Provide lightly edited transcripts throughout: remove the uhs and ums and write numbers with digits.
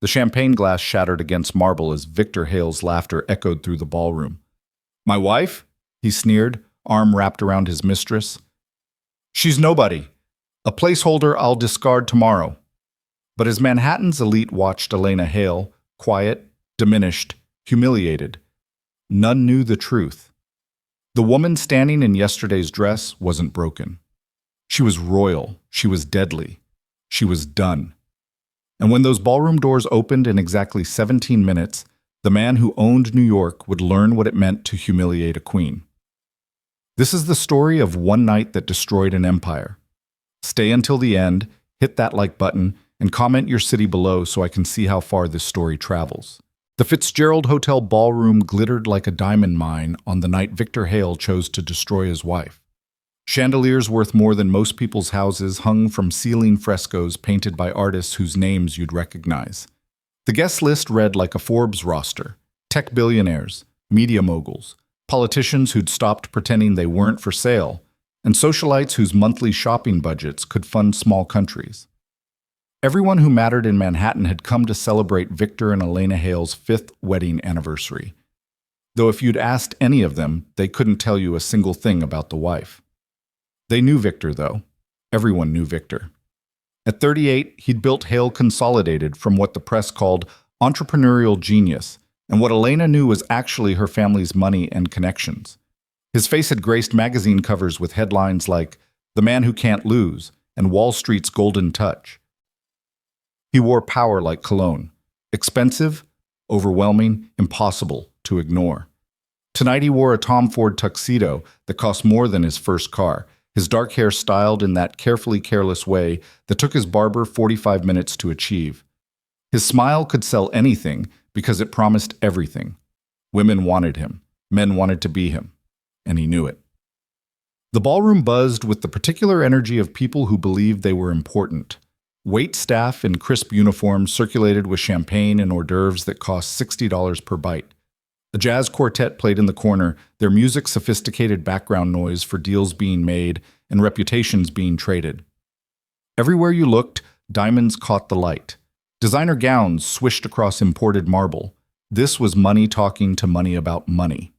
The champagne glass shattered against marble as Victor Hale's laughter echoed through the ballroom. My wife? He sneered, arm wrapped around his mistress. She's nobody. A placeholder I'll discard tomorrow. But as Manhattan's elite watched Elena Hale, quiet, diminished, humiliated, none knew the truth. The woman standing in yesterday's dress wasn't broken. She was royal. She was deadly. She was done. And when those ballroom doors opened in exactly 17 minutes, the man who owned New York would learn what it meant to humiliate a queen. This is the story of one night that destroyed an empire. Stay until the end, hit that like button, and comment your city below so I can see how far this story travels. The Fitzgerald Hotel ballroom glittered like a diamond mine on the night Victor Hale chose to destroy his wife. Chandeliers worth more than most people's houses hung from ceiling frescoes painted by artists whose names you'd recognize. The guest list read like a Forbes roster: tech billionaires, media moguls, politicians who'd stopped pretending they weren't for sale, and socialites whose monthly shopping budgets could fund small countries. Everyone who mattered in Manhattan had come to celebrate Victor and Elena Hale's 5th wedding anniversary. Though if you'd asked any of them, they couldn't tell you a single thing about the wife. They knew Victor, though. Everyone knew Victor. At 38, he'd built Hale Consolidated from what the press called entrepreneurial genius, and what Elena knew was actually her family's money and connections. His face had graced magazine covers with headlines like "The Man Who Can't Lose" and "Wall Street's Golden Touch." He wore power like cologne. Expensive, overwhelming, impossible to ignore. Tonight he wore a Tom Ford tuxedo that cost more than his first car, his dark hair styled in that carefully careless way that took his barber 45 minutes to achieve. His smile could sell anything because it promised everything. Women wanted him. Men wanted to be him. And he knew it. The ballroom buzzed with the particular energy of people who believed they were important. Wait staff in crisp uniforms circulated with champagne and hors d'oeuvres that cost $60 per bite. A jazz quartet played in the corner, their music sophisticated background noise for deals being made and reputations being traded. Everywhere you looked, diamonds caught the light. Designer gowns swished across imported marble. This was money talking to money about money.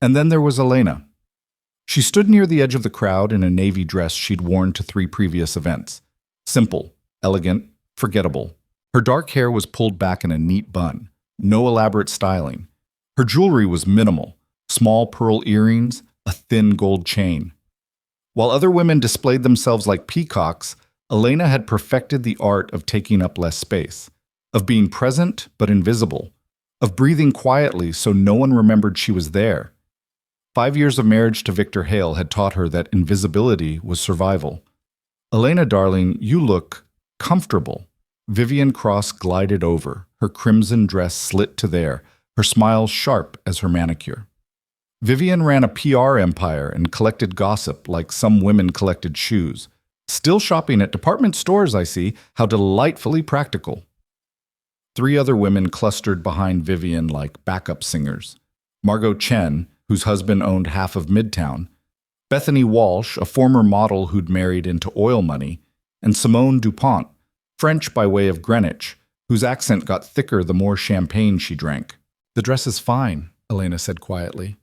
And then there was Elena. She stood near the edge of the crowd in a navy dress she'd worn to 3 previous events. Simple, elegant, forgettable. Her dark hair was pulled back in a neat bun. No elaborate styling. Her jewelry was minimal. Small pearl earrings, a thin gold chain. While other women displayed themselves like peacocks, Elena had perfected the art of taking up less space, of being present but invisible, of breathing quietly so no one remembered she was there. 5 years of marriage to Victor Hale had taught her that invisibility was survival. Elena, darling, you look comfortable. Vivian Cross glided over, her crimson dress slit to there, her smile sharp as her manicure. Vivian ran a PR empire and collected gossip like some women collected shoes. Still shopping at department stores, I see. How delightfully practical. 3 other women clustered behind Vivian like backup singers. Margot Chen, whose husband owned half of Midtown, Bethany Walsh, a former model who'd married into oil money, and Simone Dupont, French by way of Greenwich, whose accent got thicker the more champagne she drank. The dress is fine, Elena said quietly.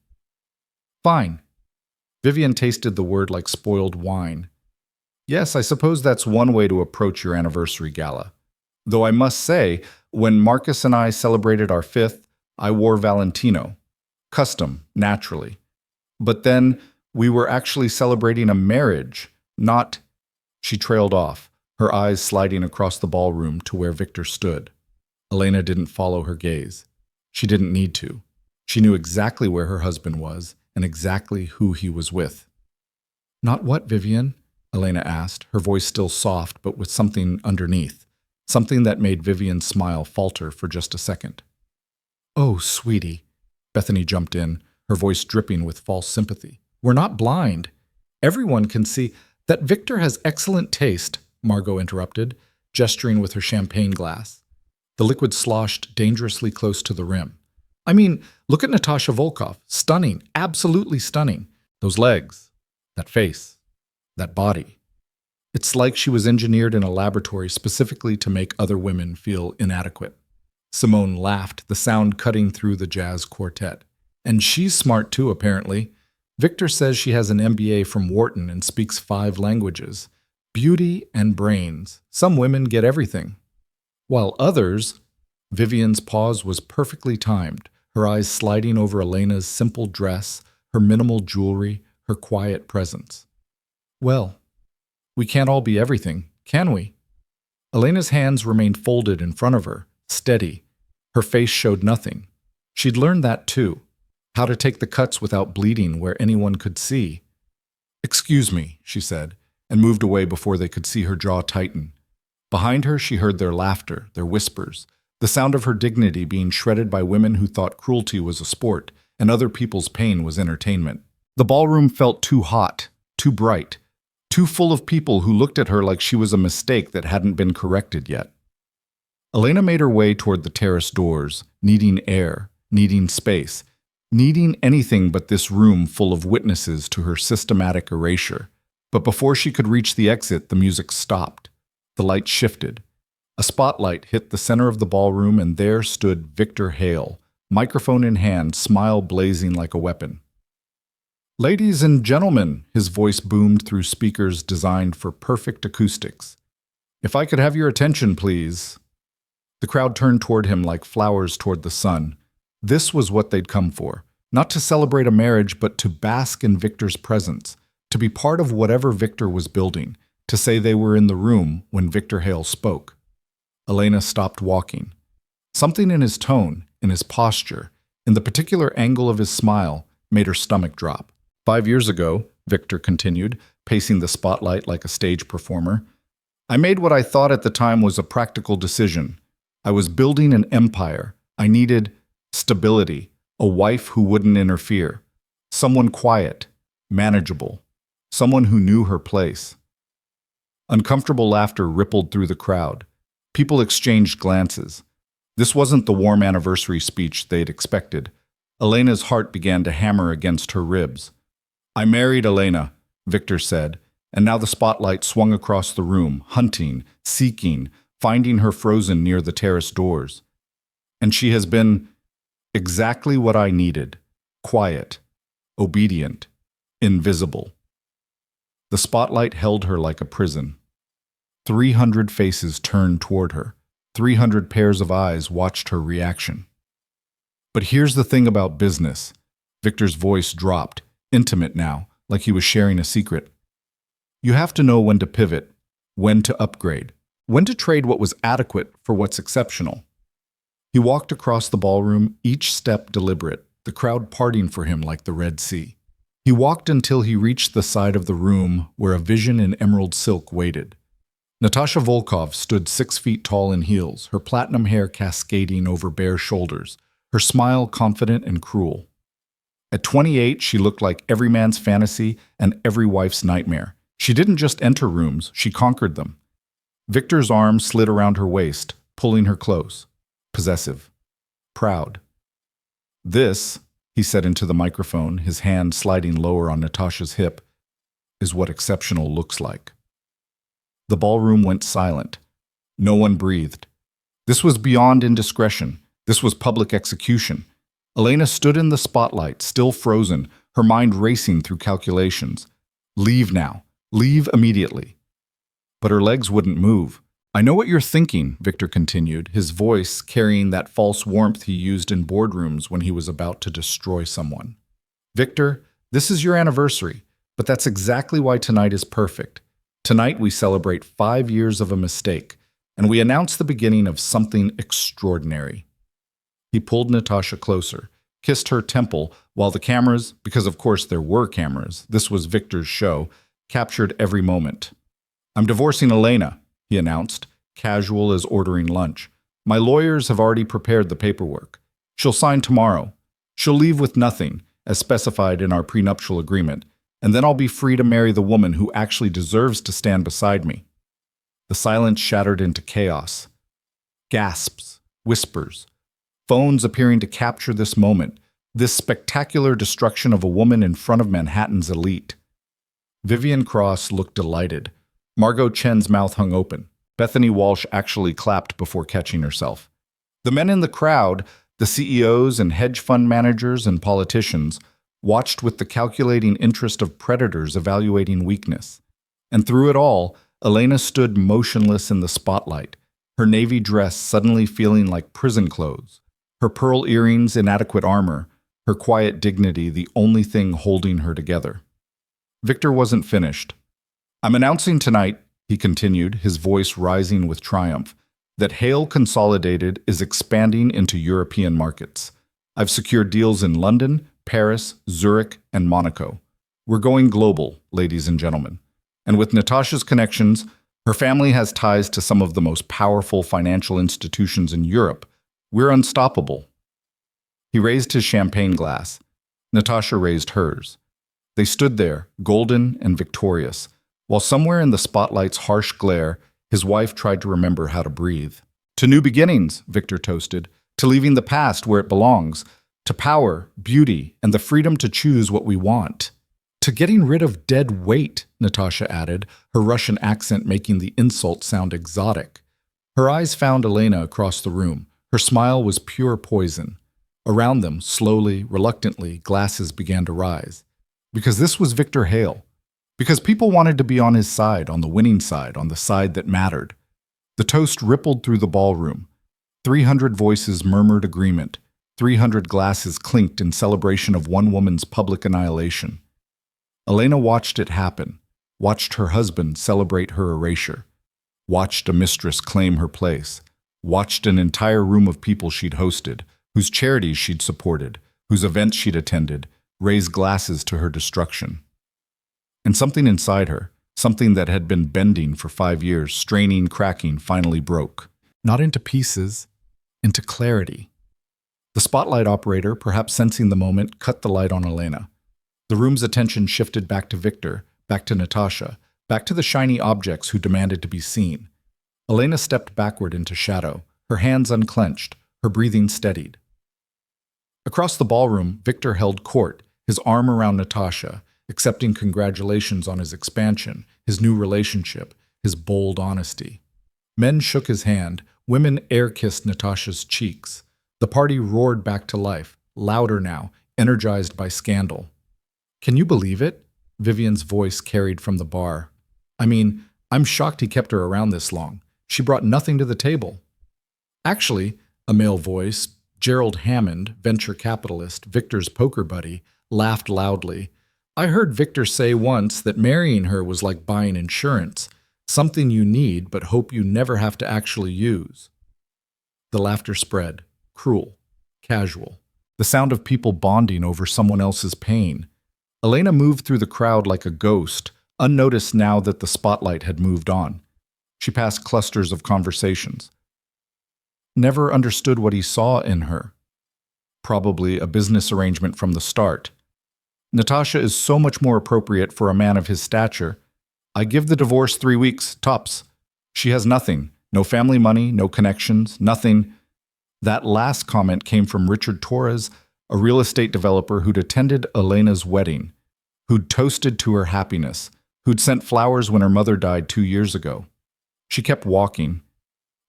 Fine. Vivian tasted the word like spoiled wine. Yes, I suppose that's one way to approach your anniversary gala. Though I must say, when Marcus and I celebrated our 5th, I wore Valentino. Custom, naturally. But then we were actually celebrating a marriage, not... She trailed off, her eyes sliding across the ballroom to where Victor stood. Elena didn't follow her gaze. She didn't need to. She knew exactly where her husband was and exactly who he was with. Not what, Vivian? Elena asked, her voice still soft but with something underneath, something that made Vivian's smile falter for just a second. Oh, sweetie, Bethany jumped in, her voice dripping with false sympathy. We're not blind. Everyone can see that Victor has excellent taste, Margot interrupted, gesturing with her champagne glass. The liquid sloshed dangerously close to the rim. I mean, look at Natasha Volkov. Stunning, absolutely stunning. Those legs, that face, that body. It's like she was engineered in a laboratory specifically to make other women feel inadequate. Simone laughed, the sound cutting through the jazz quartet. And she's smart too, apparently. Victor says she has an MBA from Wharton and speaks 5 languages. Beauty and brains. Some women get everything. While others... Vivian's pause was perfectly timed, her eyes sliding over Elena's simple dress, her minimal jewelry, her quiet presence. Well, we can't all be everything, can we? Elena's hands remained folded in front of her, steady. Her face showed nothing. She'd learned that too, how to take the cuts without bleeding where anyone could see. "Excuse me," she said, and moved away before they could see her jaw tighten. Behind her, she heard their laughter, their whispers, the sound of her dignity being shredded by women who thought cruelty was a sport and other people's pain was entertainment. The ballroom felt too hot, too bright, too full of people who looked at her like she was a mistake that hadn't been corrected yet. Elena made her way toward the terrace doors, needing air, needing space, needing anything but this room full of witnesses to her systematic erasure. But before she could reach the exit, the music stopped. The light shifted. A spotlight hit the center of the ballroom, and there stood Victor Hale, microphone in hand, smile blazing like a weapon. "Ladies and gentlemen," his voice boomed through speakers designed for perfect acoustics. "If I could have your attention, please." The crowd turned toward him like flowers toward the sun. This was what they'd come for, not to celebrate a marriage, but to bask in Victor's presence, to be part of whatever Victor was building, to say they were in the room when Victor Hale spoke. Elena stopped walking. Something in his tone, in his posture, in the particular angle of his smile, made her stomach drop. 5 years ago, Victor continued, pacing the spotlight like a stage performer, I made what I thought at the time was a practical decision. I was building an empire. I needed stability, a wife who wouldn't interfere, someone quiet, manageable, someone who knew her place. Uncomfortable laughter rippled through the crowd. People exchanged glances. This wasn't the warm anniversary speech they'd expected. Elena's heart began to hammer against her ribs. I married Elena, Victor said, and now the spotlight swung across the room, hunting, seeking, finding her frozen near the terrace doors. And she has been exactly what I needed, quiet, obedient, invisible. The spotlight held her like a prison. 300 faces turned toward her. 300 pairs of eyes watched her reaction. But here's the thing about business. Victor's voice dropped, intimate now, like he was sharing a secret. You have to know when to pivot, when to upgrade, when to trade what was adequate for what's exceptional. He walked across the ballroom, each step deliberate, the crowd parting for him like the Red Sea. He walked until he reached the side of the room where a vision in emerald silk waited. Natasha Volkov stood 6 feet tall in heels, her platinum hair cascading over bare shoulders, her smile confident and cruel. At 28, she looked like every man's fantasy and every wife's nightmare. She didn't just enter rooms, she conquered them. Victor's arm slid around her waist, pulling her close, possessive, proud. This, he said into the microphone, his hand sliding lower on Natasha's hip, is what exceptional looks like. The ballroom went silent. No one breathed. This was beyond indiscretion. This was public execution. Elena stood in the spotlight, still frozen, her mind racing through calculations. Leave now. Leave immediately. But her legs wouldn't move. I know what you're thinking, Victor continued, his voice carrying that false warmth he used in boardrooms when he was about to destroy someone. Victor, this is your anniversary, but that's exactly why tonight is perfect. Tonight we celebrate 5 years of a mistake, and we announce the beginning of something extraordinary. He pulled Natasha closer, kissed her temple, while the cameras, because of course there were cameras, this was Victor's show, captured every moment. I'm divorcing Elena, he announced, casual as ordering lunch. My lawyers have already prepared the paperwork. She'll sign tomorrow. She'll leave with nothing, as specified in our prenuptial agreement, and then I'll be free to marry the woman who actually deserves to stand beside me. The silence shattered into chaos. Gasps, whispers, phones appearing to capture this moment, this spectacular destruction of a woman in front of Manhattan's elite. Vivian Cross looked delighted. Margot Chen's mouth hung open. Bethany Walsh actually clapped before catching herself. The men in the crowd, the CEOs and hedge fund managers and politicians, watched with the calculating interest of predators evaluating weakness. And through it all, Elena stood motionless in the spotlight, her navy dress suddenly feeling like prison clothes, her pearl earrings inadequate armor, her quiet dignity the only thing holding her together. Victor wasn't finished. "I'm announcing tonight," he continued, his voice rising with triumph, "that Hale Consolidated is expanding into European markets. I've secured deals in London, Paris, Zurich, and Monaco. We're going global, ladies and gentlemen. And with Natasha's connections, her family has ties to some of the most powerful financial institutions in Europe. We're unstoppable." He raised his champagne glass. Natasha raised hers. They stood there, golden and victorious, while somewhere in the spotlight's harsh glare, his wife tried to remember how to breathe. "To new beginnings," Victor toasted, "to leaving the past where it belongs, to power, beauty, and the freedom to choose what we want. To getting rid of dead weight," Natasha added, her Russian accent making the insult sound exotic. Her eyes found Elena across the room. Her smile was pure poison. Around them, slowly, reluctantly, glasses began to rise. Because this was Victor Hale. Because people wanted to be on his side, on the winning side, on the side that mattered. The toast rippled through the ballroom. 300 voices murmured agreement. 300 glasses clinked in celebration of one woman's public annihilation. Elena watched it happen, watched her husband celebrate her erasure, watched a mistress claim her place, watched an entire room of people she'd hosted, whose charities she'd supported, whose events she'd attended, raise glasses to her destruction. And something inside her, something that had been bending for 5 years, straining, cracking, finally broke. Not into pieces, into clarity. The spotlight operator, perhaps sensing the moment, cut the light on Elena. The room's attention shifted back to Victor, back to Natasha, back to the shiny objects who demanded to be seen. Elena stepped backward into shadow, her hands unclenched, her breathing steadied. Across the ballroom, Victor held court, his arm around Natasha, accepting congratulations on his expansion, his new relationship, his bold honesty. Men shook his hand, women air-kissed Natasha's cheeks. The party roared back to life, louder now, energized by scandal. "Can you believe it?" Vivian's voice carried from the bar. "I mean, I'm shocked he kept her around this long. She brought nothing to the table." "Actually," a male voice, Gerald Hammond, venture capitalist, Victor's poker buddy, laughed loudly. "I heard Victor say once that marrying her was like buying insurance, something you need but hope you never have to actually use." The laughter spread, cruel, casual, the sound of people bonding over someone else's pain. Elena moved through the crowd like a ghost, unnoticed now that the spotlight had moved on. She passed clusters of conversations. Never understood what he saw in her. Probably a business arrangement from the start. "Natasha is so much more appropriate for a man of his stature. I give the divorce 3 weeks, tops. She has nothing, no family money, no connections, nothing." That last comment came from Richard Torres, a real estate developer who'd attended Elena's wedding, who'd toasted to her happiness, who'd sent flowers when her mother died 2 years ago. She kept walking.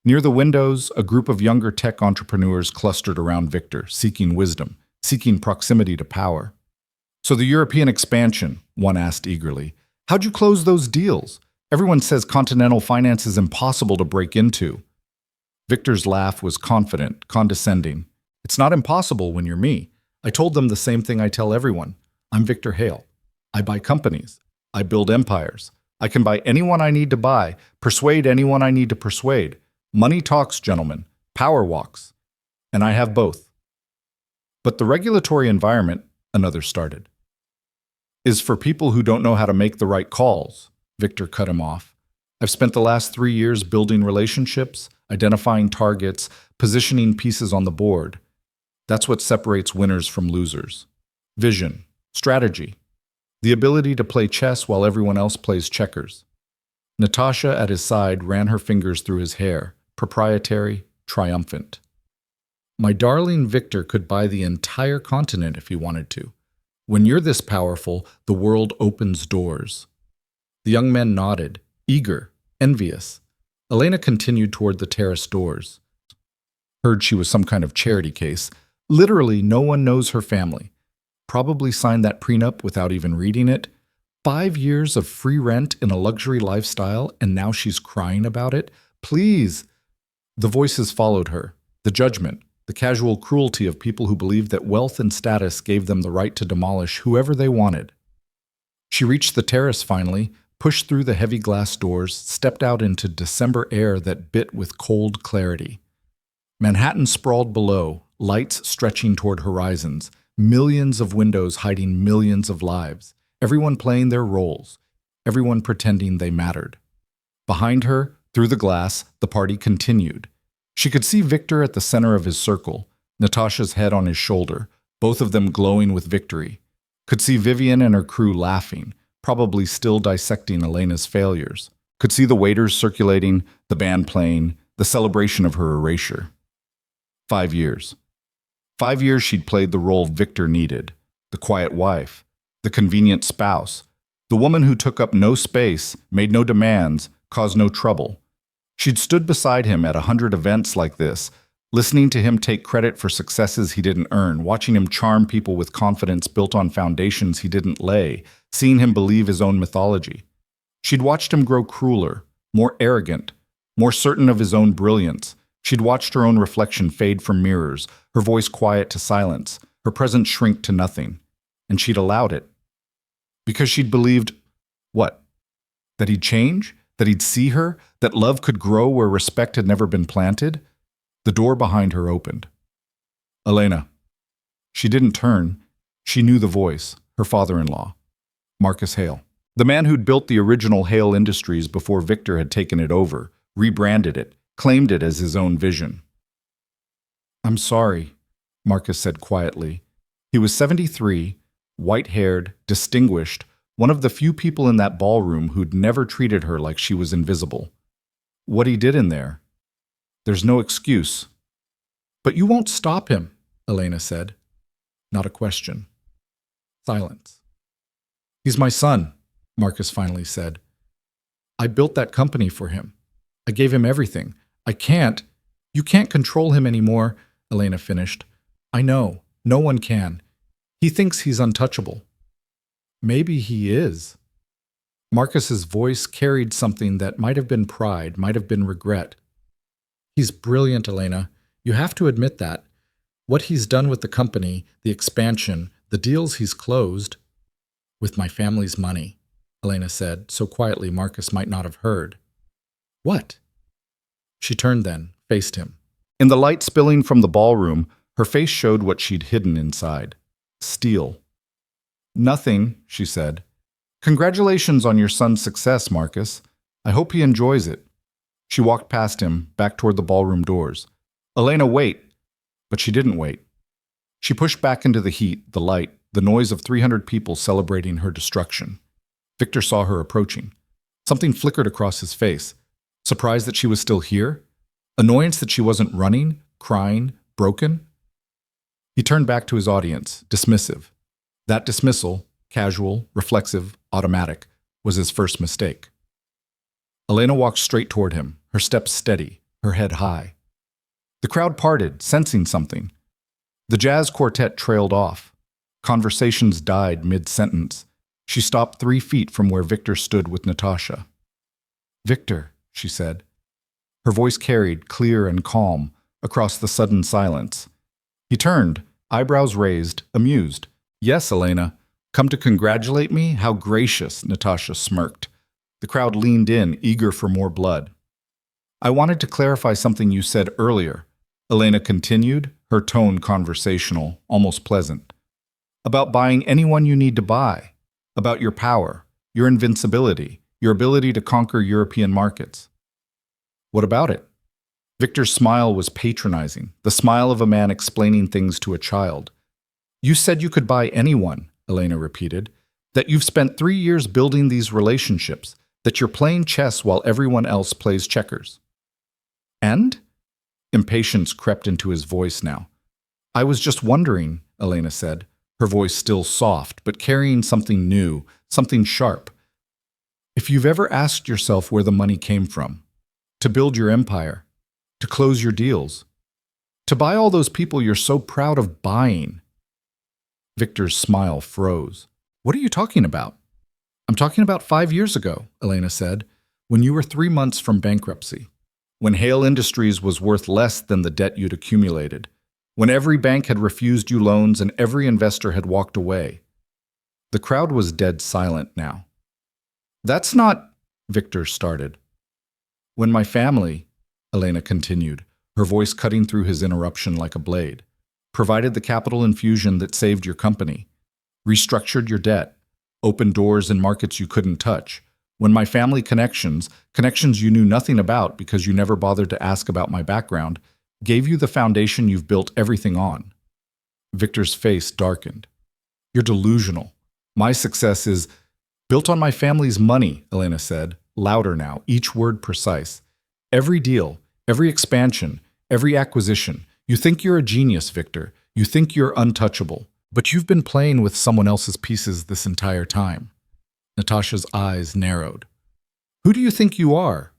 Near the windows, a group of younger tech entrepreneurs clustered around Victor, seeking wisdom, seeking proximity to power. "So the European expansion," one asked eagerly. "How'd you close those deals? Everyone says continental finance is impossible to break into." Victor's laugh was confident, condescending. "It's not impossible when you're me. I told them the same thing I tell everyone. I'm Victor Hale. I buy companies. I build empires. I can buy anyone I need to buy, persuade anyone I need to persuade. Money talks, gentlemen. Power walks. And I have both." "But the regulatory environment," another started, "is for people who don't know how to make the right calls." Victor cut him off. "I've spent the last 3 years building relationships, identifying targets, positioning pieces on the board. That's what separates winners from losers. Vision, strategy, the ability to play chess while everyone else plays checkers." Natasha at his side ran her fingers through his hair, proprietary, triumphant. "My darling Victor could buy the entire continent if he wanted to. When you're this powerful, the world opens doors." The young men nodded, eager, envious. Elena continued toward the terrace doors. Heard she was some kind of charity case. Literally, no one knows her family. Probably signed that prenup without even reading it. 5 years of free rent in a luxury lifestyle, and now she's crying about it? Please! The voices followed her. The judgment, the casual cruelty of people who believed that wealth and status gave them the right to demolish whoever they wanted. She reached the terrace finally, pushed through the heavy glass doors, stepped out into December air that bit with cold clarity. Manhattan sprawled below, lights stretching toward horizons, millions of windows hiding millions of lives, everyone playing their roles, everyone pretending they mattered. Behind her, through the glass, the party continued. She could see Victor at the center of his circle, Natasha's head on his shoulder, both of them glowing with victory. Could see Vivian and her crew laughing, probably still dissecting Elena's failures. Could see the waiters circulating, the band playing, the celebration of her erasure. 5 years. 5 years she'd played the role Victor needed, the quiet wife, the convenient spouse, the woman who took up no space, made no demands, caused no trouble. She'd stood beside him at 100 events like this, listening to him take credit for successes he didn't earn, watching him charm people with confidence built on foundations he didn't lay, seeing him believe his own mythology. She'd watched him grow crueler, more arrogant, more certain of his own brilliance. She'd watched her own reflection fade from mirrors, her voice quiet to silence, her presence shrink to nothing. And she'd allowed it. Because she'd believed, what? That he'd change? That he'd see her? That love could grow where respect had never been planted? The door behind her opened. Elena. She didn't turn. She knew the voice, her father-in-law, Marcus Hale. The man who'd built the original Hale Industries before Victor had taken it over, rebranded it, claimed it as his own vision. I'm sorry, Marcus said quietly. He was 73, white-haired, distinguished, one of the few people in that ballroom who'd never treated her like she was invisible. What he did in there. There's no excuse. But you won't stop him, Elena said. Not a question. Silence. He's my son, Marcus finally said. I built that company for him. I gave him everything. You can't control him anymore, Elena finished. I know. No one can. He thinks he's untouchable. Maybe he is. Marcus's voice carried something that might have been pride, might have been regret. He's brilliant, Elena. You have to admit that. What he's done with the company, the expansion, the deals he's closed. With my family's money, Elena said, so quietly Marcus might not have heard. What? She turned then, faced him. In the light spilling from the ballroom, her face showed what she'd hidden inside. Steel. Nothing, she said. Congratulations on your son's success, Marcus. I hope he enjoys it. She walked past him, back toward the ballroom doors. Elena, wait. But she didn't wait. She pushed back into the heat, the light, the noise of 300 people celebrating her destruction. Victor saw her approaching. Something flickered across his face. Surprise that she was still here? Annoyance that she wasn't running, crying, broken? He turned back to his audience, dismissive. That dismissal, casual, reflexive, automatic, was his first mistake. Elena walked straight toward him, her steps steady, her head high. The crowd parted, sensing something. The jazz quartet trailed off. Conversations died mid-sentence. She stopped 3 feet from where Victor stood with Natasha. Victor, she said. Her voice carried, clear and calm, across the sudden silence. He turned, eyebrows raised, amused. Yes, Elena. Come to congratulate me? How gracious, Natasha smirked. The crowd leaned in, eager for more blood. I wanted to clarify something you said earlier, Elena continued, her tone conversational, almost pleasant. About buying anyone you need to buy. About your power, your invincibility, your ability to conquer European markets. What about it? Victor's smile was patronizing, the smile of a man explaining things to a child. You said you could buy anyone, Elena repeated, that you've spent 3 years building these relationships, that you're playing chess while everyone else plays checkers. And? Impatience crept into his voice now. I was just wondering, Elena said, her voice still soft, but carrying something new, something sharp. If you've ever asked yourself where the money came from, to build your empire, to close your deals, to buy all those people you're so proud of buying. Victor's smile froze. What are you talking about? I'm talking about 5 years ago, Elena said, when you were 3 months from bankruptcy, when Hale Industries was worth less than the debt you'd accumulated, when every bank had refused you loans and every investor had walked away. The crowd was dead silent now. That's not, Victor started. When my family, Elena continued, her voice cutting through his interruption like a blade, provided the capital infusion that saved your company, restructured your debt, opened doors in markets you couldn't touch. When my family connections you knew nothing about because you never bothered to ask about my background, gave you the foundation you've built everything on. Victor's face darkened. You're delusional. My success is built on my family's money, Elena said, louder now, each word precise. Every deal, every expansion, every acquisition. You think you're a genius, Victor. You think you're untouchable. But you've been playing with someone else's pieces this entire time. Natasha's eyes narrowed. Who do you think you are?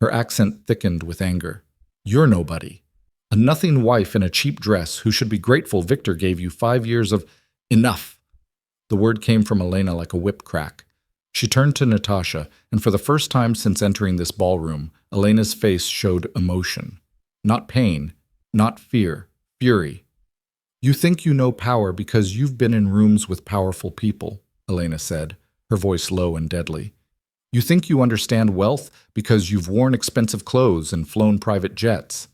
Her accent thickened with anger. You're nobody. A nothing wife in a cheap dress who should be grateful Victor gave you 5 years of enough. The word came from Elena like a whip crack. She turned to Natasha, and for the first time since entering this ballroom, Elena's face showed emotion. Not pain, not fear, fury. You think you know power because you've been in rooms with powerful people, Elena said, her voice low and deadly. You think you understand wealth because you've worn expensive clothes and flown private jets.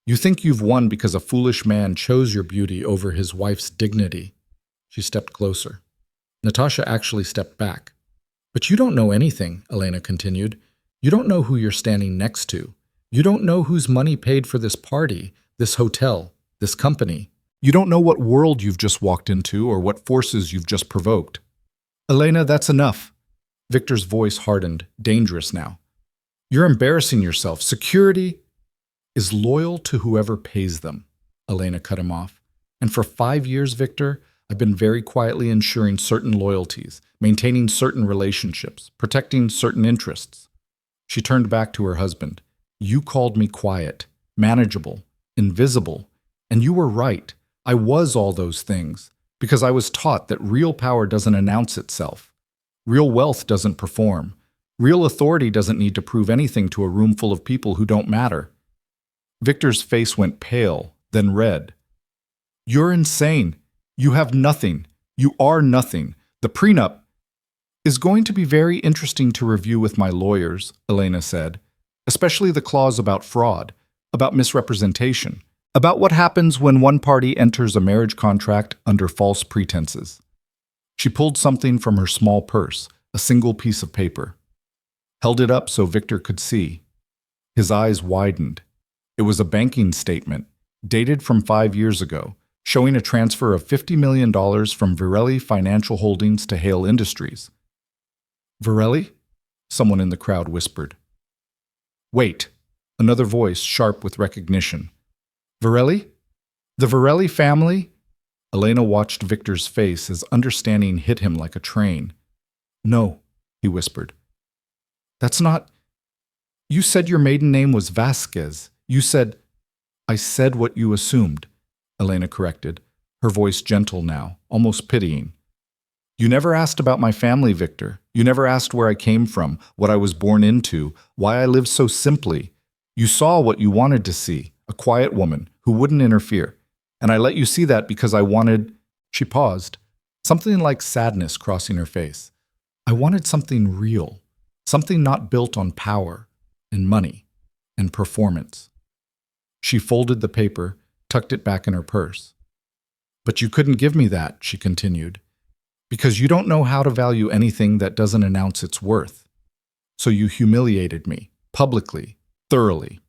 You think you've won because a foolish man chose your beauty over his wife's dignity. She stepped closer. Natasha actually stepped back. But you don't know anything, Elena continued. You don't know who you're standing next to. You don't know whose money paid for this party, this hotel, this company. You don't know what world you've just walked into or what forces you've just provoked. Elena, that's enough. Victor's voice hardened, dangerous now. You're embarrassing yourself. Security is loyal to whoever pays them. Elena cut him off. And for 5 years, Victor, I've been very quietly ensuring certain loyalties, maintaining certain relationships, protecting certain interests. She turned back to her husband. You called me quiet, manageable, invisible, and you were right. I was all those things, because I was taught that real power doesn't announce itself. Real wealth doesn't perform. Real authority doesn't need to prove anything to a room full of people who don't matter. Victor's face went pale, then red. You're insane. You have nothing. You are nothing. The prenup is going to be very interesting to review with my lawyers, Elena said, especially the clause about fraud, about misrepresentation, about what happens when one party enters a marriage contract under false pretenses. She pulled something from her small purse, a single piece of paper, held it up so Victor could see. His eyes widened. It was a banking statement, dated from 5 years ago, showing a transfer of $50 million from Virelli Financial Holdings to Hale Industries. Virelli? Someone in the crowd whispered. Wait, another voice sharp with recognition. Virelli? The Virelli family? Elena watched Victor's face as understanding hit him like a train. No, he whispered. That's not... You said your maiden name was Vasquez. You said... I said what you assumed, Elena corrected, her voice gentle now, almost pitying. You never asked about my family, Victor. You never asked where I came from, what I was born into, why I lived so simply. You saw what you wanted to see, a quiet woman who wouldn't interfere. And I let you see that because I wanted... She paused, something like sadness crossing her face. I wanted something real, something not built on power and money and performance. She folded the paper, tucked it back in her purse. But you couldn't give me that, she continued, because you don't know how to value anything that doesn't announce its worth. So you humiliated me, publicly, thoroughly,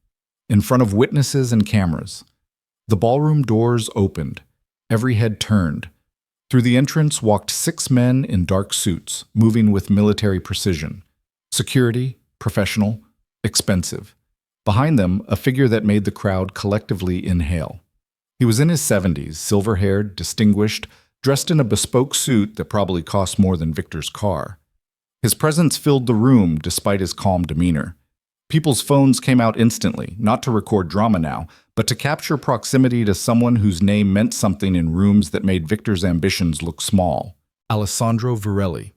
in front of witnesses and cameras. The ballroom doors opened. Every head turned. Through the entrance walked 6 men in dark suits, moving with military precision. Security, professional, expensive. Behind them, a figure that made the crowd collectively inhale. He was in his 70s, silver-haired, distinguished, dressed in a bespoke suit that probably cost more than Victor's car. His presence filled the room despite his calm demeanor. People's phones came out instantly, not to record drama now, but to capture proximity to someone whose name meant something in rooms that made Victor's ambitions look small. Alessandro Virelli,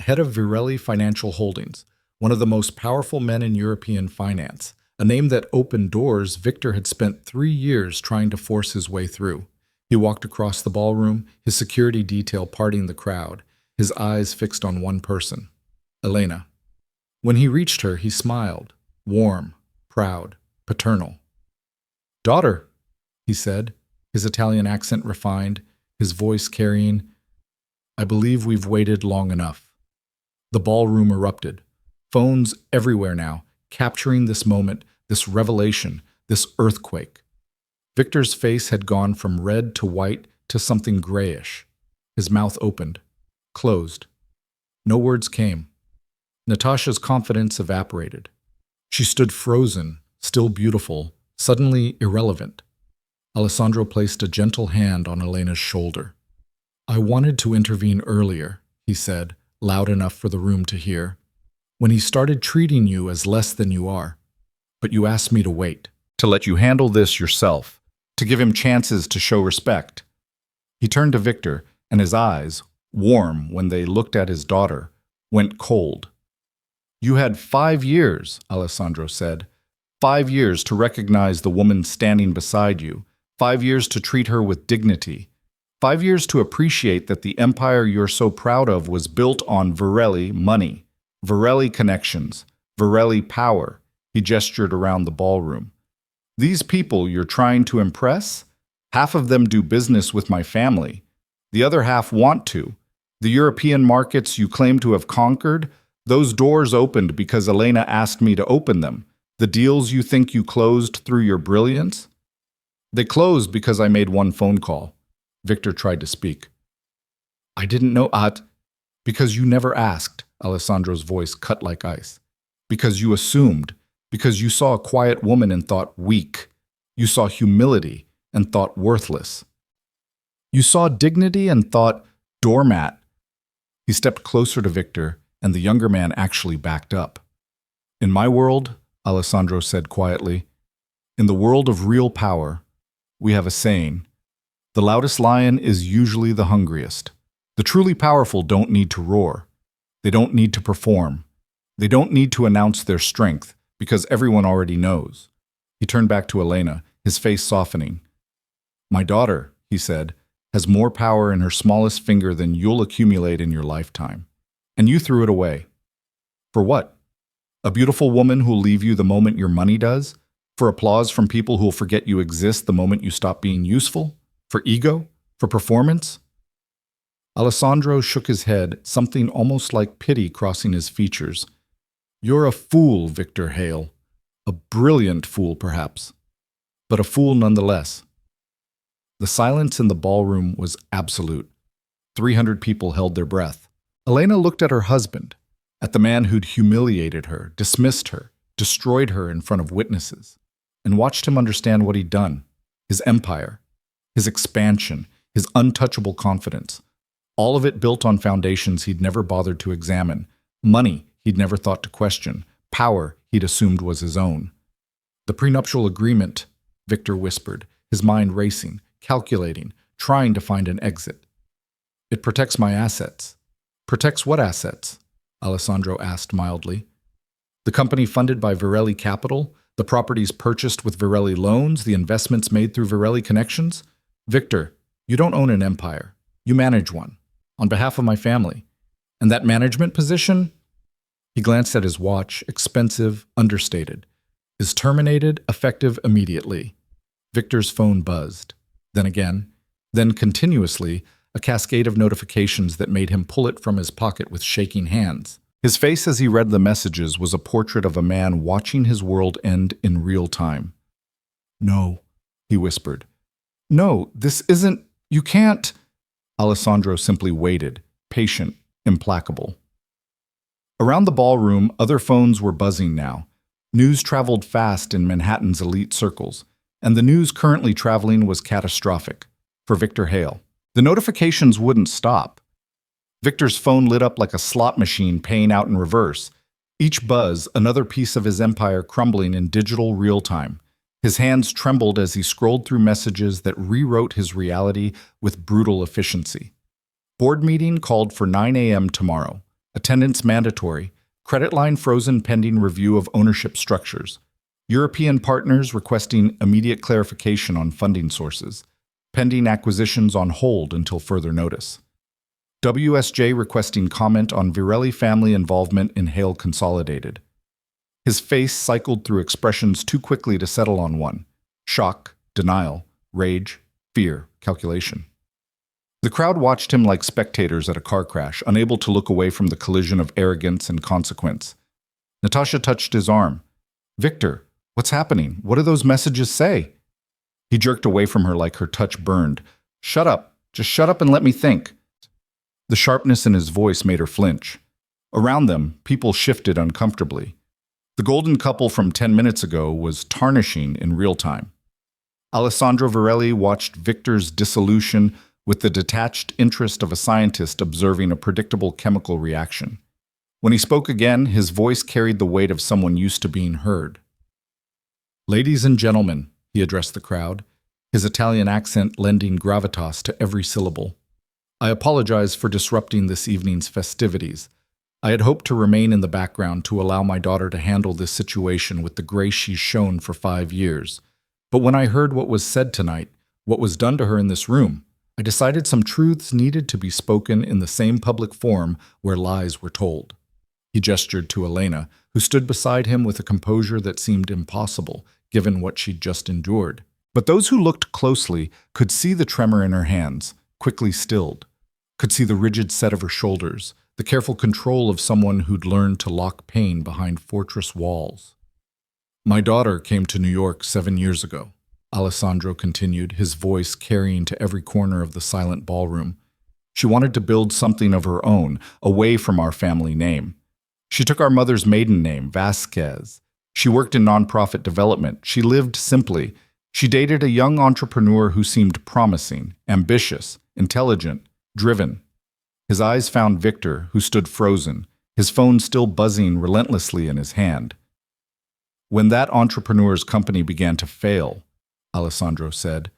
head of Virelli Financial Holdings, one of the most powerful men in European finance, a name that opened doors Victor had spent 3 years trying to force his way through. He walked across the ballroom, his security detail parting the crowd, his eyes fixed on one person, Elena. When he reached her, he smiled, warm, proud, paternal. "Daughter," he said, his Italian accent refined, his voice carrying, "I believe we've waited long enough." The ballroom erupted. Phones everywhere now, capturing this moment, this revelation, this earthquake. Victor's face had gone from red to white to something grayish. His mouth opened, closed. No words came. Natasha's confidence evaporated. She stood frozen, still beautiful, suddenly irrelevant. Alessandro placed a gentle hand on Elena's shoulder. "I wanted to intervene earlier," he said, loud enough for the room to hear, "when he started treating you as less than you are. But you asked me to wait, to let you handle this yourself, to give him chances to show respect." He turned to Victor, and his eyes, warm when they looked at his daughter, went cold. "You had 5 years," Alessandro said. 5 years to recognize the woman standing beside you. 5 years to treat her with dignity. 5 years to appreciate that the empire you're so proud of was built on Virelli money, Virelli connections, Virelli power. He gestured around the ballroom. "These people you're trying to impress? Half of them do business with my family. The other half want to. The European markets you claim to have conquered, those doors opened because Elena asked me to open them. The deals you think you closed through your brilliance? They closed because I made one phone call." Victor tried to speak. "I didn't know, because you never asked," Alessandro's voice cut like ice. "Because you assumed. Because you saw a quiet woman and thought weak. You saw humility and thought worthless. You saw dignity and thought doormat." He stepped closer to Victor, and the younger man actually backed up. "In my world," Alessandro said quietly, "in the world of real power, we have a saying. The loudest lion is usually the hungriest. The truly powerful don't need to roar. They don't need to perform. They don't need to announce their strength, because everyone already knows." He turned back to Elena, his face softening. "My daughter," he said, "has more power in her smallest finger than you'll accumulate in your lifetime. And you threw it away. For what? A beautiful woman who'll leave you the moment your money does? For applause from people who'll forget you exist the moment you stop being useful? For ego? For performance?" Alessandro shook his head, something almost like pity crossing his features. "You're a fool, Victor Hale. A brilliant fool, perhaps. But a fool nonetheless." The silence in the ballroom was absolute. 300 people held their breath. Elena looked at her husband, at the man who'd humiliated her, dismissed her, destroyed her in front of witnesses, and watched him understand what he'd done. His empire, his expansion, his untouchable confidence. All of it built on foundations he'd never bothered to examine. Money he'd never thought to question. Power he'd assumed was his own. "The prenuptial agreement," Victor whispered, his mind racing, calculating, trying to find an exit. "It protects my assets." "Protects what assets?" Alessandro asked mildly. "The company funded by Virelli Capital, the properties purchased with Virelli loans, the investments made through Virelli connections? Victor, you don't own an empire. You manage one, on behalf of my family. And that management position?" He glanced at his watch, expensive, understated. "Is terminated, effective immediately." Victor's phone buzzed. Then again, then continuously, a cascade of notifications that made him pull it from his pocket with shaking hands. His face as he read the messages was a portrait of a man watching his world end in real time. "No," he whispered. "No, this isn't, you can't." Alessandro simply waited, patient, implacable. Around the ballroom, other phones were buzzing now. News traveled fast in Manhattan's elite circles, and the news currently traveling was catastrophic for Victor Hale. The notifications wouldn't stop. Victor's phone lit up like a slot machine paying out in reverse. Each buzz, another piece of his empire crumbling in digital real time. His hands trembled as he scrolled through messages that rewrote his reality with brutal efficiency. Board meeting called for 9 a.m. tomorrow. Attendance mandatory. Credit line frozen pending review of ownership structures. European partners requesting immediate clarification on funding sources. Pending acquisitions on hold until further notice. WSJ requesting comment on Virelli family involvement in Hale Consolidated. His face cycled through expressions too quickly to settle on one. Shock, denial, rage, fear, calculation. The crowd watched him like spectators at a car crash, unable to look away from the collision of arrogance and consequence. Natasha touched his arm. "Victor, what's happening? What do those messages say?" He jerked away from her like her touch burned. "Shut up. Just shut up and let me think." The sharpness in his voice made her flinch. Around them, people shifted uncomfortably. The golden couple from 10 minutes ago was tarnishing in real time. Alessandro Virelli watched Victor's dissolution with the detached interest of a scientist observing a predictable chemical reaction. When he spoke again, his voice carried the weight of someone used to being heard. "Ladies and gentlemen," he addressed the crowd, his Italian accent lending gravitas to every syllable. "I apologize for disrupting this evening's festivities. I had hoped to remain in the background to allow my daughter to handle this situation with the grace she's shown for 5 years. But when I heard what was said tonight, what was done to her in this room, I decided some truths needed to be spoken in the same public forum where lies were told." He gestured to Elena, who stood beside him with a composure that seemed impossible, given what she'd just endured. But those who looked closely could see the tremor in her hands, quickly stilled, could see the rigid set of her shoulders, the careful control of someone who'd learned to lock pain behind fortress walls. "My daughter came to New York 7 years ago," Alessandro continued, his voice carrying to every corner of the silent ballroom. "She wanted to build something of her own, away from our family name. She took our mother's maiden name, Vasquez. She worked in nonprofit development. She lived simply. She dated a young entrepreneur who seemed promising, ambitious, intelligent, driven." His eyes found Victor, who stood frozen, his phone still buzzing relentlessly in his hand. "When that entrepreneur's company began to fail," Alessandro said,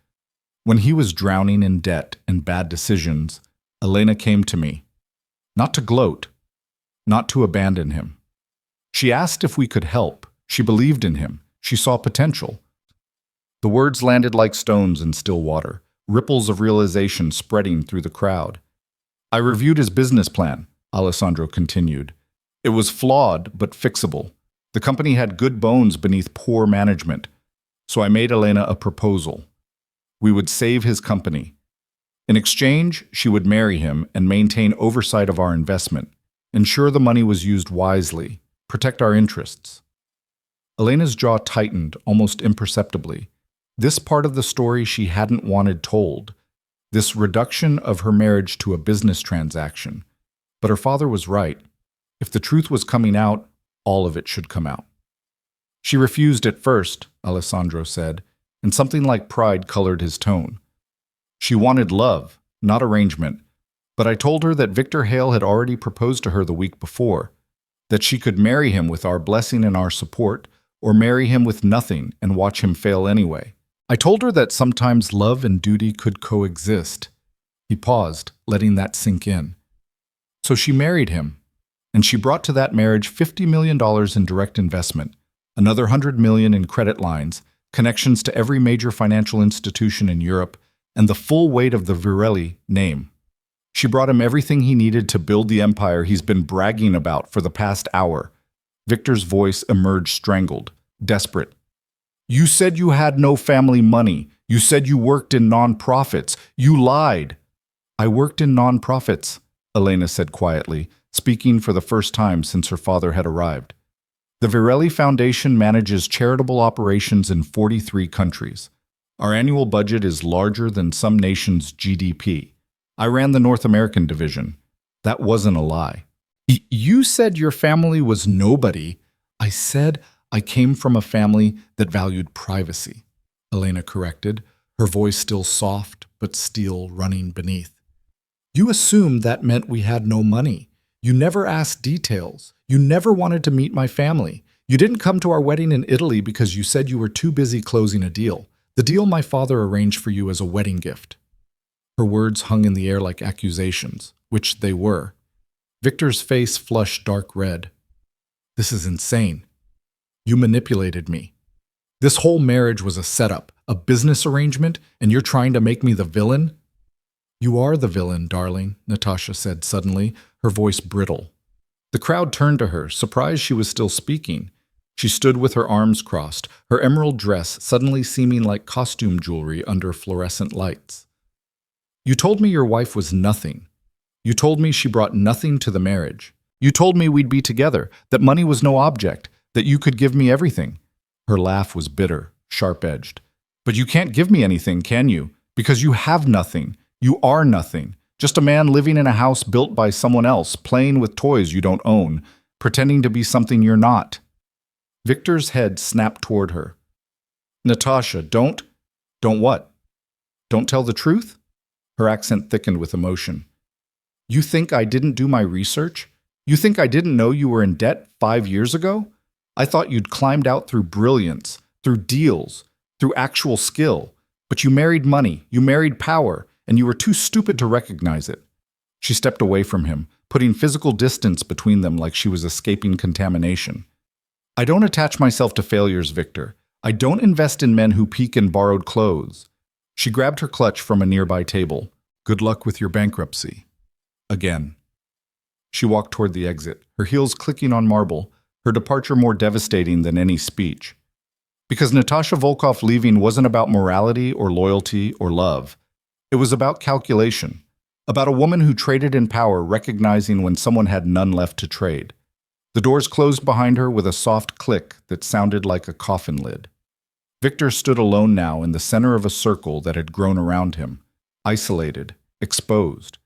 "when he was drowning in debt and bad decisions, Elena came to me. Not to gloat, not to abandon him. She asked if we could help. She believed in him. She saw potential." The words landed like stones in still water, ripples of realization spreading through the crowd. "I reviewed his business plan," Alessandro continued. "It was flawed, but fixable. The company had good bones beneath poor management. So I made Elena a proposal. We would save his company. In exchange, she would marry him and maintain oversight of our investment, ensure the money was used wisely, protect our interests." Elena's jaw tightened almost imperceptibly. This part of the story she hadn't wanted told. This reduction of her marriage to a business transaction. But her father was right. If the truth was coming out, all of it should come out. "She refused at first," Alessandro said, and something like pride colored his tone. "She wanted love, not arrangement, but I told her that Victor Hale had already proposed to her the week before, that she could marry him with our blessing and our support, or marry him with nothing and watch him fail anyway. I told her that sometimes love and duty could coexist." He paused, letting that sink in. "So she married him, and she brought to that marriage $50 million in direct investment, another $100 million in credit lines, connections to every major financial institution in Europe, and the full weight of the Virelli name. She brought him everything he needed to build the empire he's been bragging about for the past hour." Victor's voice emerged strangled, desperate. "You said you had no family money. You said you worked in nonprofits. You lied." "I worked in nonprofits," Elena said quietly, speaking for the first time since her father had arrived. "The Virelli Foundation manages charitable operations in 43 countries. Our annual budget is larger than some nations' GDP. I ran the North American division. That wasn't a lie." "You said your family was nobody." "I said I came from a family that valued privacy," Elena corrected, her voice still soft but steel running beneath. You assumed that meant we had no money. You never asked details. You never wanted to meet my family. You didn't come to our wedding in Italy because you said you were too busy closing a deal. The deal my father arranged for you as a wedding gift." Her words hung in the air like accusations, which they were. Victor's face flushed dark red. "This is insane. You manipulated me. This whole marriage was a setup, a business arrangement, and you're trying to make me the villain?" "You are the villain, darling," Natasha said suddenly, her voice brittle. The crowd turned to her, surprised she was still speaking. She stood with her arms crossed, her emerald dress suddenly seeming like costume jewelry under fluorescent lights. "You told me your wife was nothing. You told me she brought nothing to the marriage. You told me we'd be together, that money was no object, that you could give me everything." Her laugh was bitter, sharp-edged. "But you can't give me anything, can you? Because you have nothing. You are nothing. Just a man living in a house built by someone else, playing with toys you don't own, pretending to be something you're not." Victor's head snapped toward her. "Natasha, don't what? Don't tell the truth?" Her accent thickened with emotion. "You think I didn't do my research? You think I didn't know you were in debt 5 years ago? I thought you'd climbed out through brilliance, through deals, through actual skill. But you married money, you married power, and you were too stupid to recognize it." She stepped away from him, putting physical distance between them like she was escaping contamination. "I don't attach myself to failures, Victor. I don't invest in men who peek in borrowed clothes." She grabbed her clutch from a nearby table. "Good luck with your bankruptcy." Again. She walked toward the exit, her heels clicking on marble, her departure more devastating than any speech. Because Natasha Volkov leaving wasn't about morality or loyalty or love. It was about calculation, about a woman who traded in power, recognizing when someone had none left to trade. The doors closed behind her with a soft click that sounded like a coffin lid. Victor stood alone now in the center of a circle that had grown around him, isolated, exposed.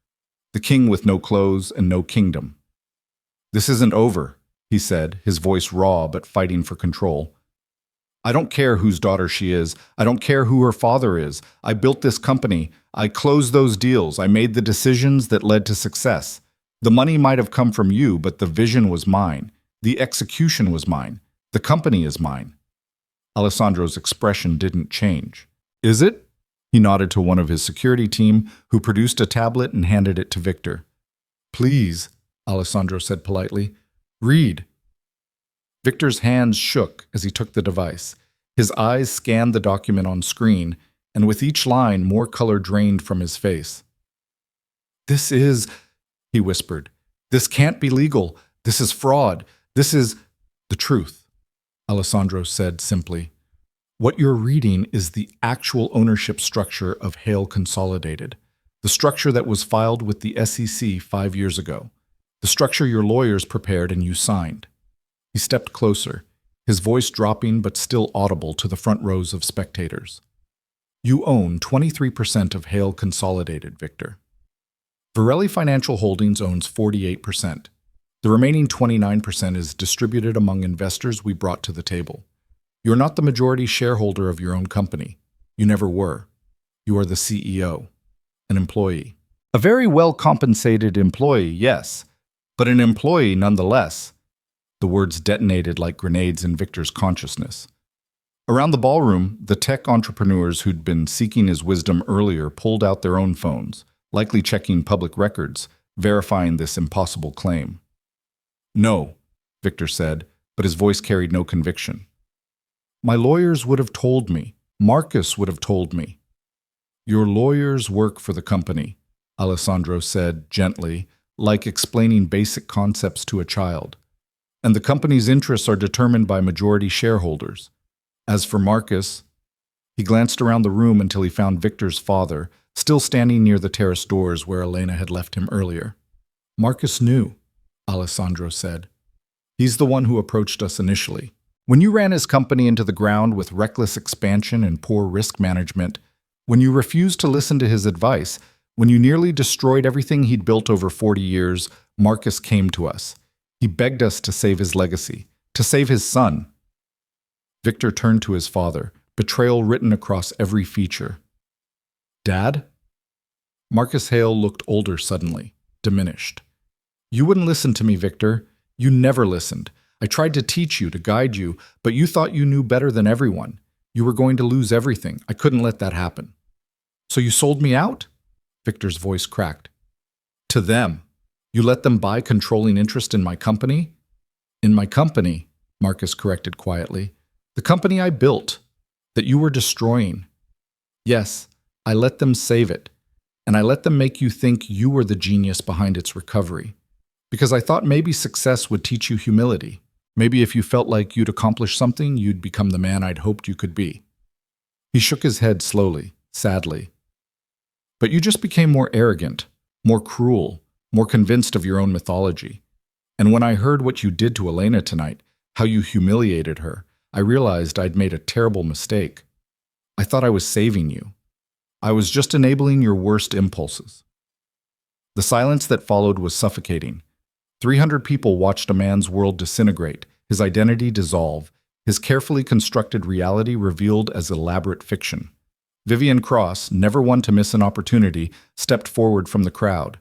The king with no clothes and no kingdom. "This isn't over," he said, his voice raw but fighting for control. "I don't care whose daughter she is. I don't care who her father is. I built this company. I closed those deals. I made the decisions that led to success. The money might have come from you, but the vision was mine. The execution was mine. The company is mine." Alessandro's expression didn't change. "Is it?" He nodded to one of his security team, who produced a tablet and handed it to Victor. "Please," Alessandro said politely. "Read." Victor's hands shook as he took the device. His eyes scanned the document on screen, and with each line, more color drained from his face. "This is," he whispered, "this can't be legal. This is fraud. This is the truth," Alessandro said simply. "What you're reading is the actual ownership structure of Hale Consolidated, the structure that was filed with the SEC 5 years ago, the structure your lawyers prepared and you signed." He stepped closer, his voice dropping but still audible to the front rows of spectators. "You own 23% of Hale Consolidated, Victor. Varelli Financial Holdings owns 48%. The remaining 29% is distributed among investors we brought to the table. You're not the majority shareholder of your own company. You never were. You are the CEO, an employee. A very well-compensated employee, yes, but an employee nonetheless." The words detonated like grenades in Victor's consciousness. Around the ballroom, the tech entrepreneurs who'd been seeking his wisdom earlier pulled out their own phones, likely checking public records, verifying this impossible claim. "No," Victor said, but his voice carried no conviction. "My lawyers would have told me. Marcus would have told me." "Your lawyers work for the company," Alessandro said gently, like explaining basic concepts to a child. "And the company's interests are determined by majority shareholders. As for Marcus," he glanced around the room until he found Victor's father, still standing near the terrace doors where Elena had left him earlier. "Marcus knew," Alessandro said. "He's the one who approached us initially. When you ran his company into the ground with reckless expansion and poor risk management, when you refused to listen to his advice, when you nearly destroyed everything he'd built over 40 years, Marcus came to us. He begged us to save his legacy, to save his son." Victor turned to his father, betrayal written across every feature. "Dad?" Marcus Hale looked older suddenly, diminished. You wouldn't listen to me, Victor. You never listened. I tried to teach you, to guide you, but you thought you knew better than everyone. You were going to lose everything. I couldn't let that happen. So you sold me out? Victor's voice cracked. To them. You let them buy controlling interest in my company? In my company, Marcus corrected quietly. The company I built, that you were destroying. Yes, I let them save it, and I let them make you think you were the genius behind its recovery. Because I thought maybe success would teach you humility. Maybe if you felt like you'd accomplished something, you'd become the man I'd hoped you could be. He shook his head slowly, sadly. But you just became more arrogant, more cruel, more convinced of your own mythology. And when I heard what you did to Elena tonight, how you humiliated her, I realized I'd made a terrible mistake. I thought I was saving you. I was just enabling your worst impulses. The silence that followed was suffocating. 300 people watched a man's world disintegrate, his identity dissolve, his carefully constructed reality revealed as elaborate fiction. Vivian Cross, never one to miss an opportunity, stepped forward from the crowd.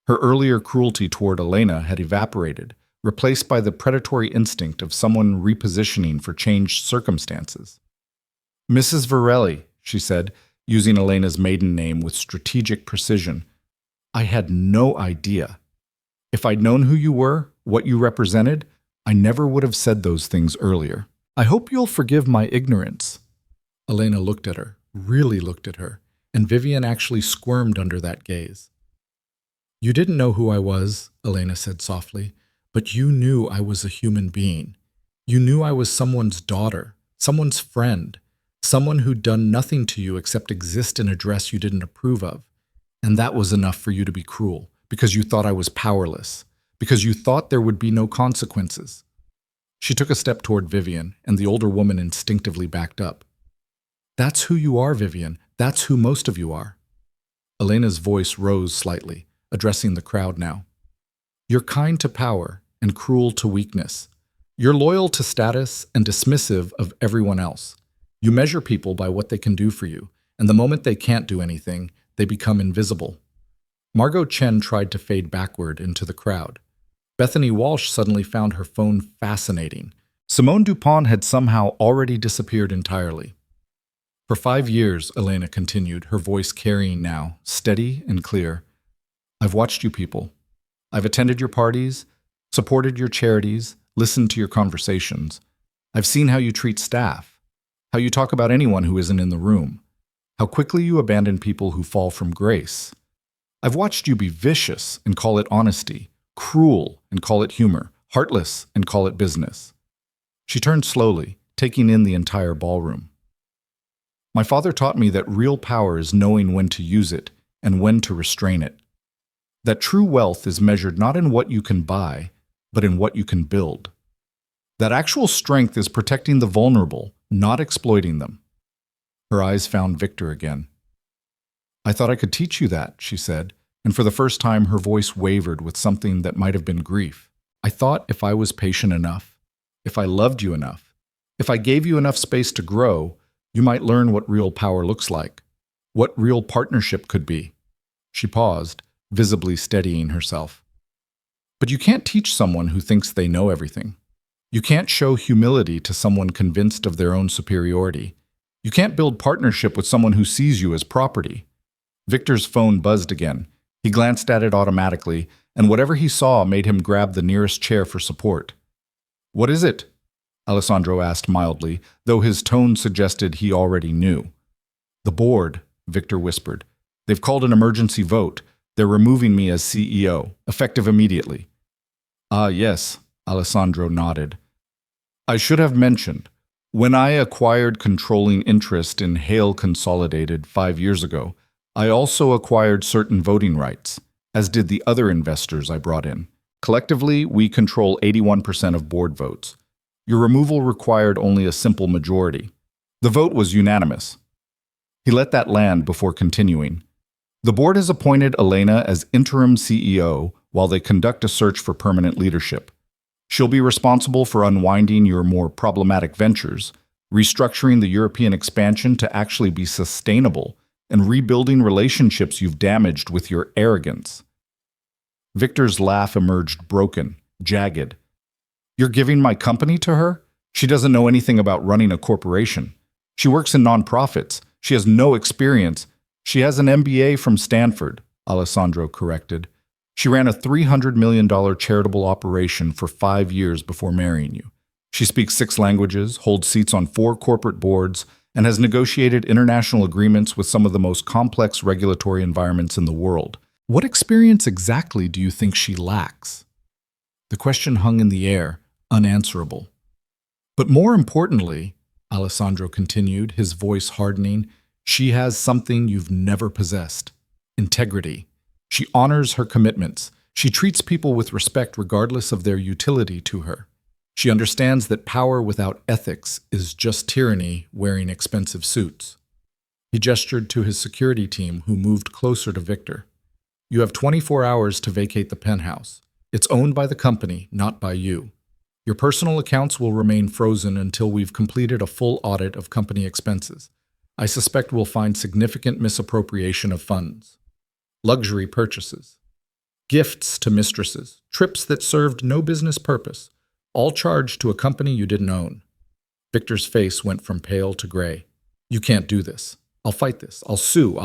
Her earlier cruelty toward Elena had evaporated, replaced by the predatory instinct of someone repositioning for changed circumstances. Mrs. Varelli, she said, using Elena's maiden name with strategic precision. I had no idea. If I'd known who you were, what you represented, I never would have said those things earlier. I hope you'll forgive my ignorance. Elena looked at her, really looked at her, and Vivian actually squirmed under that gaze. You didn't know who I was, Elena said softly, but you knew I was a human being. You knew I was someone's daughter, someone's friend, someone who'd done nothing to you except exist in a dress you didn't approve of. And that was enough for you to be cruel, because you thought I was powerless, because you thought there would be no consequences. She took a step toward Vivian, and the older woman instinctively backed up. That's who you are, Vivian. That's who most of you are. Elena's voice rose slightly, addressing the crowd now. You're kind to power and cruel to weakness. You're loyal to status and dismissive of everyone else. You measure people by what they can do for you, and the moment they can't do anything, they become invisible. Margot Chen tried to fade backward into the crowd. Bethany Walsh suddenly found her phone fascinating. Simone Dupont had somehow already disappeared entirely. For 5 years, Elena continued, her voice carrying now, steady and clear. I've watched you people. I've attended your parties, supported your charities, listened to your conversations. I've seen how you treat staff, how you talk about anyone who isn't in the room, how quickly you abandon people who fall from grace. I've watched you be vicious and call it honesty, cruel and call it humor, heartless and call it business. She turned slowly, taking in the entire ballroom. My father taught me that real power is knowing when to use it and when to restrain it. That true wealth is measured not in what you can buy, but in what you can build. That actual strength is protecting the vulnerable, not exploiting them. Her eyes found Victor again. I thought I could teach you that, she said, and for the first time her voice wavered with something that might have been grief. I thought if I was patient enough, if I loved you enough, if I gave you enough space to grow, you might learn what real power looks like, what real partnership could be. She paused, visibly steadying herself. But you can't teach someone who thinks they know everything. You can't show humility to someone convinced of their own superiority. You can't build partnership with someone who sees you as property. Victor's phone buzzed again. He glanced at it automatically, and whatever he saw made him grab the nearest chair for support. What is it? Alessandro asked mildly, though his tone suggested he already knew. The board, Victor whispered. They've called an emergency vote. They're removing me as CEO, effective immediately. Ah, yes, Alessandro nodded. I should have mentioned, when I acquired controlling interest in Hale Consolidated 5 years ago, I also acquired certain voting rights, as did the other investors I brought in. Collectively, we control 81% of board votes. Your removal required only a simple majority. The vote was unanimous. He let that land before continuing. The board has appointed Elena as interim CEO while they conduct a search for permanent leadership. She'll be responsible for unwinding your more problematic ventures, restructuring the European expansion to actually be sustainable, and rebuilding relationships you've damaged with your arrogance. Victor's laugh emerged broken, jagged. You're giving my company to her? She doesn't know anything about running a corporation. She works in nonprofits. She has no experience. She has an MBA from Stanford, Alessandro corrected. She ran a $300 million charitable operation for 5 years before marrying you. She speaks 6 languages, holds seats on 4 corporate boards, and has negotiated international agreements with some of the most complex regulatory environments in the world. What experience exactly do you think she lacks? The question hung in the air, unanswerable. But more importantly, Alessandro continued, his voice hardening, she has something you've never possessed: integrity. She honors her commitments. She treats people with respect regardless of their utility to her. She understands that power without ethics is just tyranny wearing expensive suits. He gestured to his security team, who moved closer to Victor. You have 24 hours to vacate the penthouse. It's owned by the company, not by you. Your personal accounts will remain frozen until we've completed a full audit of company expenses. I suspect we'll find significant misappropriation of funds. Luxury purchases, gifts to mistresses, trips that served no business purpose, all charged to a company you didn't own. Victor's face went from pale to gray. You can't do this. I'll fight this. I'll sue.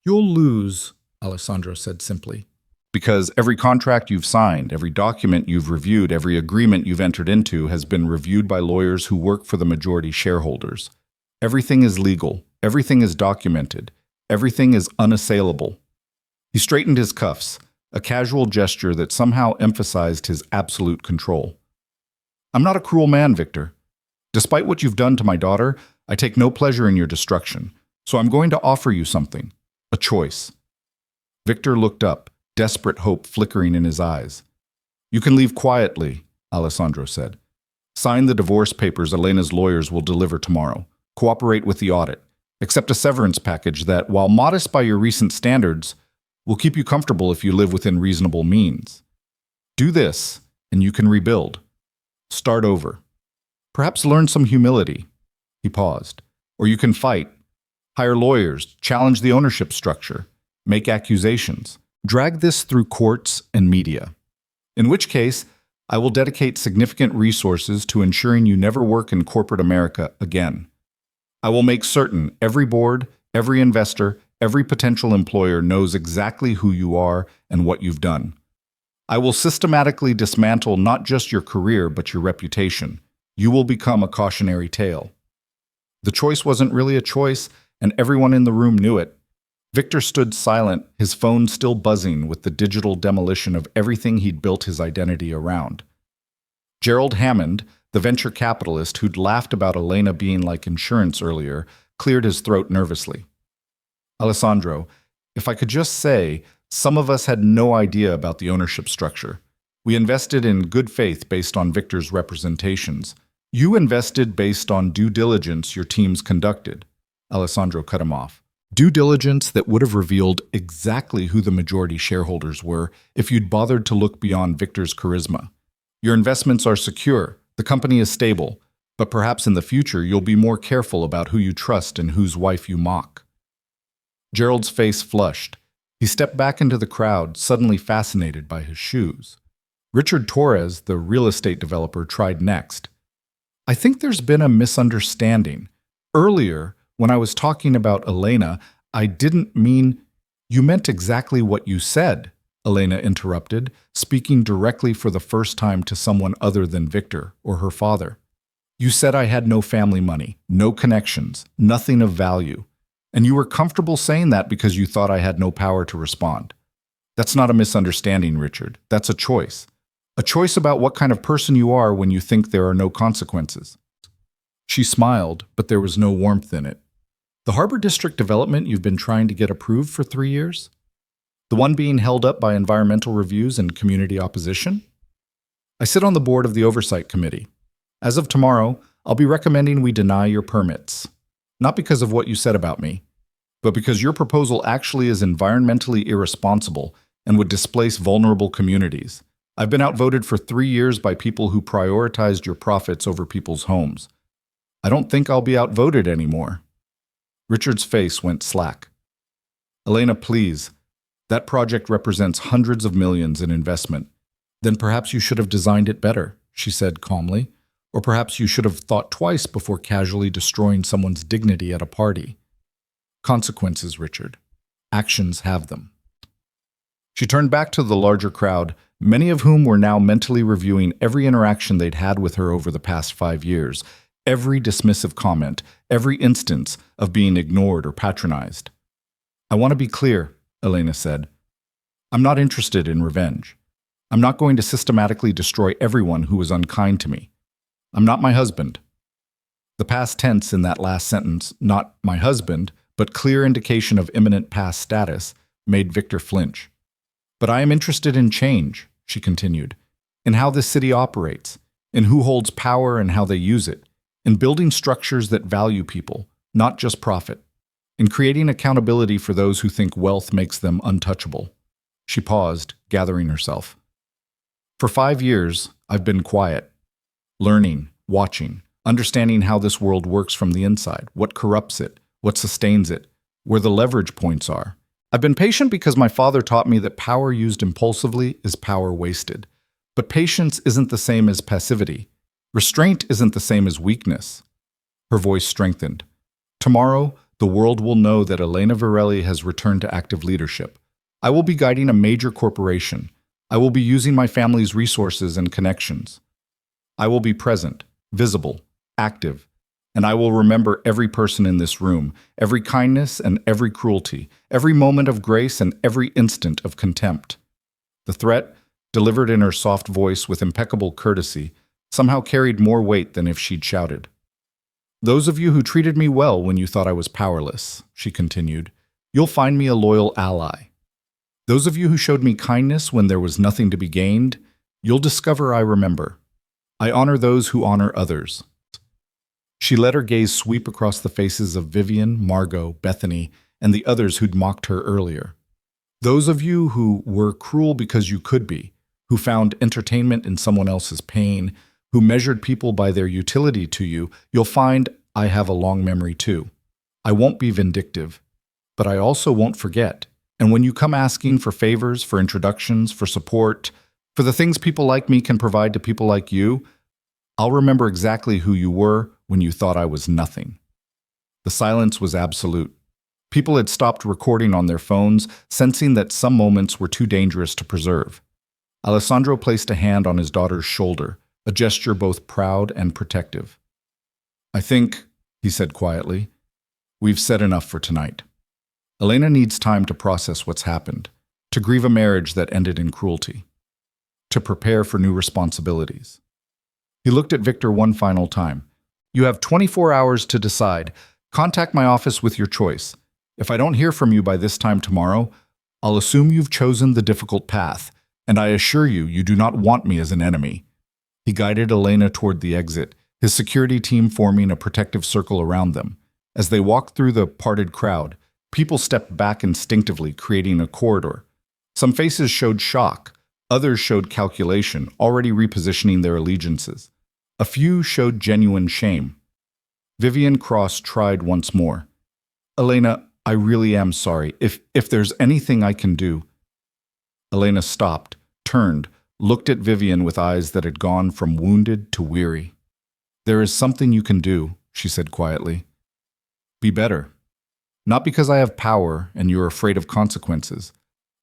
You'll lose, Alessandro said simply. Because every contract you've signed, every document you've reviewed, every agreement you've entered into has been reviewed by lawyers who work for the majority shareholders. Everything is legal. Everything is documented. Everything is unassailable. He straightened his cuffs, a casual gesture that somehow emphasized his absolute control. I'm not a cruel man, Victor. Despite what you've done to my daughter, I take no pleasure in your destruction, so I'm going to offer you something, a choice. Victor looked up, desperate hope flickering in his eyes. You can leave quietly, Alessandro said. Sign the divorce papers Elena's lawyers will deliver tomorrow. Cooperate with the audit. Accept a severance package that, while modest by your recent standards, will keep you comfortable if you live within reasonable means. Do this, and you can rebuild. Start over. Perhaps learn some humility. He paused. Or you can fight. Hire lawyers, challenge the ownership structure, make accusations, drag this through courts and media. In which case, I will dedicate significant resources to ensuring you never work in corporate America again. I will make certain every board, every investor, every potential employer knows exactly who you are and what you've done. I will systematically dismantle not just your career, but your reputation. You will become a cautionary tale. The choice wasn't really a choice, and everyone in the room knew it. Victor stood silent, his phone still buzzing with the digital demolition of everything he'd built his identity around. Gerald Hammond, the venture capitalist who'd laughed about Elena being like insurance earlier, cleared his throat nervously. Alessandro, if I could just say, some of us had no idea about the ownership structure. We invested in good faith based on Victor's representations. You invested based on due diligence your teams conducted. Alessandro cut him off. Due diligence that would have revealed exactly who the majority shareholders were if you'd bothered to look beyond Victor's charisma. Your investments are secure, the company is stable, but perhaps in the future you'll be more careful about who you trust and whose wife you mock. Gerald's face flushed. He stepped back into the crowd, suddenly fascinated by his shoes. Richard Torres, the real estate developer, tried next. I think there's been a misunderstanding. Earlier, when I was talking about Elena, I didn't mean... You meant exactly what you said, Elena interrupted, speaking directly for the first time to someone other than Victor or her father. You said I had no family money, no connections, nothing of value. And you were comfortable saying that because you thought I had no power to respond. That's not a misunderstanding, Richard. That's a choice. A choice about what kind of person you are when you think there are no consequences. She smiled, but there was no warmth in it. The Harbor District development you've been trying to get approved for 3 years? The one being held up by environmental reviews and community opposition? I sit on the board of the Oversight Committee. As of tomorrow, I'll be recommending we deny your permits. Not because of what you said about me, but because your proposal actually is environmentally irresponsible and would displace vulnerable communities. I've been outvoted for 3 years by people who prioritized your profits over people's homes. I don't think I'll be outvoted anymore. Richard's face went slack. Elena, please. That project represents hundreds of millions in investment. Then perhaps you should have designed it better, she said calmly. Or perhaps you should have thought twice before casually destroying someone's dignity at a party. Consequences, Richard. Actions have them. She turned back to the larger crowd, many of whom were now mentally reviewing every interaction they'd had with her over the past 5 years, every dismissive comment, every instance of being ignored or patronized. I want to be clear, Elena said. I'm not interested in revenge. I'm not going to systematically destroy everyone who was unkind to me. I'm not my husband. The past tense in that last sentence, not my husband, but clear indication of imminent past status, made Victor flinch. But I am interested in change, she continued, in how this city operates, in who holds power and how they use it, in building structures that value people, not just profit, in creating accountability for those who think wealth makes them untouchable. She paused, gathering herself. For 5 years, I've been quiet, learning, watching, understanding how this world works from the inside, what corrupts it, what sustains it, where the leverage points are. I've been patient because my father taught me that power used impulsively is power wasted. But patience isn't the same as passivity. Restraint isn't the same as weakness. Her voice strengthened. Tomorrow, the world will know that Elena Varelli has returned to active leadership. I will be guiding a major corporation. I will be using my family's resources and connections. I will be present, visible, active, and I will remember every person in this room, every kindness and every cruelty, every moment of grace and every instant of contempt. The threat, delivered in her soft voice with impeccable courtesy, somehow carried more weight than if she'd shouted. Those of you who treated me well when you thought I was powerless, she continued, you'll find me a loyal ally. Those of you who showed me kindness when there was nothing to be gained, you'll discover I remember. I honor those who honor others. She let her gaze sweep across the faces of Vivian, Margot, Bethany, and the others who'd mocked her earlier. Those of you who were cruel because you could be, who found entertainment in someone else's pain, who measured people by their utility to you, you'll find I have a long memory too. I won't be vindictive, but I also won't forget. And when you come asking for favors, for introductions, for support, for the things people like me can provide to people like you, I'll remember exactly who you were when you thought I was nothing. The silence was absolute. People had stopped recording on their phones, sensing that some moments were too dangerous to preserve. Alessandro placed a hand on his daughter's shoulder, a gesture both proud and protective. I think, he said quietly, we've said enough for tonight. Elena needs time to process what's happened, to grieve a marriage that ended in cruelty, to prepare for new responsibilities. He looked at Victor one final time. You have 24 hours to decide. Contact my office with your choice. If I don't hear from you by this time tomorrow, I'll assume you've chosen the difficult path, and I assure you, you do not want me as an enemy. He guided Elena toward the exit, his security team forming a protective circle around them. As they walked through the parted crowd, people stepped back instinctively, creating a corridor. Some faces showed shock. Others showed calculation, already repositioning their allegiances. A few showed genuine shame. Vivian Cross tried once more. Elena, I really am sorry. If there's anything I can do. Elena stopped, turned, looked at Vivian with eyes that had gone from wounded to weary. There is something you can do, she said quietly. Be better. Not because I have power and you're afraid of consequences,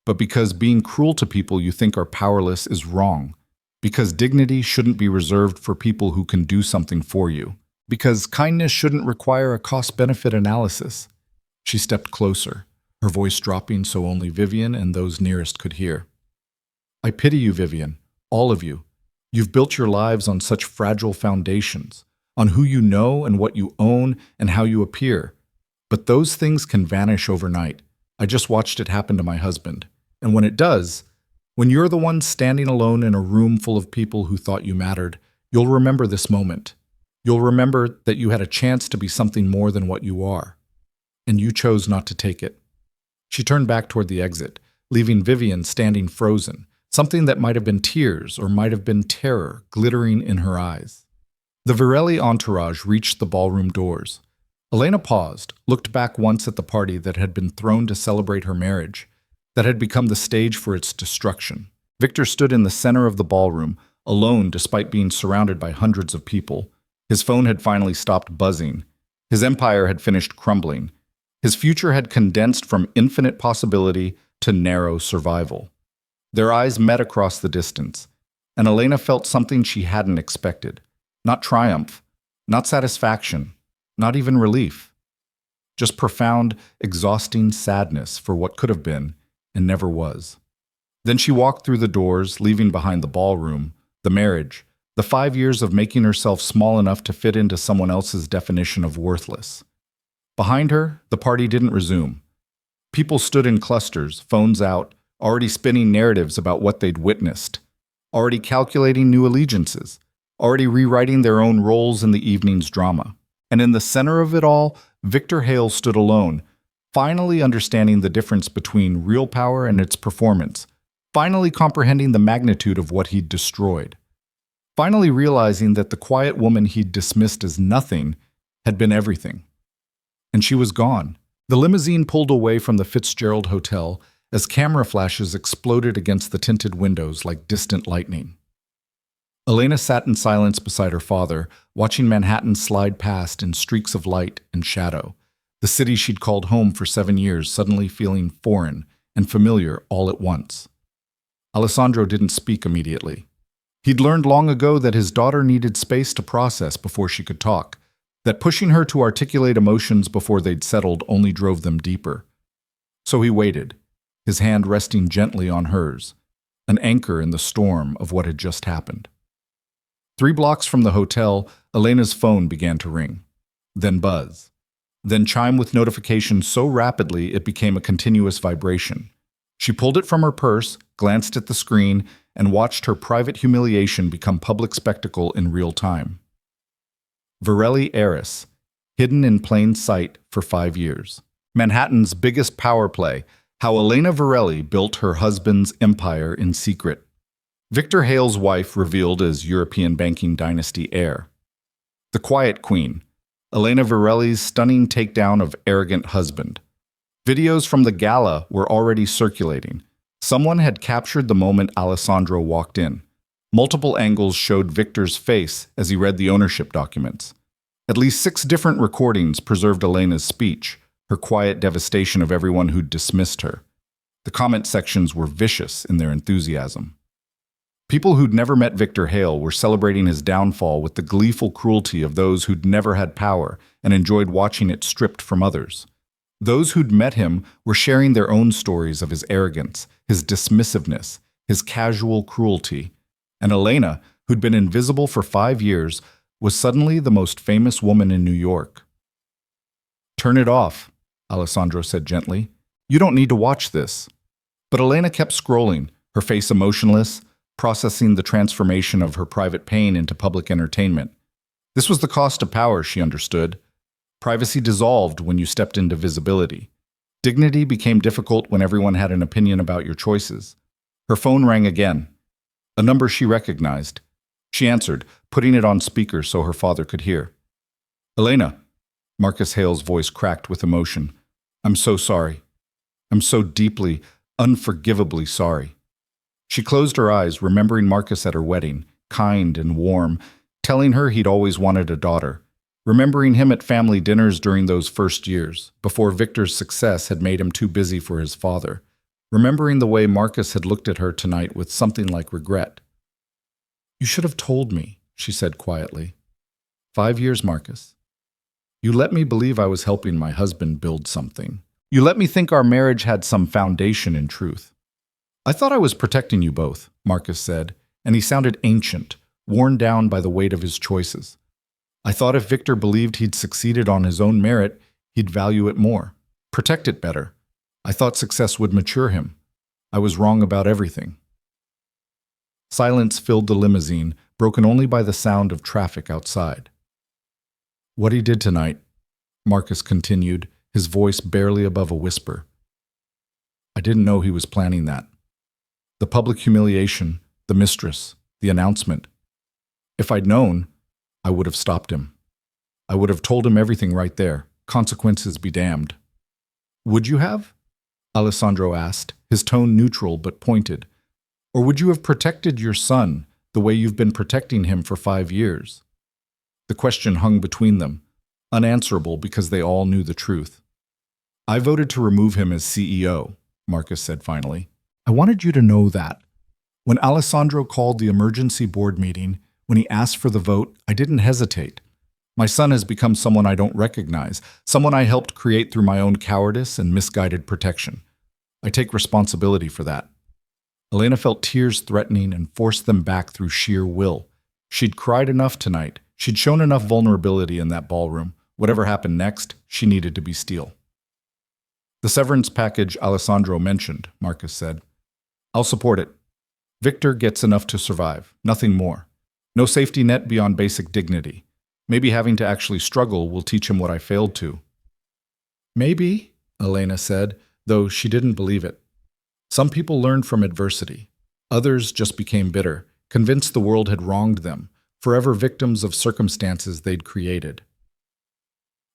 but because being cruel to people you think are powerless is wrong. Because dignity shouldn't be reserved for people who can do something for you. Because kindness shouldn't require a cost-benefit analysis. She stepped closer, her voice dropping so only Vivian and those nearest could hear. I pity you, Vivian, all of you. You've built your lives on such fragile foundations, on who you know and what you own and how you appear. But those things can vanish overnight. I just watched it happen to my husband. And when it does, when you're the one standing alone in a room full of people who thought you mattered, you'll remember this moment. You'll remember that you had a chance to be something more than what you are. And you chose not to take it. She turned back toward the exit, leaving Vivian standing frozen, something that might have been tears or might have been terror glittering in her eyes. The Varelli entourage reached the ballroom doors. Elena paused, looked back once at the party that had been thrown to celebrate her marriage, that had become the stage for its destruction. Victor stood in the center of the ballroom, alone despite being surrounded by hundreds of people. His phone had finally stopped buzzing. His empire had finished crumbling. His future had condensed from infinite possibility to narrow survival. Their eyes met across the distance, and Elena felt something she hadn't expected. Not triumph, not satisfaction, not even relief. Just profound, exhausting sadness for what could have been and never was. Then she walked through the doors, leaving behind the ballroom, the marriage, the 5 years of making herself small enough to fit into someone else's definition of worthless. Behind her, the party didn't resume. People stood in clusters, phones out, already spinning narratives about what they'd witnessed, already calculating new allegiances, already rewriting their own roles in the evening's drama. And in the center of it all, Victor Hale stood alone, finally understanding the difference between real power and its performance, finally comprehending the magnitude of what he'd destroyed, finally realizing that the quiet woman he'd dismissed as nothing had been everything. And she was gone. The limousine pulled away from the Fitzgerald Hotel as camera flashes exploded against the tinted windows like distant lightning. Elena sat in silence beside her father, watching Manhattan slide past in streaks of light and shadow, the city she'd called home for 7 years suddenly feeling foreign and familiar all at once. Alessandro didn't speak immediately. He'd learned long ago that his daughter needed space to process before she could talk, that pushing her to articulate emotions before they'd settled only drove them deeper. So he waited, his hand resting gently on hers, an anchor in the storm of what had just happened. 3 blocks from the hotel, Elena's phone began to ring, then buzz, then chime with notifications so rapidly it became a continuous vibration. She pulled it from her purse, glanced at the screen, and watched her private humiliation become public spectacle in real time. Varelli heiress, hidden in plain sight for 5 years. Manhattan's biggest power play, how Elena Varelli built her husband's empire in secret. Victor Hale's wife revealed as European banking dynasty heir. The Quiet Queen, Elena Varelli's stunning takedown of arrogant husband. Videos from the gala were already circulating. Someone had captured the moment Alessandro walked in. Multiple angles showed Victor's face as he read the ownership documents. At least 6 different recordings preserved Elena's speech, her quiet devastation of everyone who'd dismissed her. The comment sections were vicious in their enthusiasm. People who'd never met Victor Hale were celebrating his downfall with the gleeful cruelty of those who'd never had power and enjoyed watching it stripped from others. Those who'd met him were sharing their own stories of his arrogance, his dismissiveness, his casual cruelty. And Elena, who'd been invisible for 5 years, was suddenly the most famous woman in New York. "Turn it off," Alessandro said gently. "You don't need to watch this." But Elena kept scrolling, her face emotionless, processing the transformation of her private pain into public entertainment. This was the cost of power, she understood. Privacy dissolved when you stepped into visibility. Dignity became difficult when everyone had an opinion about your choices. Her phone rang again, a number she recognized. She answered, putting it on speaker so her father could hear. "Elena," Marcus Hale's voice cracked with emotion. "I'm so sorry. I'm so deeply, unforgivably sorry." She closed her eyes, remembering Marcus at her wedding, kind and warm, telling her he'd always wanted a daughter, remembering him at family dinners during those first years, before Victor's success had made him too busy for his father, remembering the way Marcus had looked at her tonight with something like regret. "You should have told me," she said quietly. 5 years, Marcus. You let me believe I was helping my husband build something. You let me think our marriage had some foundation in truth. I thought I was protecting you both," Marcus said, and he sounded ancient, worn down by the weight of his choices. "I thought if Victor believed he'd succeeded on his own merit, he'd value it more, protect it better. I thought success would mature him. I was wrong about everything." Silence filled the limousine, broken only by the sound of traffic outside. "What he did tonight," Marcus continued, his voice barely above a whisper. "I didn't know he was planning that. The public humiliation, the mistress, the announcement. If I'd known, I would have stopped him. I would have told him everything right there. consequences be damned. Would you have? Alessandro asked, his tone neutral but pointed. Or would you have protected your son the way you've been protecting him for 5 years? The question hung between them, unanswerable because they all knew the truth. I voted to remove him as CEO, Marcus said finally. I wanted you to know that. When Alessandro called the emergency board meeting, when he asked for the vote, I didn't hesitate. My son has become someone I don't recognize, someone I helped create through my own cowardice and misguided protection. I take responsibility for that. Elena felt tears threatening and forced them back through sheer will. She'd cried enough tonight. She'd shown enough vulnerability in that ballroom. Whatever happened next, she needed to be steel. The severance package Alessandro mentioned, Marcus said. I'll support it. Victor gets enough to survive, nothing more. No safety net beyond basic dignity. Maybe having to actually struggle will teach him what I failed to. Maybe, Elena said, though she didn't believe it. Some people learned from adversity. Others just became bitter, convinced the world had wronged them, forever victims of circumstances they'd created.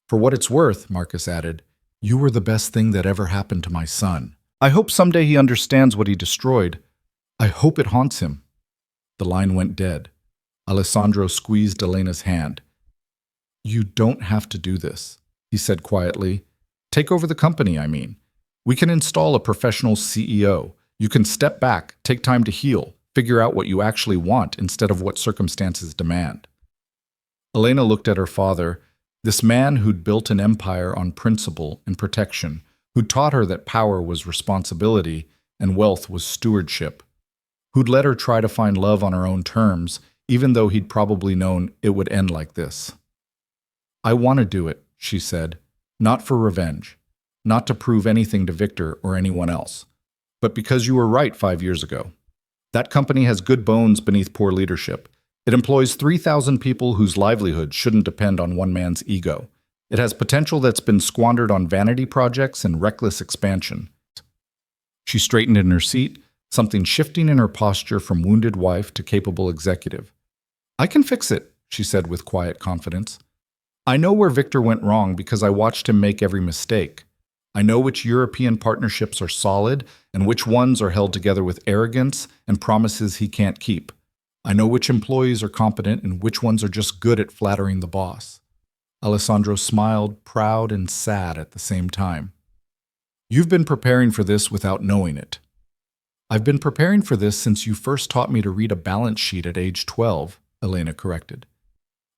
For what it's worth, Marcus added, you were the best thing that ever happened to my son. I hope someday he understands what he destroyed. I hope it haunts him. The line went dead. Alessandro squeezed Elena's hand. You don't have to do this, he said quietly. Take over the company, I mean. We can install a professional CEO. You can step back, take time to heal, figure out what you actually want instead of what circumstances demand. Elena looked at her father, this man who'd built an empire on principle and protection, who'd taught her that power was responsibility and wealth was stewardship, who'd let her try to find love on her own terms, even though he'd probably known it would end like this. I want to do it, she said, not for revenge, not to prove anything to Victor or anyone else, but because you were right 5 years ago. That company has good bones beneath poor leadership. It employs 3,000 people whose livelihood shouldn't depend on one man's ego. It has potential that's been squandered on vanity projects and reckless expansion. She straightened in her seat, something shifting in her posture from wounded wife to capable executive. I can fix it, she said with quiet confidence. I know where Victor went wrong because I watched him make every mistake. I know which European partnerships are solid and which ones are held together with arrogance and promises he can't keep. I know which employees are competent and which ones are just good at flattering the boss. Alessandro smiled, proud and sad at the same time. You've been preparing for this without knowing it. I've been preparing for this since you first taught me to read a balance sheet at age 12, Elena corrected.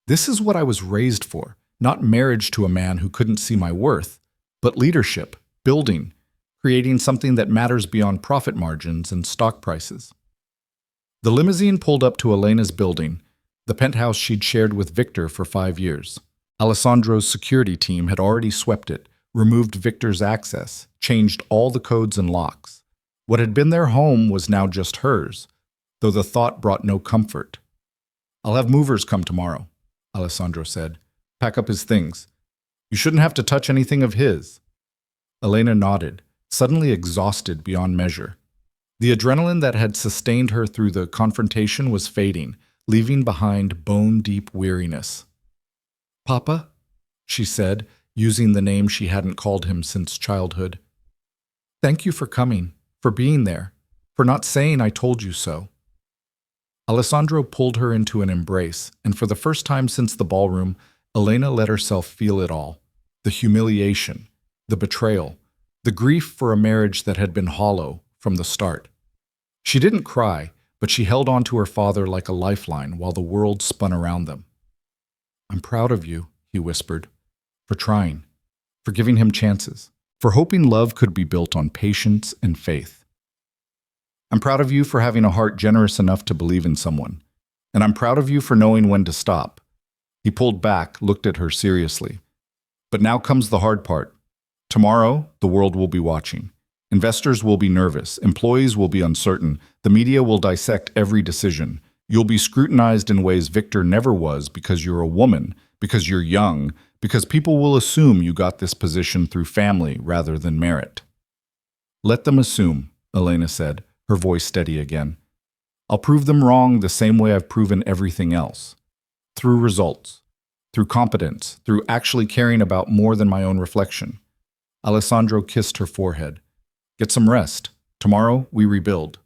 This is what I was raised for, not marriage to a man who couldn't see my worth, but leadership, building, creating something that matters beyond profit margins and stock prices. The limousine pulled up to Elena's building, the penthouse she'd shared with Victor for 5 years. Alessandro's security team had already swept it, removed Victor's access, changed all the codes and locks. What had been their home was now just hers, though the thought brought no comfort. I'll have movers come tomorrow, Alessandro said. Pack up his things. You shouldn't have to touch anything of his. Elena nodded, suddenly exhausted beyond measure. The adrenaline that had sustained her through the confrontation was fading, leaving behind bone-deep weariness. Papa, she said, using the name she hadn't called him since childhood. Thank you for coming, for being there, for not saying I told you so. Alessandro pulled her into an embrace, and for the first time since the ballroom, Elena let herself feel it all. The humiliation, the betrayal, the grief for a marriage that had been hollow from the start. She didn't cry, but she held on to her father like a lifeline while the world spun around them. I'm proud of you, he whispered, for trying, for giving him chances, for hoping love could be built on patience and faith. I'm proud of you for having a heart generous enough to believe in someone, and I'm proud of you for knowing when to stop. He pulled back, looked at her seriously. But now comes the hard part. Tomorrow, the world will be watching. Investors will be nervous, employees will be uncertain, the media will dissect every decision. You'll be scrutinized in ways Victor never was because you're a woman, because you're young, because people will assume you got this position through family rather than merit. Let them assume, Elena said, her voice steady again. I'll prove them wrong the same way I've proven everything else. Through results. through competence, through actually caring about more than my own reflection. Alessandro kissed her forehead. Get some rest. Tomorrow, we rebuild.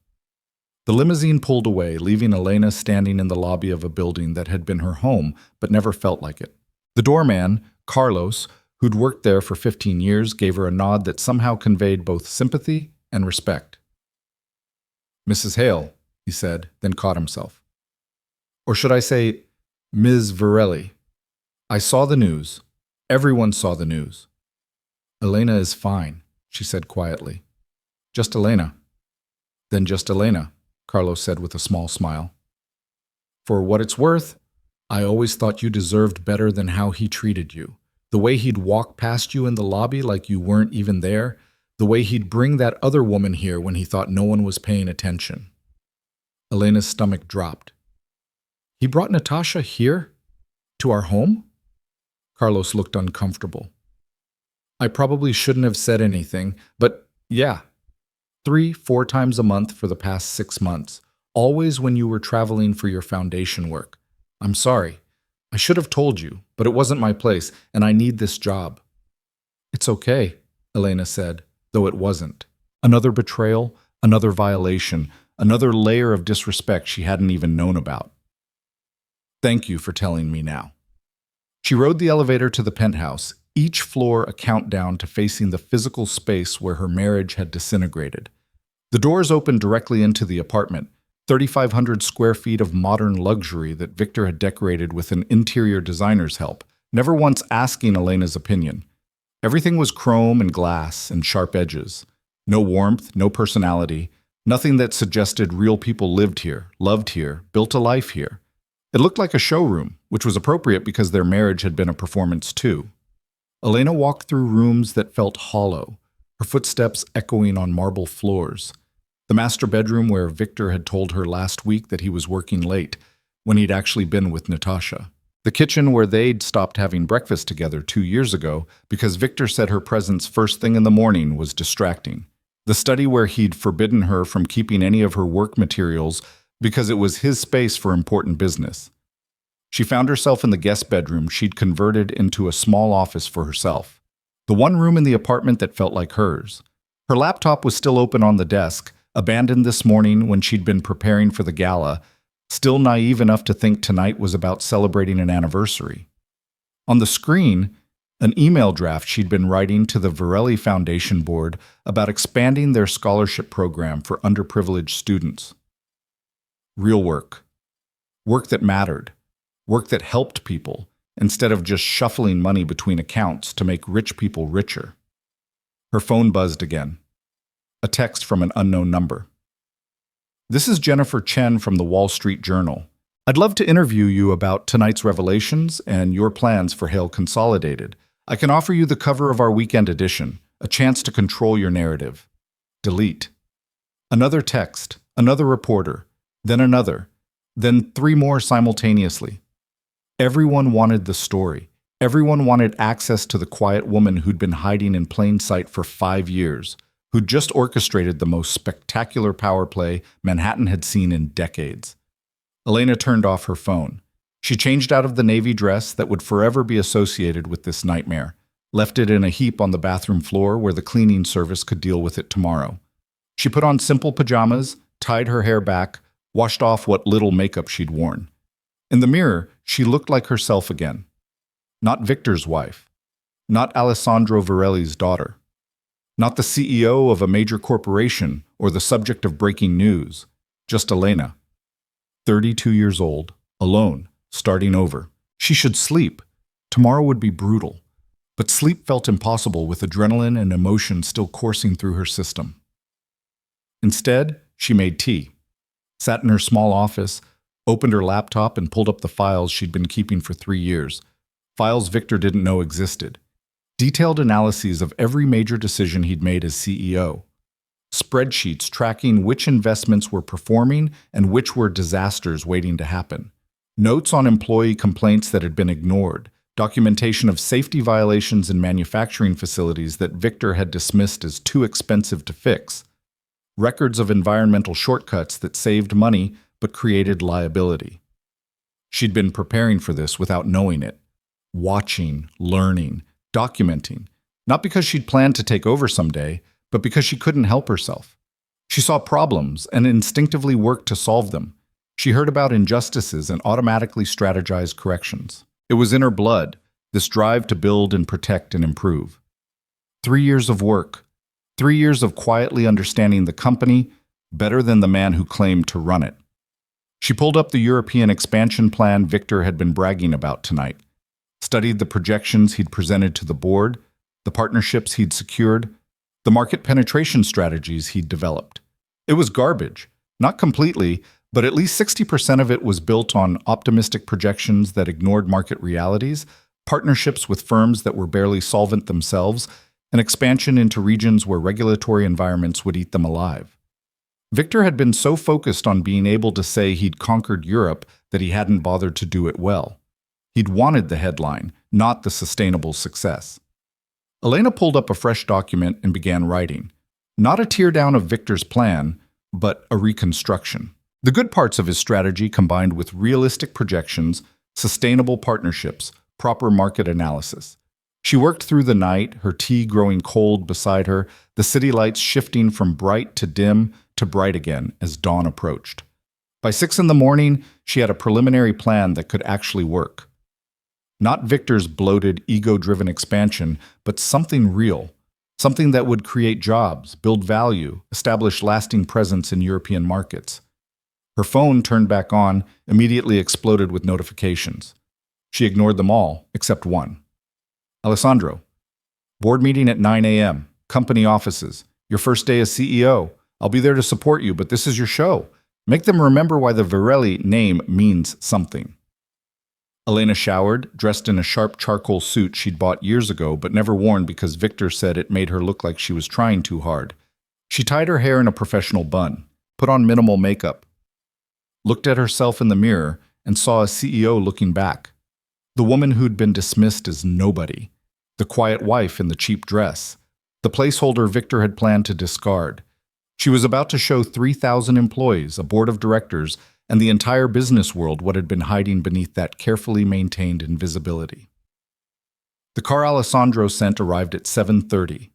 The limousine pulled away, leaving Elena standing in the lobby of a building that had been her home, but never felt like it. The doorman, Carlos, who'd worked there for 15 years, gave her a nod that somehow conveyed both sympathy and respect. Mrs. Hale, he said, then caught himself. Or should I say, Ms. Varelli? I saw the news. Everyone saw the news. Elena is fine, she said quietly. Just Elena. Then just Elena, Carlos said with a small smile. For what it's worth, I always thought you deserved better than how he treated you. The way he'd walk past you in the lobby like you weren't even there, the way he'd bring that other woman here when he thought no one was paying attention. Elena's stomach dropped. He brought Natasha here? To our home? Carlos looked uncomfortable. I probably shouldn't have said anything, but yeah. 3-4 times a month for the past 6 months, always when you were traveling for your foundation work. I'm sorry. I should have told you, but it wasn't my place, and I need this job. It's okay, Elena said, though it wasn't. Another betrayal, another violation, another layer of disrespect she hadn't even known about. Thank you for telling me now. She rode the elevator to the penthouse, each floor a countdown to facing the physical space where her marriage had disintegrated. The doors opened directly into the apartment, 3,500 square feet of modern luxury that Victor had decorated with an interior designer's help, never once asking Elena's opinion. Everything was chrome and glass and sharp edges. No warmth, no personality, nothing that suggested real people lived here, loved here, built a life here. It looked like a showroom, which was appropriate because their marriage had been a performance too. Elena walked through rooms that felt hollow, her footsteps echoing on marble floors. The master bedroom where Victor had told her last week that he was working late, when he'd actually been with Natasha. The kitchen where they'd stopped having breakfast together 2 years ago because Victor said her presence first thing in the morning was distracting. The study where he'd forbidden her from keeping any of her work materials because it was his space for important business. She found herself in the guest bedroom she'd converted into a small office for herself. The one room in the apartment that felt like hers. Her laptop was still open on the desk, abandoned this morning when she'd been preparing for the gala, still naive enough to think tonight was about celebrating an anniversary. On the screen, an email draft she'd been writing to the Varelli Foundation board about expanding their scholarship program for underprivileged students. Real work. Work that mattered. Work that helped people, instead of just shuffling money between accounts to make rich people richer. Her phone buzzed again. A text from an unknown number. This is Jennifer Chen from the Wall Street Journal. I'd love to interview you about tonight's revelations and your plans for Hale Consolidated. I can offer you the cover of our weekend edition, a chance to control your narrative. Delete. Another text, another reporter, then another, then 3 more simultaneously. Everyone wanted the story. Everyone wanted access to the quiet woman who'd been hiding in plain sight for 5 years, who'd just orchestrated the most spectacular power play Manhattan had seen in decades. Elena turned off her phone. She changed out of the navy dress that would forever be associated with this nightmare, left it in a heap on the bathroom floor where the cleaning service could deal with it tomorrow. She put on simple pajamas, tied her hair back, washed off what little makeup she'd worn. In the mirror, she looked like herself again. Not Victor's wife. Not Alessandro Varelli's daughter. Not the CEO of a major corporation or the subject of breaking news. Just Elena. 32 years old, alone, starting over. She should sleep. Tomorrow would be brutal. But sleep felt impossible with adrenaline and emotion still coursing through her system. Instead, she made tea, sat in her small office, opened her laptop and pulled up the files she'd been keeping for 3 years. Files Victor didn't know existed. Detailed analyses of every major decision he'd made as CEO. Spreadsheets tracking which investments were performing and which were disasters waiting to happen. Notes on employee complaints that had been ignored. Documentation of safety violations in manufacturing facilities that Victor had dismissed as too expensive to fix. Records of environmental shortcuts that saved money but created liability. She'd been preparing for this without knowing it. watching, learning, documenting, not because she'd planned to take over someday, but because she couldn't help herself. She saw problems and instinctively worked to solve them. She heard about injustices and automatically strategized corrections. It was in her blood, this drive to build and protect and improve. 3 years of work, 3 years of quietly understanding the company better than the man who claimed to run it. She pulled up the European expansion plan Victor had been bragging about tonight, studied the projections he'd presented to the board, the partnerships he'd secured, the market penetration strategies he'd developed. It was garbage, not completely, but at least 60% of it was built on optimistic projections that ignored market realities, partnerships with firms that were barely solvent themselves, and expansion into regions where regulatory environments would eat them alive. Victor had been so focused on being able to say he'd conquered Europe that he hadn't bothered to do it well. He'd wanted the headline, not the sustainable success. Elena pulled up a fresh document and began writing. Not a teardown of Victor's plan, but a reconstruction. The good parts of his strategy combined with realistic projections, sustainable partnerships, proper market analysis. She worked through the night, her tea growing cold beside her, the city lights shifting from bright to dim to bright again as dawn approached. By 6 a.m, she had a preliminary plan that could actually work. Not Victor's bloated, ego-driven expansion, but something real, something that would create jobs, build value, establish lasting presence in European markets. Her phone turned back on, immediately exploded with notifications. She ignored them all, except one. Alessandro, board meeting at 9 a.m., company offices. Your first day as CEO. I'll be there to support you, but this is your show. Make them remember why the Varelli name means something. Elena showered, dressed in a sharp charcoal suit she'd bought years ago but never worn because Victor said it made her look like she was trying too hard. She tied her hair in a professional bun, put on minimal makeup, looked at herself in the mirror, and saw a CEO looking back. The woman who'd been dismissed as nobody. The quiet wife in the cheap dress. The placeholder Victor had planned to discard. She was about to show 3,000 employees, a board of directors, and the entire business world what had been hiding beneath that carefully maintained invisibility. The car Alessandro sent arrived at 7:30.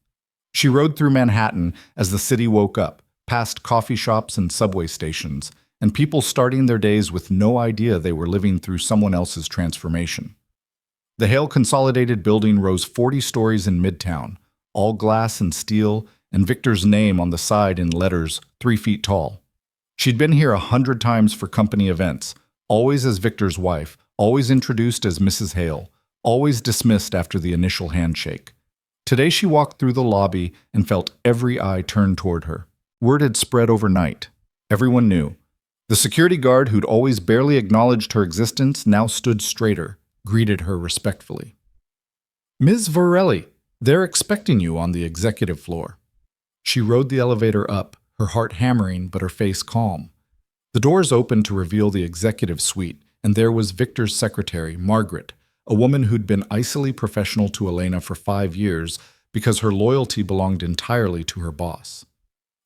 She rode through Manhattan as the city woke up, past coffee shops and subway stations, and people starting their days with no idea they were living through someone else's transformation. The Hale Consolidated building rose 40 stories in Midtown, all glass and steel, and Victor's name on the side in letters 3 feet tall. She'd been here 100 times for company events, always as Victor's wife, always introduced as Mrs. Hale, always dismissed after the initial handshake. Today she walked through the lobby and felt every eye turned toward her. Word had spread overnight. Everyone knew. The security guard who'd always barely acknowledged her existence now stood straighter, greeted her respectfully. "Ms. Varelli, they're expecting you on the executive floor." She rode the elevator up, her heart hammering but her face calm. The doors opened to reveal the executive suite, and there was Victor's secretary, Margaret, a woman who'd been icily professional to Elena for 5 years because her loyalty belonged entirely to her boss.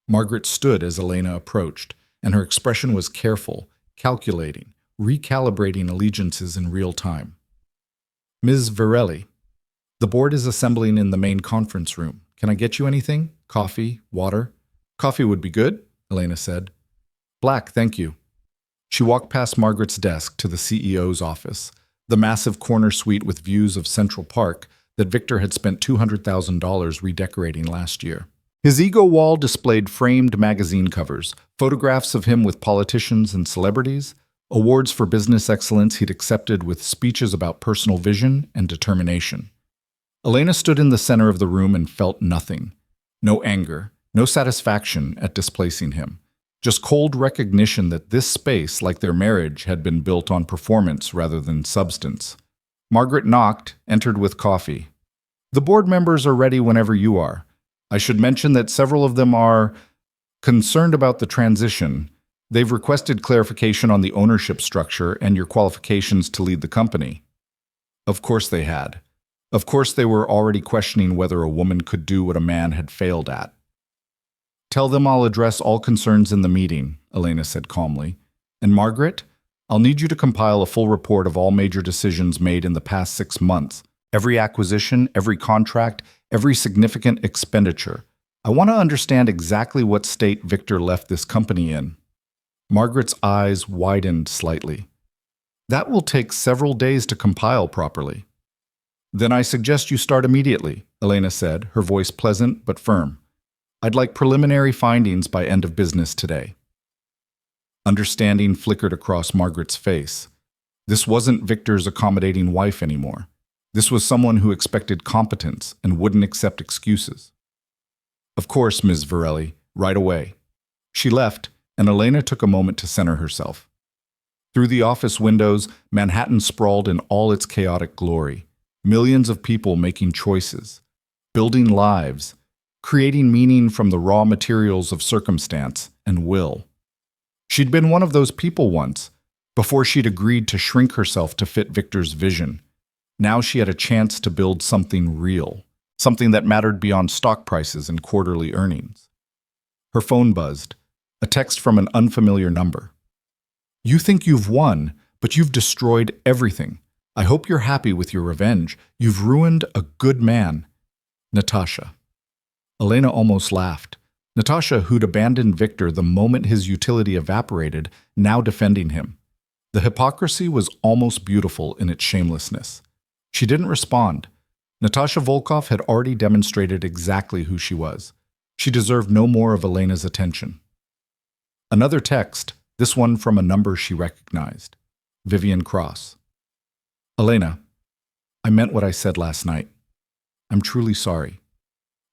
Margaret stood as Elena approached, and her expression was careful, calculating, recalibrating allegiances in real time. "Ms. Varelli, the board is assembling in the main conference room. Can I get you anything? Coffee? Water?" "Coffee would be good," Elena said. "Black, thank you." She walked past Margaret's desk to the CEO's office, the massive corner suite with views of Central Park that Victor had spent $200,000 redecorating last year. His ego wall displayed framed magazine covers, photographs of him with politicians and celebrities, awards for business excellence he'd accepted with speeches about personal vision and determination. Elena stood in the center of the room and felt nothing. No anger, no satisfaction at displacing him. Just cold recognition that this space, like their marriage, had been built on performance rather than substance. Margaret knocked, entered with coffee. "The board members are ready whenever you are. I should mention that several of them are concerned about the transition. They've requested clarification on the ownership structure and your qualifications to lead the company." Of course they had. Of course they were already questioning whether a woman could do what a man had failed at. "Tell them I'll address all concerns in the meeting," Elena said calmly. "And Margaret, I'll need you to compile a full report of all major decisions made in the past 6 months. Every acquisition, every contract, every significant expenditure. I want to understand exactly what state Victor left this company in. Margaret's eyes widened slightly. That will take several days to compile properly. Then I suggest you start immediately, Elena said, her voice pleasant but firm. I'd like preliminary findings by end of business today. Understanding flickered across Margaret's face. This wasn't Victor's accommodating wife anymore. This was someone who expected competence and wouldn't accept excuses. Of course, Ms. Varelli, right away. She left, and Elena took a moment to center herself. Through the office windows, Manhattan sprawled in all its chaotic glory. Millions of people making choices, building lives, creating meaning from the raw materials of circumstance and will. She'd been one of those people once, before she'd agreed to shrink herself to fit Victor's vision. Now she had a chance to build something real, something that mattered beyond stock prices and quarterly earnings. Her phone buzzed, a text from an unfamiliar number. You think you've won, but you've destroyed everything. I hope you're happy with your revenge. You've ruined a good man. Natasha. Elena almost laughed. Natasha, who'd abandoned Victor the moment his utility evaporated, now defending him. The hypocrisy was almost beautiful in its shamelessness. She didn't respond. Natasha Volkov had already demonstrated exactly who she was. She deserved no more of Elena's attention. Another text, this one from a number she recognized. Vivian Cross. Elena, I meant what I said last night. I'm truly sorry.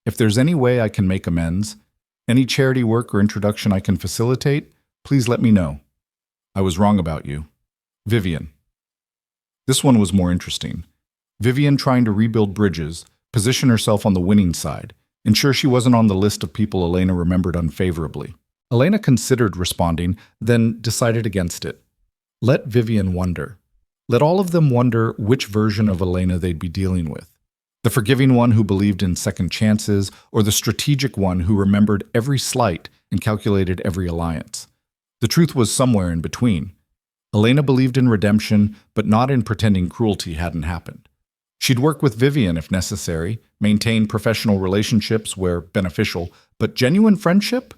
If there's any way I can make amends, any charity work or introduction I can facilitate, please let me know. I was wrong about you. Vivian. This one was more interesting. Vivian trying to rebuild bridges, position herself on the winning side, ensure she wasn't on the list of people Elena remembered unfavorably. Elena considered responding, then decided against it. Let Vivian wonder. Let all of them wonder which version of Elena they'd be dealing with. The forgiving one who believed in second chances, or the strategic one who remembered every slight and calculated every alliance. The truth was somewhere in between. Elena believed in redemption, but not in pretending cruelty hadn't happened. She'd work with Vivian if necessary, maintain professional relationships where beneficial, but genuine friendship?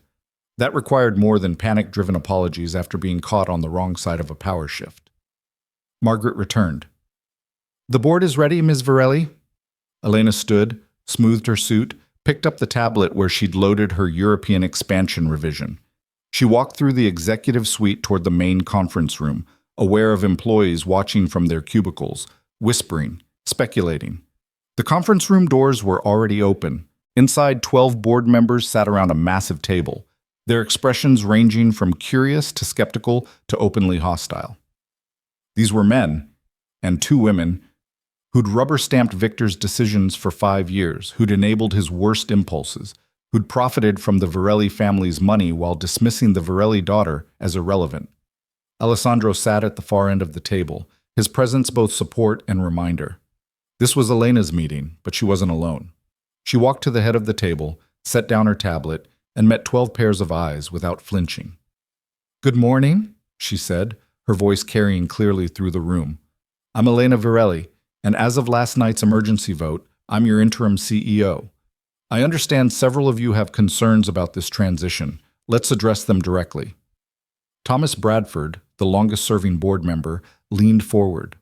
That required more than panic-driven apologies after being caught on the wrong side of a power shift. Margaret returned. The board is ready, Ms. Varelli. Elena stood, smoothed her suit, picked up the tablet where she'd loaded her European expansion revision. She walked through the executive suite toward the main conference room, aware of employees watching from their cubicles, whispering, speculating. The conference room doors were already open. Inside, 12 board members sat around a massive table, their expressions ranging from curious to skeptical to openly hostile. These were men, and 2 women, who'd rubber-stamped Victor's decisions for 5 years, who'd enabled his worst impulses, who'd profited from the Varelli family's money while dismissing the Varelli daughter as irrelevant. Alessandro sat at the far end of the table, his presence both support and reminder. This was Elena's meeting, but she wasn't alone. She walked to the head of the table, set down her tablet, and met 12 pairs of eyes without flinching. Good morning, she said, her voice carrying clearly through the room. I'm Elena Varelli, and as of last night's emergency vote, I'm your interim CEO. I understand several of you have concerns about this transition. Let's address them directly. Thomas Bradford, the longest-serving board member, leaned forward.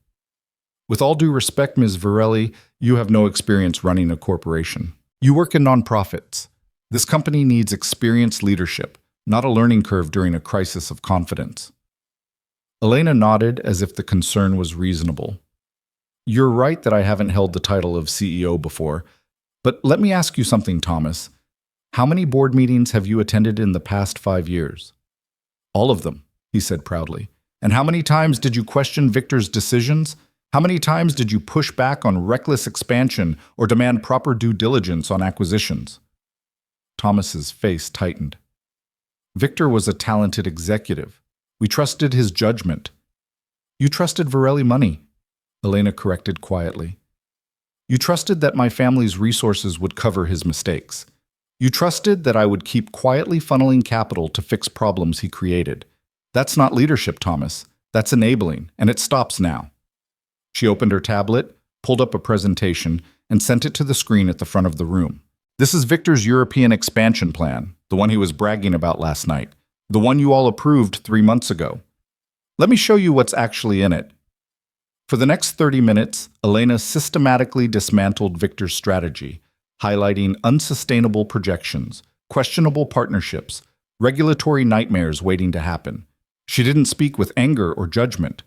With all due respect, Ms. Varelli, you have no experience running a corporation. You work in nonprofits. This company needs experienced leadership, not a learning curve during a crisis of confidence. Elena nodded as if the concern was reasonable. You're right that I haven't held the title of CEO before, but let me ask you something, Thomas. How many board meetings have you attended in the past 5 years? All of them, he said proudly. And how many times did you question Victor's decisions? How many times did you push back on reckless expansion or demand proper due diligence on acquisitions? Thomas's face tightened. Victor was a talented executive. We trusted his judgment. You trusted Varelli money, Elena corrected quietly. You trusted that my family's resources would cover his mistakes. You trusted that I would keep quietly funneling capital to fix problems he created. That's not leadership, Thomas. That's enabling, and it stops now. She opened her tablet, pulled up a presentation, and sent it to the screen at the front of the room. This is Victor's European expansion plan, the one he was bragging about last night, the one you all approved 3 months ago. Let me show you what's actually in it. For the next 30 minutes, Elena systematically dismantled Victor's strategy, highlighting unsustainable projections, questionable partnerships, regulatory nightmares waiting to happen. She didn't speak with anger or judgment.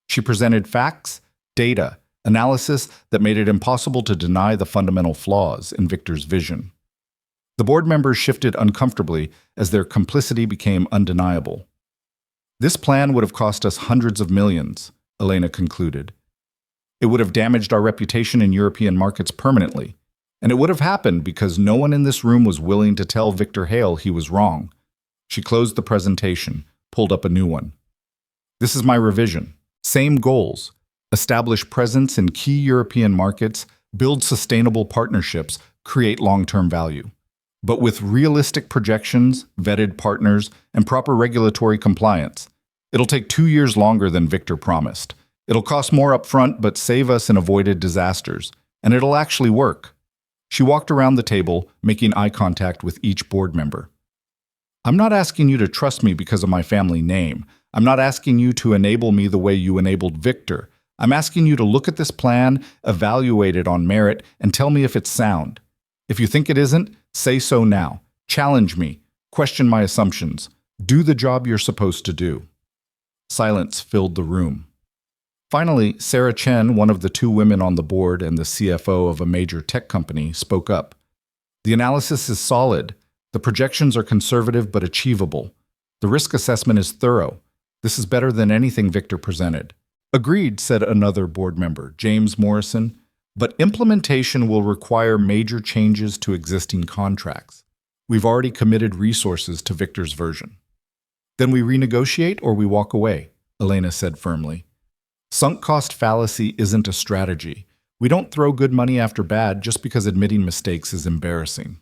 She presented facts, data, analysis that made it impossible to deny the fundamental flaws in Victor's vision. The board members shifted uncomfortably as their complicity became undeniable. This plan would have cost us hundreds of millions, Elena concluded. It would have damaged our reputation in European markets permanently, and it would have happened because no one in this room was willing to tell Victor Hale he was wrong. She closed the presentation, pulled up a new one. This is my revision. Same goals. Establish presence in key European markets, build sustainable partnerships, create long-term value. But with realistic projections, vetted partners, and proper regulatory compliance. It'll take 2 years longer than Victor promised. It'll cost more upfront but save us in avoided disasters. And it'll actually work. She walked around the table, making eye contact with each board member. I'm not asking you to trust me because of my family name. I'm not asking you to enable me the way you enabled Victor. I'm asking you to look at this plan, evaluate it on merit, and tell me if it's sound. If you think it isn't, say so now. Challenge me. Question my assumptions. Do the job you're supposed to do. Silence filled the room. Finally, Sarah Chen, one of the 2 women on the board and the CFO of a major tech company, spoke up. The analysis is solid. The projections are conservative but achievable. The risk assessment is thorough. This is better than anything Victor presented. Agreed, said another board member, James Morrison, but implementation will require major changes to existing contracts. We've already committed resources to Victor's version. Then we renegotiate or we walk away, Elena said firmly. Sunk cost fallacy isn't a strategy. We don't throw good money after bad just because admitting mistakes is embarrassing.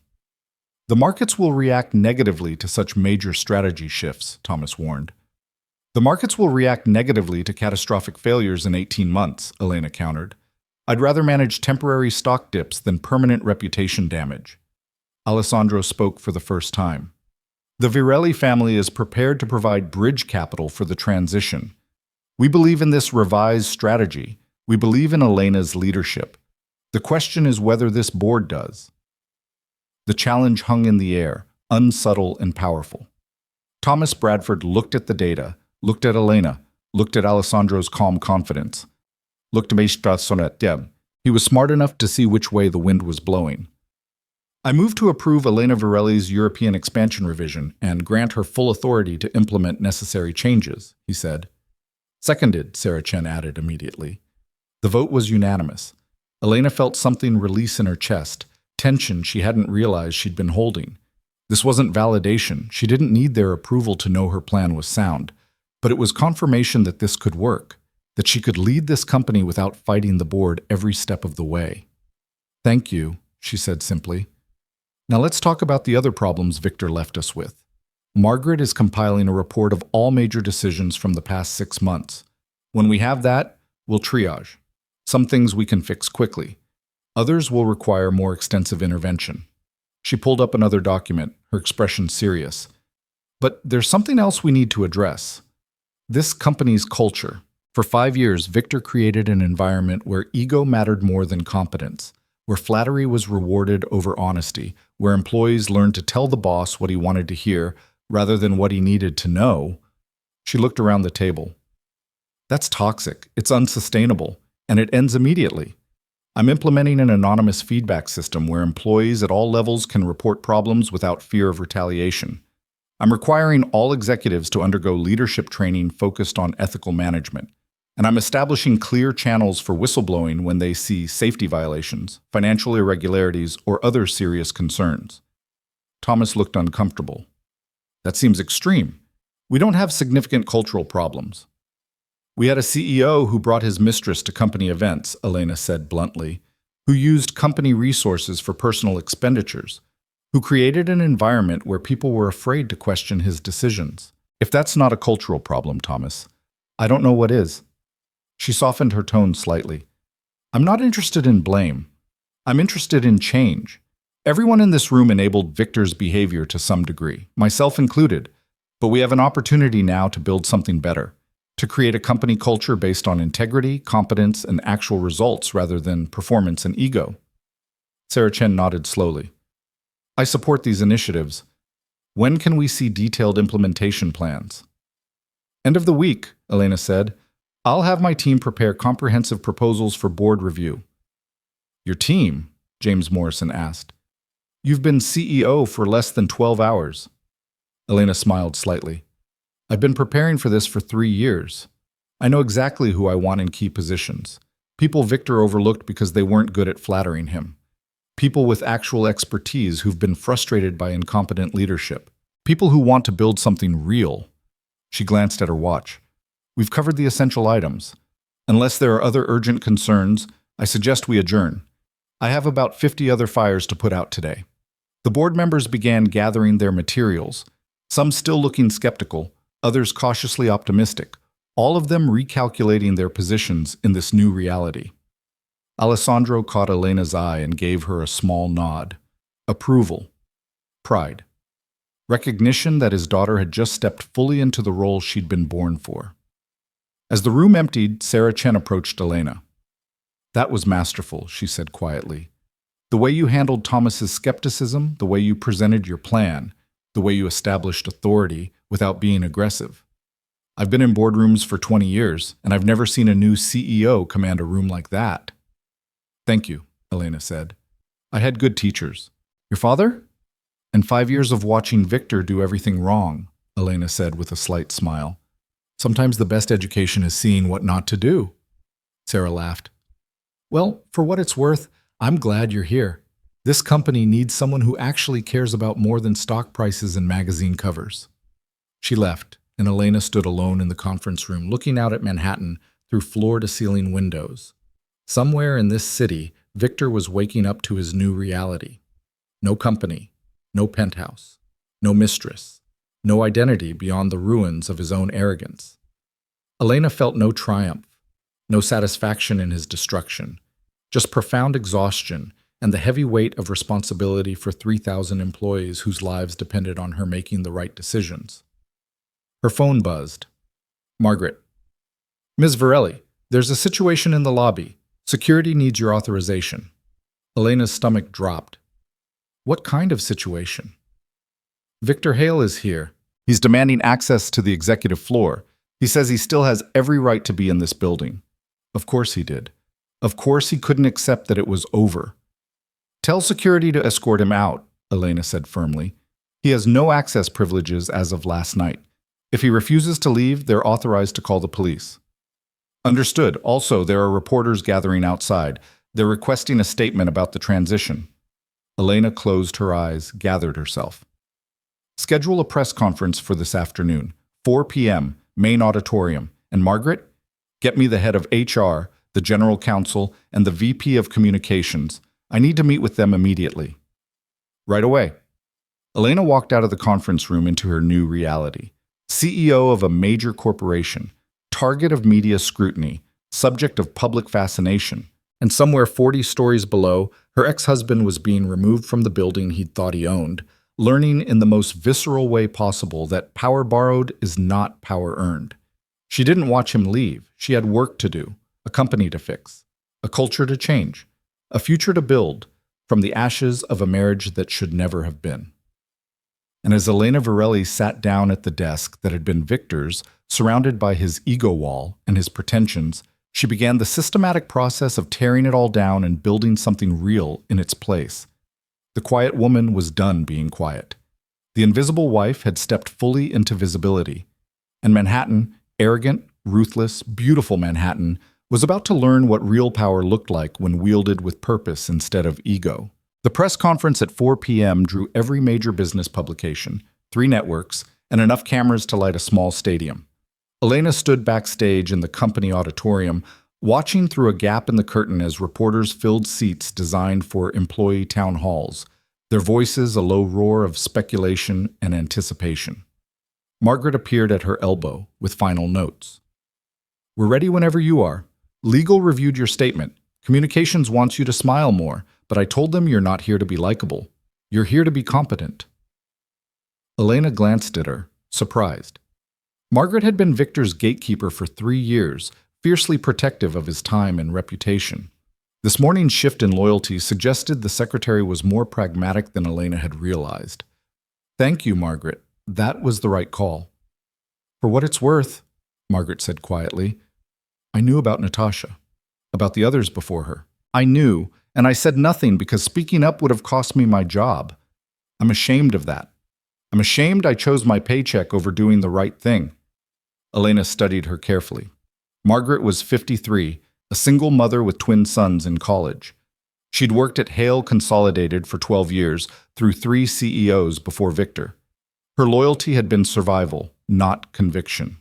The markets will react negatively to such major strategy shifts, Thomas warned. The markets will react negatively to catastrophic failures in 18 months, Elena countered. I'd rather manage temporary stock dips than permanent reputation damage. Alessandro spoke for the first time. The Virelli family is prepared to provide bridge capital for the transition. We believe in this revised strategy. We believe in Elena's leadership. The question is whether this board does. The challenge hung in the air, unsubtle and powerful. Thomas Bradford looked at the data, looked at Elena, looked at Alessandro's calm confidence. Looked at Mistress. He was smart enough to see which way the wind was blowing. I move to approve Elena Virelli's European expansion revision and grant her full authority to implement necessary changes, he said. Seconded, Sarah Chen added immediately. The vote was unanimous. Elena felt something release in her chest, tension she hadn't realized she'd been holding. This wasn't validation. She didn't need their approval to know her plan was sound. But it was confirmation that this could work, that she could lead this company without fighting the board every step of the way. Thank you, she said simply. Now let's talk about the other problems Victor left us with. Margaret is compiling a report of all major decisions from the past 6 months. When we have that, we'll triage. Some things we can fix quickly. Others will require more extensive intervention. She pulled up another document, her expression serious. But there's something else we need to address. This company's culture. For 5 years, Victor created an environment where ego mattered more than competence, where flattery was rewarded over honesty, where employees learned to tell the boss what he wanted to hear rather than what he needed to know. She looked around the table. That's toxic, it's unsustainable, and it ends immediately. I'm implementing an anonymous feedback system where employees at all levels can report problems without fear of retaliation. I'm requiring all executives to undergo leadership training focused on ethical management. And I'm establishing clear channels for whistleblowing when they see safety violations, financial irregularities, or other serious concerns. Thomas looked uncomfortable. That seems extreme. We don't have significant cultural problems. We had a CEO who brought his mistress to company events, Elena said bluntly, who used company resources for personal expenditures, who created an environment where people were afraid to question his decisions. If that's not a cultural problem, Thomas, I don't know what is. She softened her tone slightly. I'm not interested in blame. I'm interested in change. Everyone in this room enabled Victor's behavior to some degree, myself included, but we have an opportunity now to build something better, to create a company culture based on integrity, competence, and actual results rather than performance and ego. Sarah Chen nodded slowly. I support these initiatives. When can we see detailed implementation plans? End of the week, Elena said. I'll have my team prepare comprehensive proposals for board review. Your team? James Morrison asked. You've been CEO for less than 12 hours. Elena smiled slightly. I've been preparing for this for 3 years. I know exactly who I want in key positions. People Victor overlooked because they weren't good at flattering him. People with actual expertise who've been frustrated by incompetent leadership. People who want to build something real. She glanced at her watch. We've covered the essential items. Unless there are other urgent concerns, I suggest we adjourn. I have about 50 other fires to put out today. The board members began gathering their materials, some still looking skeptical, others cautiously optimistic, all of them recalculating their positions in this new reality. Alessandro caught Elena's eye and gave her a small nod. Approval. Pride. Recognition that his daughter had just stepped fully into the role she'd been born for. As the room emptied, Sarah Chen approached Elena. That was masterful, she said quietly. The way you handled Thomas's skepticism, the way you presented your plan, the way you established authority without being aggressive. I've been in boardrooms for 20 years, and I've never seen a new CEO command a room like that. Thank you, Elena said. I had good teachers. Your father? And 5 years of watching Victor do everything wrong, Elena said with a slight smile. Sometimes the best education is seeing what not to do. Sarah laughed. Well, for what it's worth, I'm glad you're here. This company needs someone who actually cares about more than stock prices and magazine covers. She left, and Elena stood alone in the conference room looking out at Manhattan through floor-to-ceiling windows. Somewhere in this city, Victor was waking up to his new reality. No company, no penthouse, no mistress, no identity beyond the ruins of his own arrogance. Elena felt no triumph, no satisfaction in his destruction, just profound exhaustion and the heavy weight of responsibility for 3,000 employees whose lives depended on her making the right decisions. Her phone buzzed. Margaret. Ms. Varelli, there's a situation in the lobby. Security needs your authorization. Elena's stomach dropped. What kind of situation? Victor Hale is here. He's demanding access to the executive floor. He says he still has every right to be in this building. Of course he did. Of course he couldn't accept that it was over. Tell security to escort him out, Elena said firmly. He has no access privileges as of last night. If he refuses to leave, they're authorized to call the police. Understood. Also, there are reporters gathering outside. They're requesting a statement about the transition. Elena closed her eyes, gathered herself. Schedule a press conference for this afternoon, 4 p.m., main auditorium. And Margaret, get me the head of HR, the general counsel, and the VP of communications. I need to meet with them immediately. Right away. Elena walked out of the conference room into her new reality. CEO of a major corporation, target of media scrutiny, subject of public fascination, and somewhere 40 stories below, her ex-husband was being removed from the building he'd thought he owned, learning in the most visceral way possible that power borrowed is not power earned. She didn't watch him leave. She had work to do, a company to fix, a culture to change, a future to build from the ashes of a marriage that should never have been. And as Elena Varelli sat down at the desk that had been Victor's, surrounded by his ego wall and his pretensions, she began the systematic process of tearing it all down and building something real in its place. The quiet woman was done being quiet. The invisible wife had stepped fully into visibility. And Manhattan, arrogant, ruthless, beautiful Manhattan, was about to learn what real power looked like when wielded with purpose instead of ego. The press conference at 4 p.m. drew every major business publication, 3 networks, and enough cameras to light a small stadium. Elena stood backstage in the company auditorium, watching through a gap in the curtain as reporters filled seats designed for employee town halls, their voices a low roar of speculation and anticipation. Margaret appeared at her elbow with final notes. We're ready whenever you are. Legal reviewed your statement. Communications wants you to smile more, but I told them you're not here to be likable. You're here to be competent. Elena glanced at her, surprised. Margaret had been Victor's gatekeeper for 3 years, fiercely protective of his time and reputation. This morning's shift in loyalty suggested the secretary was more pragmatic than Elena had realized. Thank you, Margaret. That was the right call. For what it's worth, Margaret said quietly, I knew about Natasha, about the others before her. I knew, and I said nothing because speaking up would have cost me my job. I'm ashamed of that. I'm ashamed I chose my paycheck over doing the right thing. Elena studied her carefully. Margaret was 53, a single mother with twin sons in college. She'd worked at Hale Consolidated for 12 years, through 3 CEOs before Victor. Her loyalty had been survival, not conviction.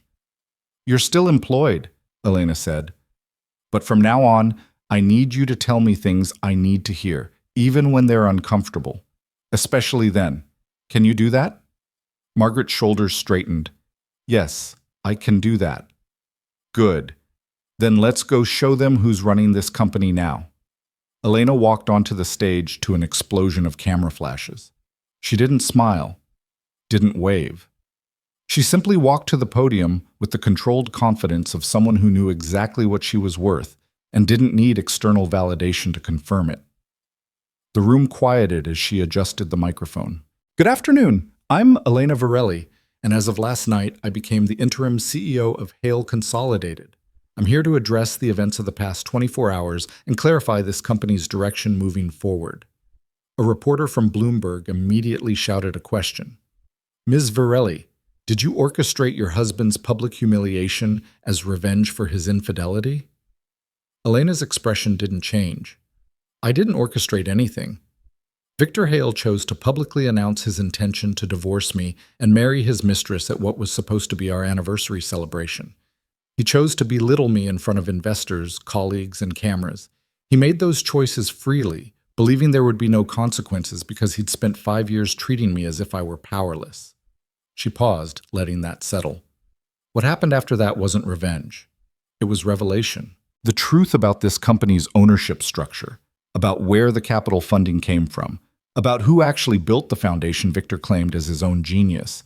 You're still employed, Elena said. But from now on, I need you to tell me things I need to hear, even when they're uncomfortable. Especially then. Can you do that? Margaret's shoulders straightened. Yes, I can do that. Good. Then let's go show them who's running this company now. Elena walked onto the stage to an explosion of camera flashes. She didn't smile, didn't wave. She simply walked to the podium with the controlled confidence of someone who knew exactly what she was worth and didn't need external validation to confirm it. The room quieted as she adjusted the microphone. Good afternoon. I'm Elena Varelli, and as of last night, I became the interim CEO of Hale Consolidated. I'm here to address the events of the past 24 hours and clarify this company's direction moving forward. A reporter from Bloomberg immediately shouted a question. Ms. Varelli, did you orchestrate your husband's public humiliation as revenge for his infidelity? Elena's expression didn't change. I didn't orchestrate anything. Victor Hale chose to publicly announce his intention to divorce me and marry his mistress at what was supposed to be our anniversary celebration. He chose to belittle me in front of investors, colleagues, and cameras. He made those choices freely, believing there would be no consequences because he'd spent 5 years treating me as if I were powerless. She paused, letting that settle. What happened after that wasn't revenge. It was revelation. The truth about this company's ownership structure, about where the capital funding came from, about who actually built the foundation Victor claimed as his own genius.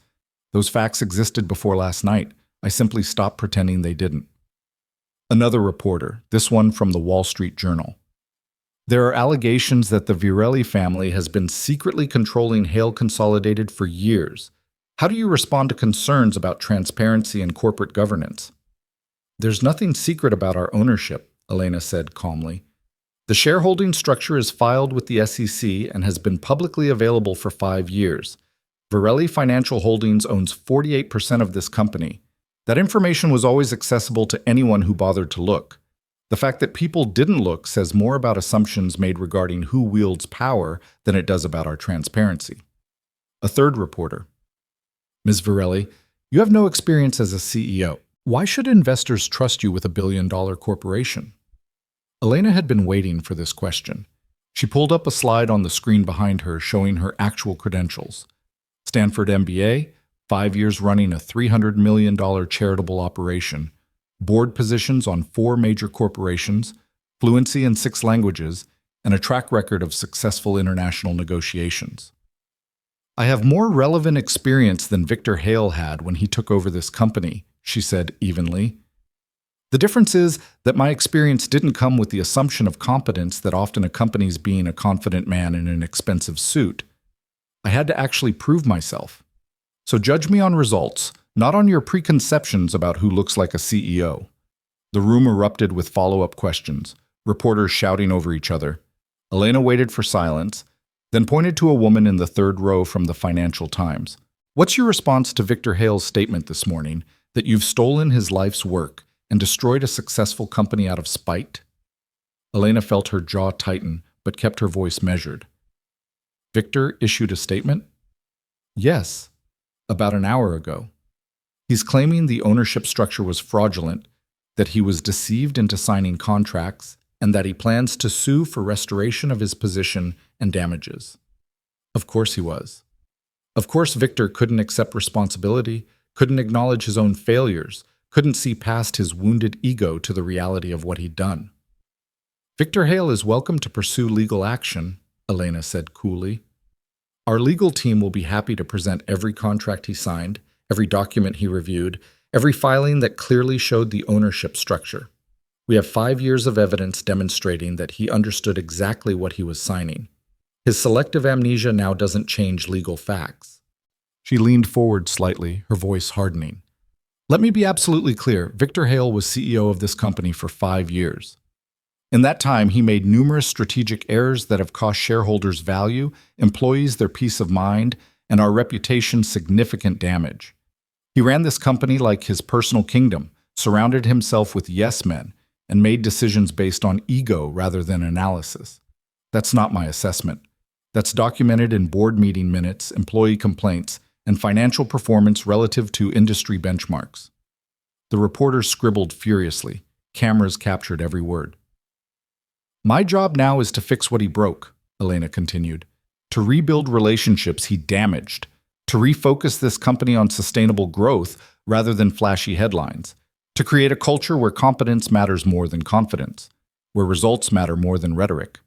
Those facts existed before last night. I simply stopped pretending they didn't. Another reporter, this one from the Wall Street Journal. There are allegations that the Varelli family has been secretly controlling Hale Consolidated for years. How do you respond to concerns about transparency and corporate governance? There's nothing secret about our ownership, Elena said calmly. The shareholding structure is filed with the SEC and has been publicly available for 5 years. Varelli Financial Holdings owns 48% of this company. That information was always accessible to anyone who bothered to look. The fact that people didn't look says more about assumptions made regarding who wields power than it does about our transparency. A third reporter. Ms. Varelli, you have no experience as a CEO. Why should investors trust you with a billion-dollar corporation? Elena had been waiting for this question. She pulled up a slide on the screen behind her showing her actual credentials. Stanford MBA, 5 years running a $300 million charitable operation, board positions on 4 major corporations, fluency in 6 languages, and a track record of successful international negotiations. I have more relevant experience than Victor Hale had when he took over this company, she said evenly. The difference is that my experience didn't come with the assumption of competence that often accompanies being a confident man in an expensive suit. I had to actually prove myself. So judge me on results, not on your preconceptions about who looks like a CEO. The room erupted with follow-up questions, reporters shouting over each other. Elena waited for silence, then pointed to a woman in the 3rd row from the Financial Times. What's your response to Victor Hale's statement this morning that you've stolen his life's work and destroyed a successful company out of spite? Elena felt her jaw tighten, but kept her voice measured. Victor issued a statement? Yes. About an hour ago. He's claiming the ownership structure was fraudulent, that he was deceived into signing contracts, and that he plans to sue for restoration of his position and damages. Of course he was. Of course Victor couldn't accept responsibility, couldn't acknowledge his own failures, couldn't see past his wounded ego to the reality of what he'd done. "Victor Hale is welcome to pursue legal action," Elena said coolly. "Our legal team will be happy to present every contract he signed, every document he reviewed, every filing that clearly showed the ownership structure. We have 5 years of evidence demonstrating that he understood exactly what he was signing. His selective amnesia now doesn't change legal facts." She leaned forward slightly, her voice hardening. "Let me be absolutely clear. Victor Hale was CEO of this company for 5 years. In that time, he made numerous strategic errors that have cost shareholders value, employees their peace of mind, and our reputation significant damage. He ran this company like his personal kingdom, surrounded himself with yes men, and made decisions based on ego rather than analysis. That's not my assessment. That's documented in board meeting minutes, employee complaints, and financial performance relative to industry benchmarks." The reporters scribbled furiously. Cameras captured every word. "My job now is to fix what he broke," Elena continued, "to rebuild relationships he damaged, to refocus this company on sustainable growth rather than flashy headlines, to create a culture where competence matters more than confidence, where results matter more than rhetoric."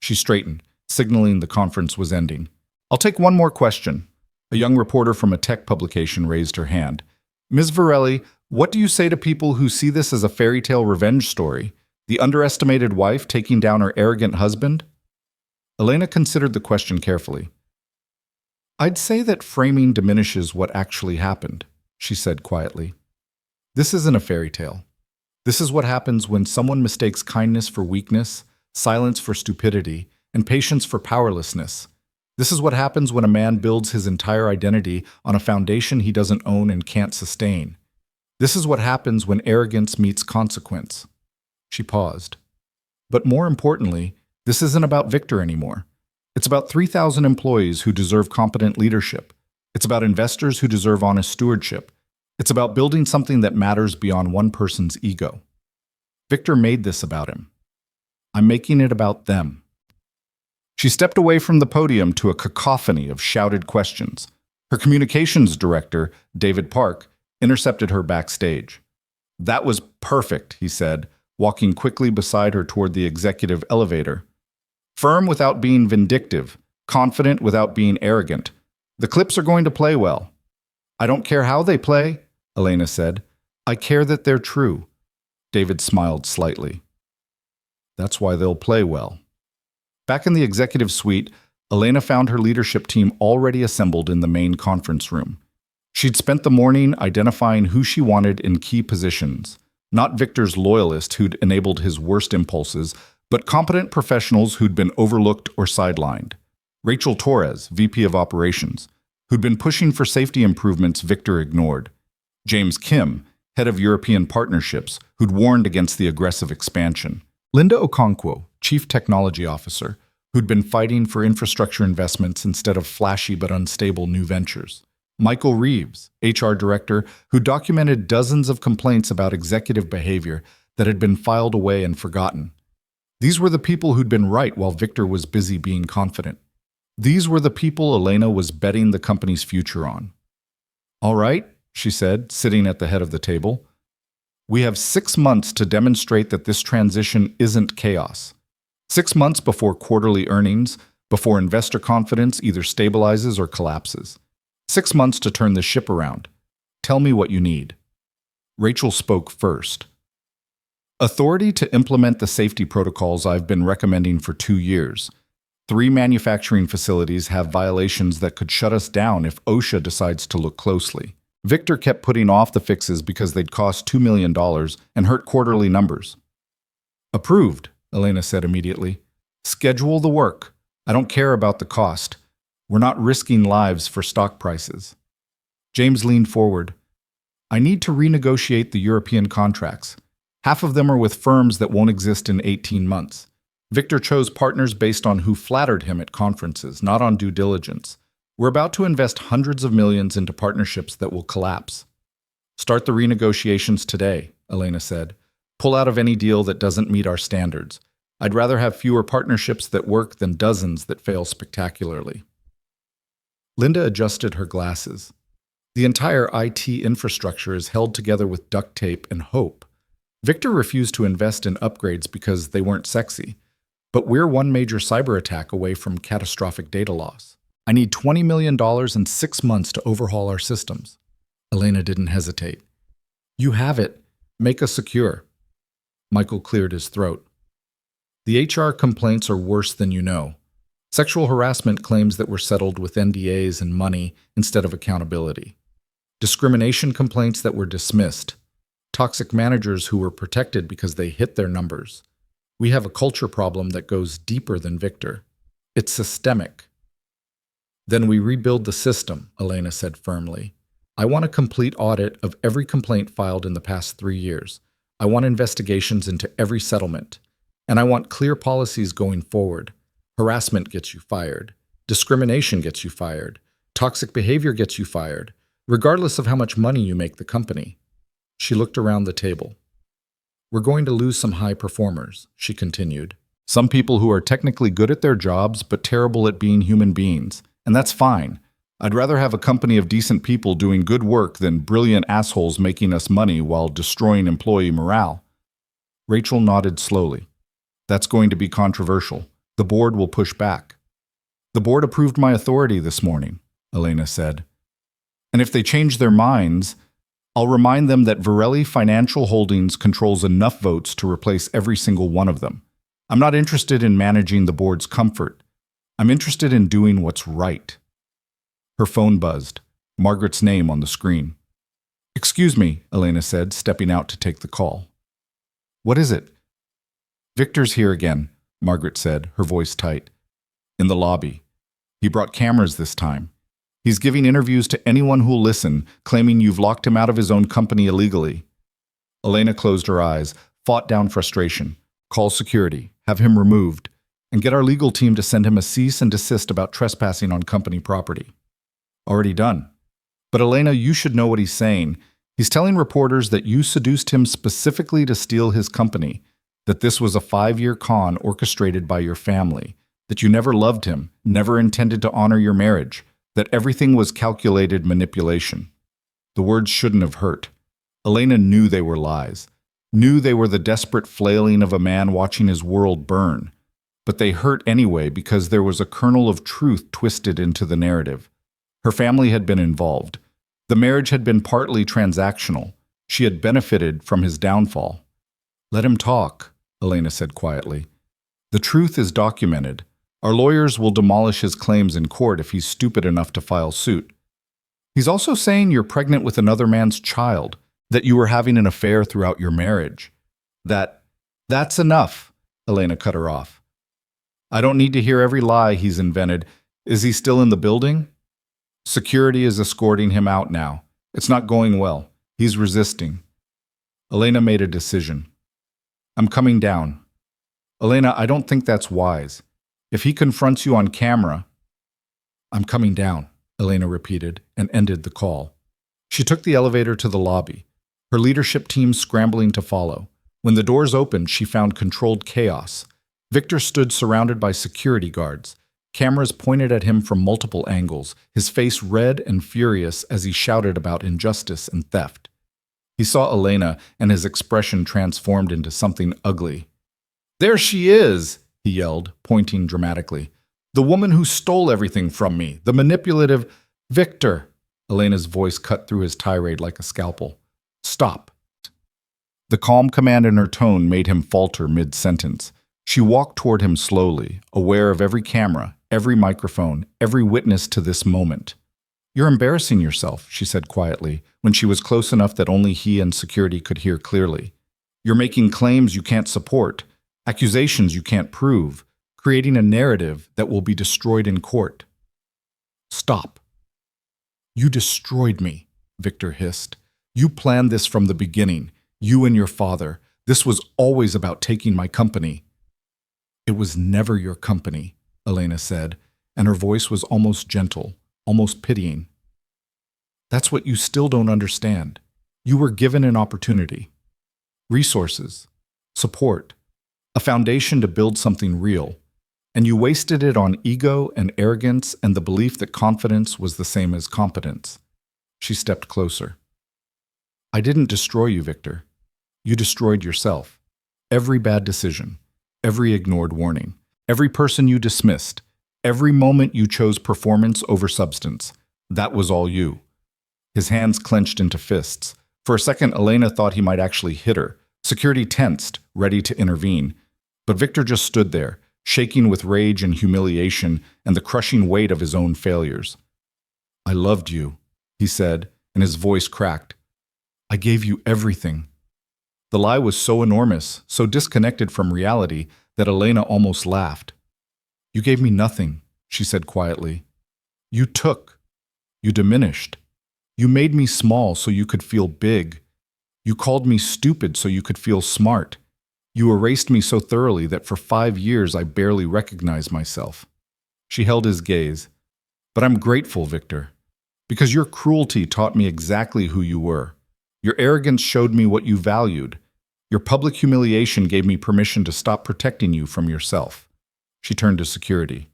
She straightened, signaling the conference was ending. "I'll take one more question." A young reporter from a tech publication raised her hand. "Ms. Varelli, what do you say to people who see this as a fairy tale revenge story? The underestimated wife taking down her arrogant husband?" Elena considered the question carefully. "I'd say that framing diminishes what actually happened," she said quietly. "This isn't a fairy tale. This is what happens when someone mistakes kindness for weakness, silence for stupidity, and patience for powerlessness. This is what happens when a man builds his entire identity on a foundation he doesn't own and can't sustain. This is what happens when arrogance meets consequence." She paused. "But more importantly, this isn't about Victor anymore. It's about 3,000 employees who deserve competent leadership. It's about investors who deserve honest stewardship. It's about building something that matters beyond one person's ego. Victor made this about him. I'm making it about them." She stepped away from the podium to a cacophony of shouted questions. Her communications director, David Park, intercepted her backstage. "That was perfect," he said, walking quickly beside her toward the executive elevator. "Firm without being vindictive, confident without being arrogant. The clips are going to play well." "I don't care how they play," Elena said. "I care that they're true." David smiled slightly. "That's why they'll play well." Back in the executive suite, Elena found her leadership team already assembled in the main conference room. She'd spent the morning identifying who she wanted in key positions, not Victor's loyalist who'd enabled his worst impulses, but competent professionals who'd been overlooked or sidelined. Rachel Torres, VP of Operations, who'd been pushing for safety improvements Victor ignored. James Kim, Head of European Partnerships, who'd warned against the aggressive expansion. Linda Okonkwo, Chief Technology Officer, who'd been fighting for infrastructure investments instead of flashy but unstable new ventures. Michael Reeves, HR Director, who documented dozens of complaints about executive behavior that had been filed away and forgotten. These were the people who'd been right while Victor was busy being confident. These were the people Elena was betting the company's future on. "All right," she said, sitting at the head of the table. "We have 6 months to demonstrate that this transition isn't chaos. 6 months before quarterly earnings, before investor confidence either stabilizes or collapses. 6 months to turn the ship around. Tell me what you need." Rachel spoke first. "Authority to implement the safety protocols I've been recommending for 2 years. 3 manufacturing facilities have violations that could shut us down if OSHA decides to look closely. Victor kept putting off the fixes because they'd cost $2 million and hurt quarterly numbers." "Approved," Elena said immediately. "Schedule the work. I don't care about the cost. We're not risking lives for stock prices." James leaned forward. "I need to renegotiate the European contracts. Half of them are with firms that won't exist in 18 months. Victor chose partners based on who flattered him at conferences, not on due diligence. We're about to invest hundreds of millions into partnerships that will collapse." "Start the renegotiations today," Elena said. "Pull out of any deal that doesn't meet our standards. I'd rather have fewer partnerships that work than dozens that fail spectacularly." Linda adjusted her glasses. The entire IT infrastructure is held together with duct tape and hope. Victor refused to invest in upgrades because they weren't sexy, but we're one major cyber attack away from catastrophic data loss. I need $20 million in 6 months to overhaul our systems. Elena didn't hesitate. You have it. Make us secure. Michael cleared his throat. The HR complaints are worse than you know. Sexual harassment claims that were settled with NDAs and money instead of accountability. Discrimination complaints that were dismissed. Toxic managers who were protected because they hit their numbers. We have a culture problem that goes deeper than Victor. It's systemic. Then we rebuild the system, Elena said firmly. I want a complete audit of every complaint filed in the past 3 years. I want investigations into every settlement. And I want clear policies going forward. Harassment gets you fired. Discrimination gets you fired. Toxic behavior gets you fired, regardless of how much money you make the company. She looked around the table. We're going to lose some high performers, she continued. Some people who are technically good at their jobs but terrible at being human beings. And that's fine. I'd rather have a company of decent people doing good work than brilliant assholes making us money while destroying employee morale. Rachel nodded slowly. That's going to be controversial. The board will push back. The board approved my authority this morning, Elena said. And if they change their minds, I'll remind them that Varelli Financial Holdings controls enough votes to replace every single one of them. I'm not interested in managing the board's comfort. I'm interested in doing what's right. Her phone buzzed, Margaret's name on the screen. Excuse me, Elena said, stepping out to take the call. What is it? Victor's here again, Margaret said, her voice tight. In the lobby. He brought cameras this time. He's giving interviews to anyone who'll listen, claiming you've locked him out of his own company illegally. Elena closed her eyes, fought down frustration. Call security, have him removed, and get our legal team to send him a cease and desist about trespassing on company property. Already done. But Elena, you should know what he's saying. He's telling reporters that you seduced him specifically to steal his company, that this was a 5-year con orchestrated by your family, that you never loved him, never intended to honor your marriage, that everything was calculated manipulation. The words shouldn't have hurt. Elena knew they were lies, knew they were the desperate flailing of a man watching his world burn. But they hurt anyway because there was a kernel of truth twisted into the narrative. Her family had been involved. The marriage had been partly transactional. She had benefited from his downfall. Let him talk, Elena said quietly. The truth is documented. Our lawyers will demolish his claims in court if he's stupid enough to file suit. He's also saying you're pregnant with another man's child, that you were having an affair throughout your marriage. That's enough, Elena cut her off. I don't need to hear every lie he's invented. Is he still in the building? Security is escorting him out now. It's not going well. He's resisting. Elena made a decision. I'm coming down. Elena, I don't think that's wise. If he confronts you on camera, I'm coming down, Elena repeated and ended the call. She took the elevator to the lobby, her leadership team scrambling to follow. When the doors opened, she found controlled chaos. Victor stood surrounded by security guards, cameras pointed at him from multiple angles, his face red and furious as he shouted about injustice and theft. He saw Elena, and his expression transformed into something ugly. There she is, he yelled, pointing dramatically. The woman who stole everything from me, the manipulative Victor. Elena's voice cut through his tirade like a scalpel. Stop. The calm command in her tone made him falter mid-sentence. She walked toward him slowly, aware of every camera, every microphone, every witness to this moment. You're embarrassing yourself, she said quietly, when she was close enough that only he and security could hear clearly. You're making claims you can't support, accusations you can't prove, creating a narrative that will be destroyed in court. Stop. You destroyed me, Victor hissed. You planned this from the beginning, you and your father. This was always about taking my company. It was never your company, Elena said, and her voice was almost gentle, almost pitying. That's what you still don't understand. You were given an opportunity, resources, support, a foundation to build something real, and you wasted it on ego and arrogance and the belief that confidence was the same as competence. She stepped closer. I didn't destroy you, Victor. You destroyed yourself. Every bad decision, every ignored warning, every person you dismissed, every moment you chose performance over substance, that was all you. His hands clenched into fists. For a second, Elena thought he might actually hit her. Security tensed, ready to intervene. But Victor just stood there, shaking with rage and humiliation and the crushing weight of his own failures. I loved you, he said, and his voice cracked. I gave you everything. The lie was so enormous, so disconnected from reality, that Elena almost laughed. You gave me nothing, she said quietly. You took. You diminished. You made me small so you could feel big. You called me stupid so you could feel smart. You erased me so thoroughly that for 5 years I barely recognized myself. She held his gaze. But I'm grateful, Victor, because your cruelty taught me exactly who you were. Your arrogance showed me what you valued. Your public humiliation gave me permission to stop protecting you from yourself. She turned to security.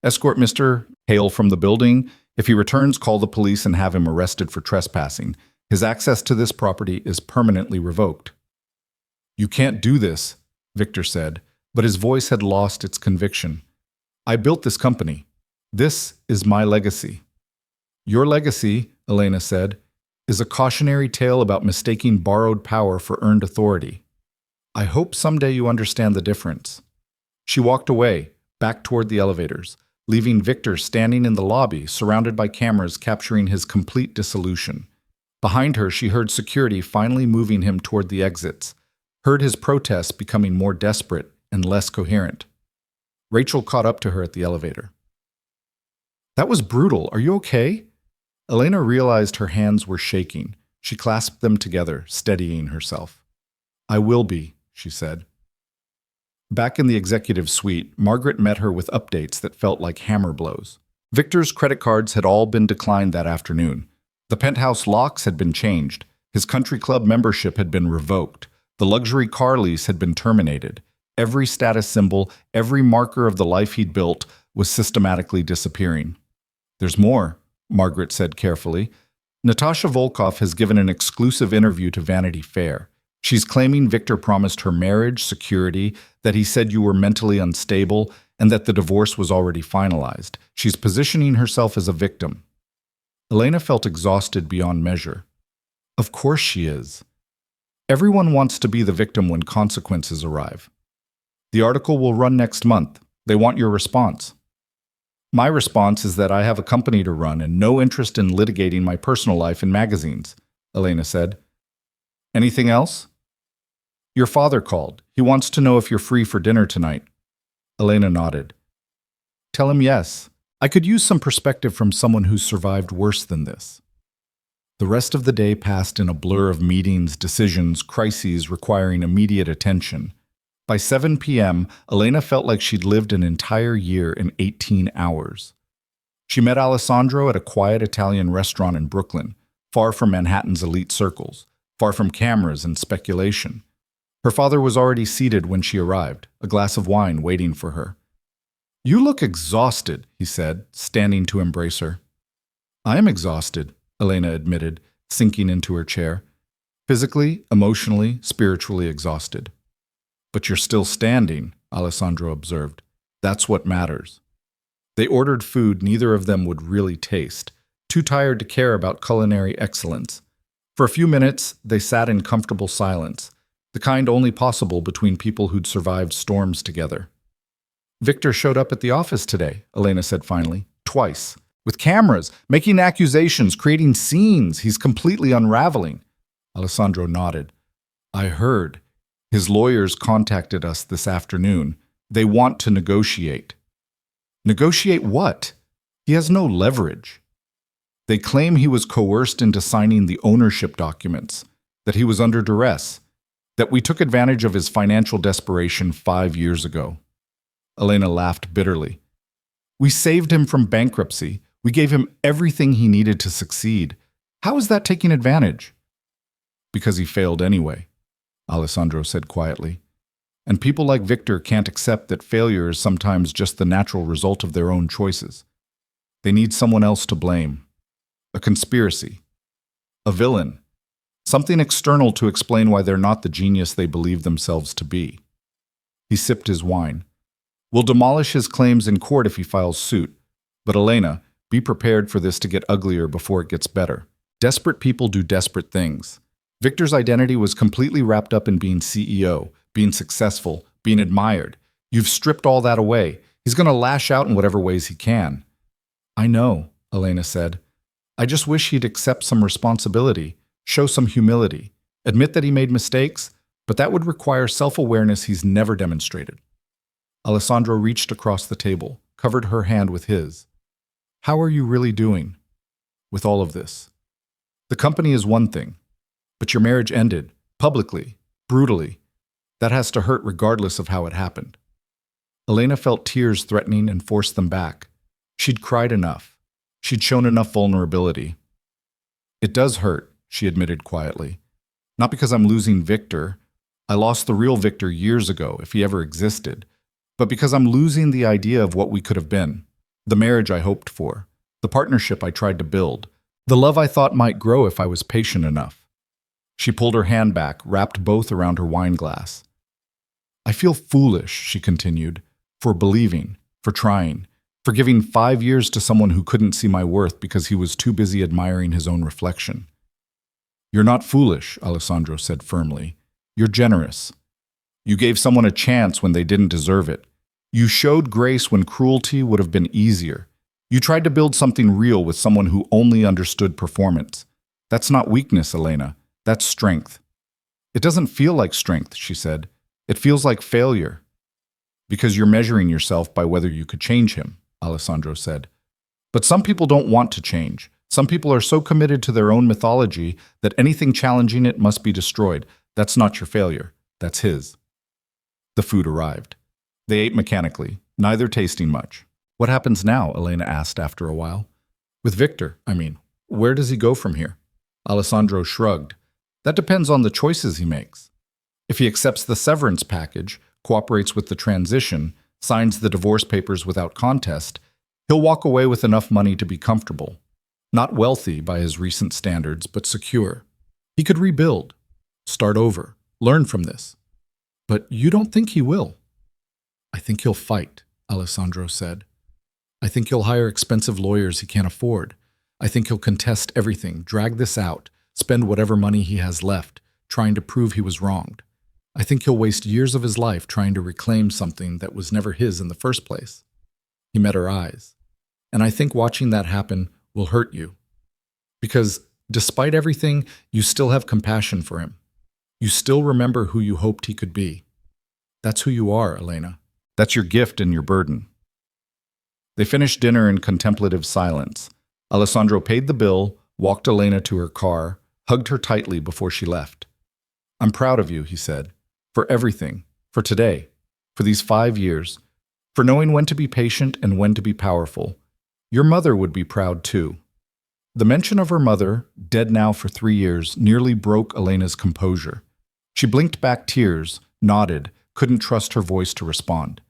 Escort Mr. Hale from the building. If he returns, call the police and have him arrested for trespassing. His access to this property is permanently revoked. You can't do this, Victor said, but his voice had lost its conviction. I built this company. This is my legacy. Your legacy, Elena said, is a cautionary tale about mistaking borrowed power for earned authority. I hope someday you understand the difference. She walked away, back toward the elevators, leaving Victor standing in the lobby, surrounded by cameras capturing his complete dissolution. Behind her, she heard security finally moving him toward the exits, heard his protests becoming more desperate and less coherent. Rachel caught up to her at the elevator. That was brutal. Are you okay? Elena realized her hands were shaking. She clasped them together, steadying herself. I will be, she said. Back in the executive suite, Margaret met her with updates that felt like hammer blows. Victor's credit cards had all been declined that afternoon. The penthouse locks had been changed. His country club membership had been revoked. The luxury car lease had been terminated. Every status symbol, every marker of the life he'd built was systematically disappearing. There's more, Margaret said carefully. Natasha Volkov has given an exclusive interview to Vanity Fair. She's claiming Victor promised her marriage, security, that he said you were mentally unstable, and that the divorce was already finalized. She's positioning herself as a victim. Elena felt exhausted beyond measure. Of course she is. Everyone wants to be the victim when consequences arrive. The article will run next month. They want your response. My response is that I have a company to run and no interest in litigating my personal life in magazines, Elena said. Anything else? Your father called. He wants to know if you're free for dinner tonight. Elena nodded. Tell him yes. I could use some perspective from someone who's survived worse than this. The rest of the day passed in a blur of meetings, decisions, crises requiring immediate attention. By 7 p.m., Elena felt like she'd lived an entire year in 18 hours. She met Alessandro at a quiet Italian restaurant in Brooklyn, far from Manhattan's elite circles, far from cameras and speculation. Her father was already seated when she arrived, a glass of wine waiting for her. You look exhausted, he said, standing to embrace her. I am exhausted, Elena admitted, sinking into her chair. Physically, emotionally, spiritually exhausted. But you're still standing, Alessandro observed. That's what matters. They ordered food neither of them would really taste, too tired to care about culinary excellence. For a few minutes, they sat in comfortable silence, the kind only possible between people who'd survived storms together. Victor showed up at the office today, Elena said finally, twice. With cameras, making accusations, creating scenes. He's completely unraveling. Alessandro nodded. I heard. His lawyers contacted us this afternoon. They want to negotiate. Negotiate what? He has no leverage. They claim he was coerced into signing the ownership documents, that he was under duress, that we took advantage of his financial desperation 5 years ago. Elena laughed bitterly. We saved him from bankruptcy. We gave him everything he needed to succeed. How is that taking advantage? Because he failed anyway, Alessandro said quietly. And people like Victor can't accept that failure is sometimes just the natural result of their own choices. They need someone else to blame. A conspiracy. A villain. Something external to explain why they're not the genius they believe themselves to be. He sipped his wine. We'll demolish his claims in court if he files suit. But Elena, be prepared for this to get uglier before it gets better. Desperate people do desperate things. Victor's identity was completely wrapped up in being CEO, being successful, being admired. You've stripped all that away. He's going to lash out in whatever ways he can. I know, Elena said. I just wish he'd accept some responsibility, show some humility, admit that he made mistakes, but that would require self-awareness he's never demonstrated. Alessandro reached across the table, covered her hand with his. How are you really doing with all of this? The company is one thing, but your marriage ended, publicly, brutally. That has to hurt regardless of how it happened. Elena felt tears threatening and forced them back. She'd cried enough. She'd shown enough vulnerability. It does hurt, she admitted quietly. Not because I'm losing Victor. I lost the real Victor years ago, if he ever existed. But because I'm losing the idea of what we could have been. The marriage I hoped for. The partnership I tried to build. The love I thought might grow if I was patient enough. She pulled her hand back, wrapped both around her wine glass. I feel foolish, she continued, for believing, for trying, for giving 5 years to someone who couldn't see my worth because he was too busy admiring his own reflection. You're not foolish, Alessandro said firmly. You're generous. You gave someone a chance when they didn't deserve it. You showed grace when cruelty would have been easier. You tried to build something real with someone who only understood performance. That's not weakness, Elena. That's strength. It doesn't feel like strength, she said. It feels like failure. Because you're measuring yourself by whether you could change him, Alessandro said. But some people don't want to change. Some people are so committed to their own mythology that anything challenging it must be destroyed. That's not your failure. That's his. The food arrived. They ate mechanically, neither tasting much. What happens now? Elena asked after a while. With Victor, I mean. Where does he go from here? Alessandro shrugged. That depends on the choices he makes. If he accepts the severance package, cooperates with the transition, signs the divorce papers without contest, he'll walk away with enough money to be comfortable. Not wealthy by his recent standards, but secure. He could rebuild, start over, learn from this. But you don't think he will? I think he'll fight, Alessandro said. I think he'll hire expensive lawyers he can't afford. I think he'll contest everything, drag this out, spend whatever money he has left, trying to prove he was wronged. I think he'll waste years of his life trying to reclaim something that was never his in the first place. He met her eyes. And I think watching that happen will hurt you. Because despite everything, you still have compassion for him. You still remember who you hoped he could be. That's who you are, Elena. That's your gift and your burden. They finished dinner in contemplative silence. Alessandro paid the bill, walked Elena to her car, hugged her tightly before she left. I'm proud of you, he said, for everything, for today, for these 5 years, for knowing when to be patient and when to be powerful. Your mother would be proud too. The mention of her mother, dead now for 3 years, nearly broke Elena's composure. She blinked back tears, nodded, couldn't trust her voice to respond.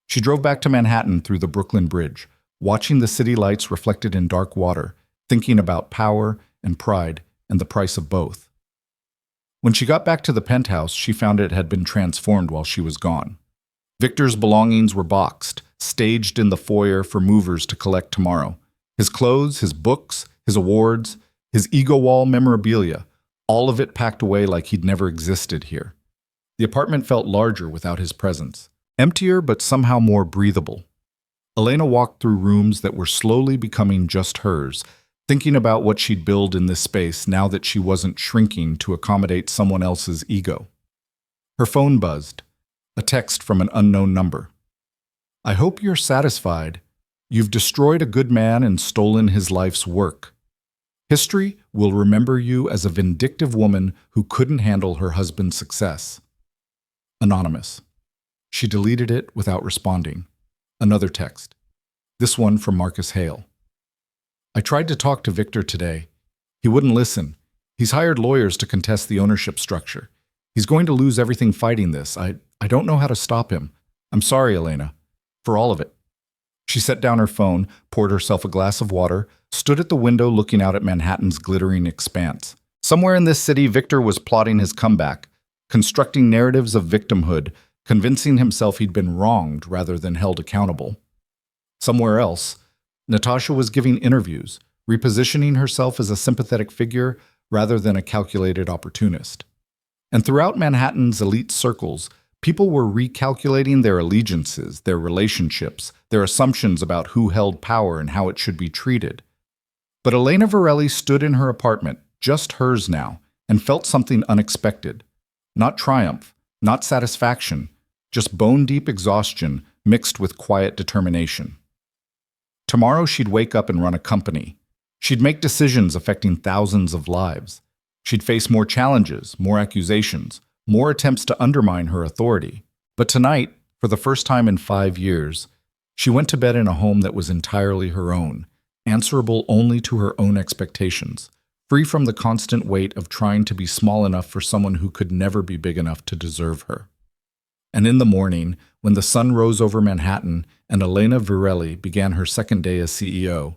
She drove back to Manhattan through the Brooklyn Bridge, watching the city lights reflected in dark water, thinking about power and pride and the price of both. When she got back to the penthouse, she found it had been transformed while she was gone. Victor's belongings were boxed, staged in the foyer for movers to collect tomorrow. His clothes, his books, his awards, his ego wall memorabilia, all of it packed away like he'd never existed here. The apartment felt larger without his presence, emptier but somehow more breathable. Elena walked through rooms that were slowly becoming just hers, thinking about what she'd build in this space now that she wasn't shrinking to accommodate someone else's ego. Her phone buzzed, a text from an unknown number. I hope you're satisfied. You've destroyed a good man and stolen his life's work. History will remember you as a vindictive woman who couldn't handle her husband's success. Anonymous. She deleted it without responding. Another text. This one from Marcus Hale. I tried to talk to Victor today. He wouldn't listen. He's hired lawyers to contest the ownership structure. He's going to lose everything fighting this. I don't know how to stop him. I'm sorry, Elena. For all of it. She set down her phone, poured herself a glass of water, stood at the window looking out at Manhattan's glittering expanse. Somewhere in this city, Victor was plotting his comeback, constructing narratives of victimhood, convincing himself he'd been wronged rather than held accountable. Somewhere else, Natasha was giving interviews, repositioning herself as a sympathetic figure rather than a calculated opportunist. And throughout Manhattan's elite circles, people were recalculating their allegiances, their relationships, their assumptions about who held power and how it should be treated. But Elena Varelli stood in her apartment, just hers now, and felt something unexpected. Not triumph, not satisfaction, just bone-deep exhaustion mixed with quiet determination. Tomorrow she'd wake up and run a company. She'd make decisions affecting thousands of lives. She'd face more challenges, more accusations, more attempts to undermine her authority. But tonight, for the first time in 5 years, she went to bed in a home that was entirely her own, answerable only to her own expectations, free from the constant weight of trying to be small enough for someone who could never be big enough to deserve her. And in the morning, when the sun rose over Manhattan and Elena Varelli began her second day as CEO,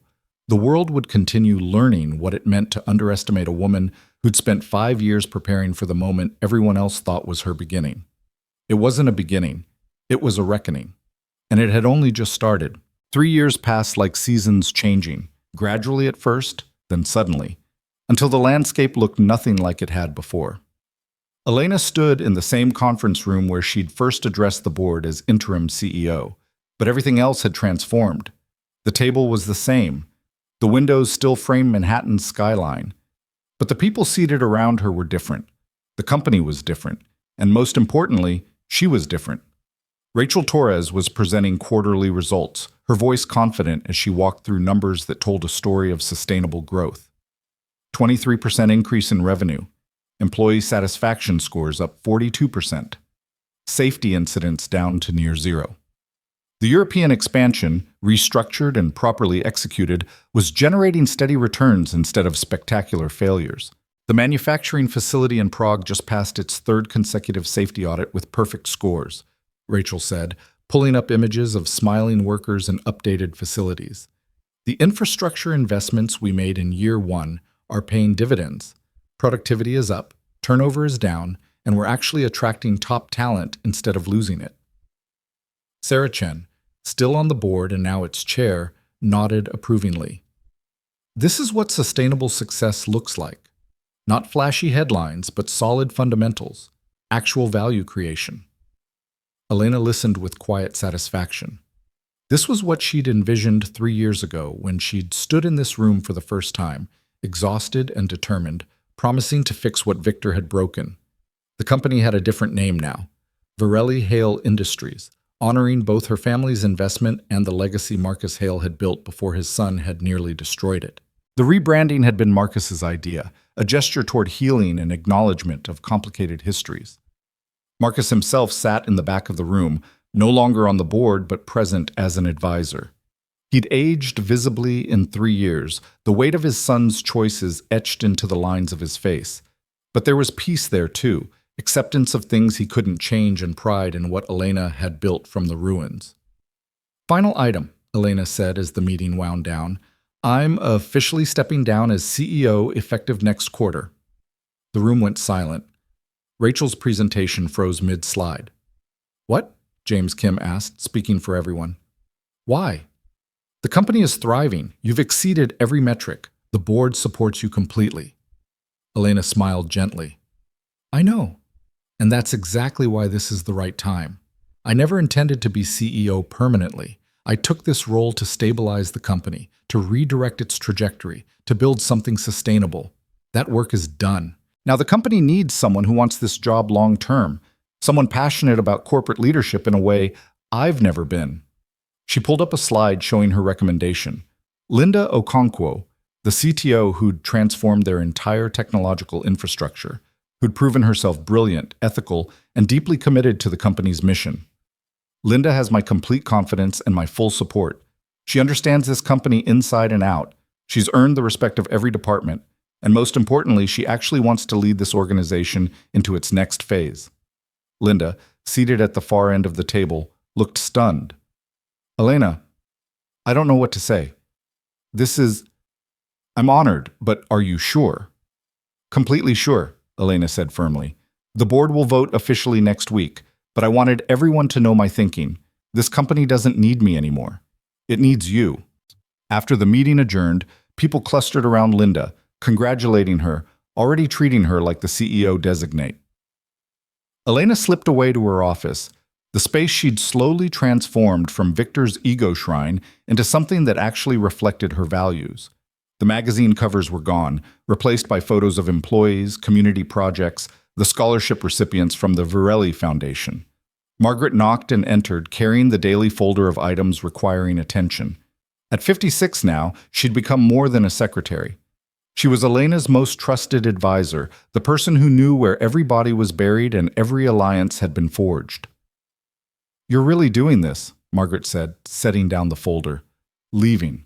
the world would continue learning what it meant to underestimate a woman who'd spent 5 years preparing for the moment everyone else thought was her beginning. It wasn't a beginning, it was a reckoning. And it had only just started. 3 years passed like seasons changing, gradually at first, then suddenly, until the landscape looked nothing like it had before. Elena stood in the same conference room where she'd first addressed the board as interim CEO, but everything else had transformed. The table was the same. The windows still framed Manhattan's skyline. But the people seated around her were different. The company was different. And most importantly, she was different. Rachel Torres was presenting quarterly results, her voice confident as she walked through numbers that told a story of sustainable growth. 23% increase in revenue. Employee satisfaction scores up 42%. Safety incidents down to near zero. The European expansion, restructured and properly executed, was generating steady returns instead of spectacular failures. The manufacturing facility in Prague just passed its third consecutive safety audit with perfect scores, Rachel said, pulling up images of smiling workers and updated facilities. The infrastructure investments we made in year one are paying dividends. Productivity is up, turnover is down, and we're actually attracting top talent instead of losing it. Sarah Chen, still on the board and now its chair, nodded approvingly. This is what sustainable success looks like. Not flashy headlines, but solid fundamentals, actual value creation. Elena listened with quiet satisfaction. This was what she'd envisioned 3 years ago when she'd stood in this room for the first time, exhausted and determined, promising to fix what Victor had broken. The company had a different name now, Varelli Hale Industries, honoring both her family's investment and the legacy Marcus Hale had built before his son had nearly destroyed it. The rebranding had been Marcus's idea, a gesture toward healing and acknowledgement of complicated histories. Marcus himself sat in the back of the room, no longer on the board but present as an advisor. He'd aged visibly in 3 years, the weight of his son's choices etched into the lines of his face. But there was peace there too, acceptance of things he couldn't change and pride in what Elena had built from the ruins. Final item, Elena said as the meeting wound down. I'm officially stepping down as CEO effective next quarter. The room went silent. Rachel's presentation froze mid-slide. What? James Kim asked, speaking for everyone. Why? The company is thriving. You've exceeded every metric. The board supports you completely. Elena smiled gently. I know. And that's exactly why this is the right time. I never intended to be CEO permanently. I took this role to stabilize the company, to redirect its trajectory, to build something sustainable. That work is done. Now the company needs someone who wants this job long-term, someone passionate about corporate leadership in a way I've never been. She pulled up a slide showing her recommendation. Linda Okonkwo, the CTO who'd transformed their entire technological infrastructure, who'd proven herself brilliant, ethical, and deeply committed to the company's mission. Linda has my complete confidence and my full support. She understands this company inside and out. She's earned the respect of every department. And most importantly, she actually wants to lead this organization into its next phase. Linda, seated at the far end of the table, looked stunned. Elena, I don't know what to say. I'm honored, but are you sure? Completely sure, Elena said firmly. The board will vote officially next week, but I wanted everyone to know my thinking. This company doesn't need me anymore. It needs you. After the meeting adjourned, people clustered around Linda, congratulating her, already treating her like the CEO designate. Elena slipped away to her office, the space she'd slowly transformed from Victor's ego shrine into something that actually reflected her values. The magazine covers were gone, replaced by photos of employees, community projects, the scholarship recipients from the Virelli Foundation. Margaret knocked and entered, carrying the daily folder of items requiring attention. At 56 now, she'd become more than a secretary. She was Elena's most trusted advisor, the person who knew where every body was buried and every alliance had been forged. "You're really doing this," Margaret said, setting down the folder. Leaving.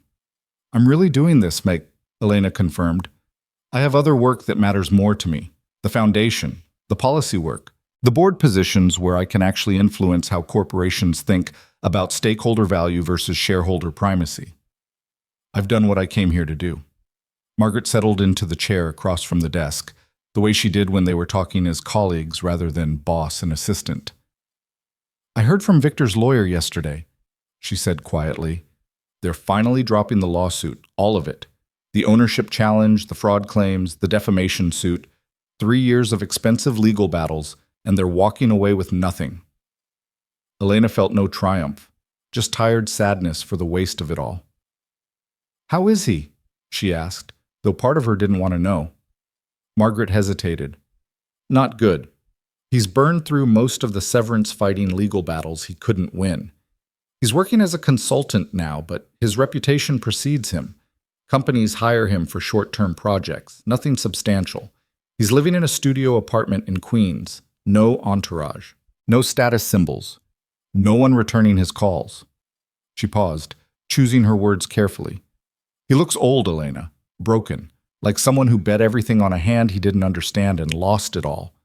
"I'm really doing this, Meg," Elena confirmed. "I have other work that matters more to me. The foundation, the policy work, the board positions where I can actually influence how corporations think about stakeholder value versus shareholder primacy. I've done what I came here to do." Margaret settled into the chair across from the desk, the way she did when they were talking as colleagues rather than boss and assistant. "I heard from Victor's lawyer yesterday," she said quietly. "They're finally dropping the lawsuit, all of it. The ownership challenge, the fraud claims, the defamation suit, 3 years of expensive legal battles, and they're walking away with nothing." Elena felt no triumph, just tired sadness for the waste of it all. "How is he?" she asked, though part of her didn't want to know. Margaret hesitated. "Not good. He's burned through most of the severance-fighting legal battles he couldn't win. He's working as a consultant now, but his reputation precedes him. Companies hire him for short-term projects, nothing substantial. He's living in a studio apartment in Queens. No entourage. No status symbols. No one returning his calls." She paused, choosing her words carefully. "He looks old, Elena. Broken. Like someone who bet everything on a hand he didn't understand and lost it all."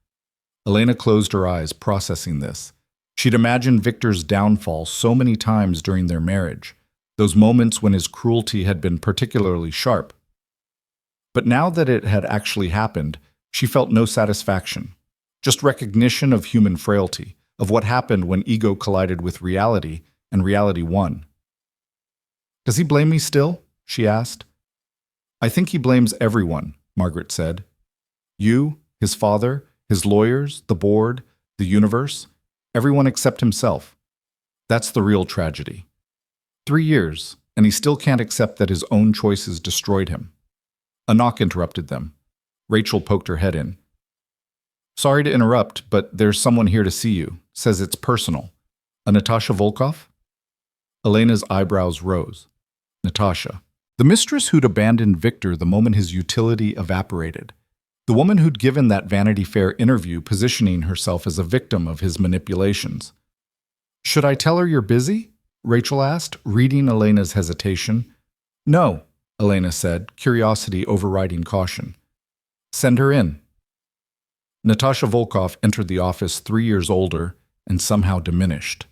Elena closed her eyes, processing this. She'd imagined Victor's downfall so many times during their marriage, those moments when his cruelty had been particularly sharp. But now that it had actually happened, she felt no satisfaction, just recognition of human frailty, of what happened when ego collided with reality and reality won. "Does he blame me still?" she asked. "I think he blames everyone," Margaret said. "You, his father, his lawyers, the board, the universe, everyone except himself. That's the real tragedy. 3 years, and he still can't accept that his own choices destroyed him." A knock interrupted them. Rachel poked her head in. "Sorry to interrupt, but there's someone here to see you. Says it's personal. A Natasha Volkov?" Elena's eyebrows rose. Natasha. The mistress who'd abandoned Victor the moment his utility evaporated. The woman who'd given that Vanity Fair interview positioning herself as a victim of his manipulations. "Should I tell her you're busy?" Rachel asked, reading Elena's hesitation. "No," Elena said, curiosity overriding caution. "Send her in." Natasha Volkov entered the office 3 years older and somehow diminished.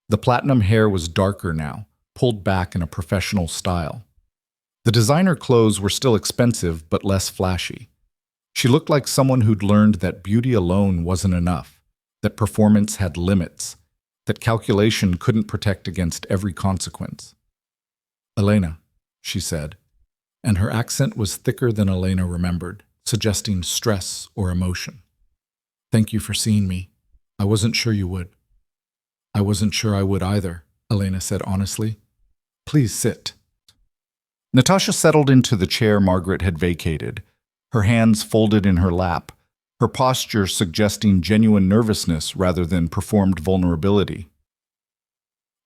The platinum hair was darker now, pulled back in a professional style. The designer clothes were still expensive but less flashy. She looked like someone who'd learned that beauty alone wasn't enough, that performance had limits, that calculation couldn't protect against every consequence. "Elena," she said, and her accent was thicker than Elena remembered, suggesting stress or emotion. "Thank you for seeing me. I wasn't sure you would." "I wasn't sure I would either," Elena said honestly. "Please sit." Natasha settled into the chair Margaret had vacated, her hands folded in her lap, her posture suggesting genuine nervousness rather than performed vulnerability.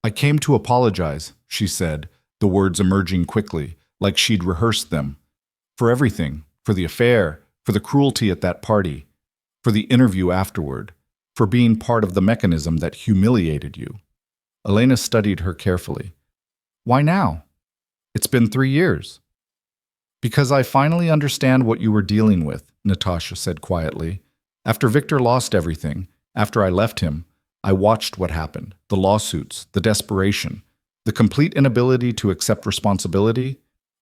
"I came to apologize," she said, the words emerging quickly, like she'd rehearsed them. "For everything, for the affair, for the cruelty at that party, for the interview afterward, for being part of the mechanism that humiliated you." Elena studied her carefully. "Why now? It's been 3 years." "Because I finally understand what you were dealing with," Natasha said quietly. "After Victor lost everything, after I left him, I watched what happened, the lawsuits, the desperation, the complete inability to accept responsibility.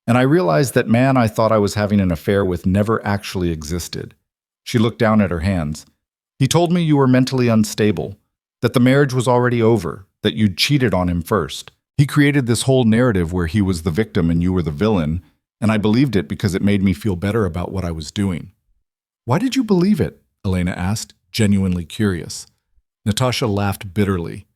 And I realized that man I thought I was having an affair with never actually existed. She looked down at her hands. He told me you were mentally unstable, that the marriage was already over, that you'd cheated on him first. He created this whole narrative where he was the victim and you were the villain, and I believed it because it made me feel better about what I was doing. Why did you believe it? Elena asked, genuinely curious. Natasha laughed bitterly.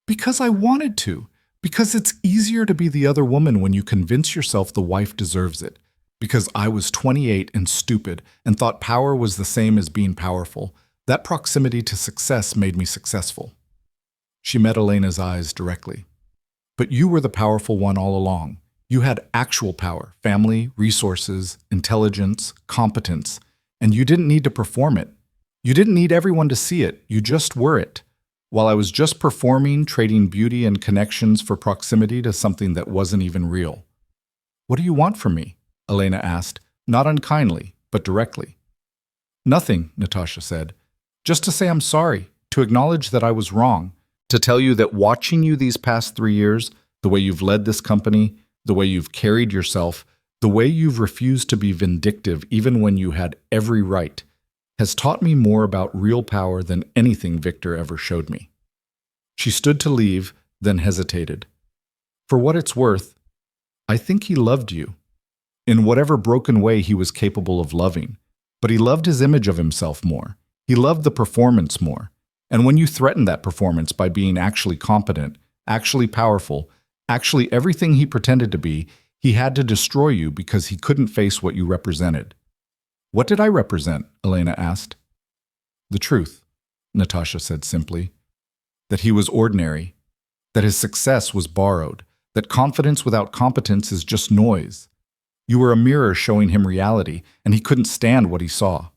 Because I wanted to. Because it's easier to be the other woman when you convince yourself the wife deserves it. Because I was 28 and stupid and thought power was the same as being powerful. That proximity to success made me successful. She met Elena's eyes directly. But you were the powerful one all along. You had actual power, family, resources, intelligence, competence, and you didn't need to perform it. You didn't need everyone to see it. You just were it. While I was just performing, trading beauty and connections for proximity to something that wasn't even real. What do you want from me? Elena asked, not unkindly, but directly. Nothing, Natasha said. Just to say I'm sorry, to acknowledge that I was wrong, to tell you that watching you these past 3 years, the way you've led this company, the way you've carried yourself, the way you've refused to be vindictive even when you had every right, has taught me more about real power than anything Victor ever showed me. She stood to leave, then hesitated. For what it's worth, I think he loved you. In whatever broken way he was capable of loving, but he loved his image of himself more. He loved the performance more. And when you threatened that performance by being actually competent, actually powerful, actually everything he pretended to be, he had to destroy you because he couldn't face what you represented. What did I represent? Elena asked. The truth, Natasha said simply. That he was ordinary, that his success was borrowed, that confidence without competence is just noise. You were a mirror showing him reality, and he couldn't stand what he saw.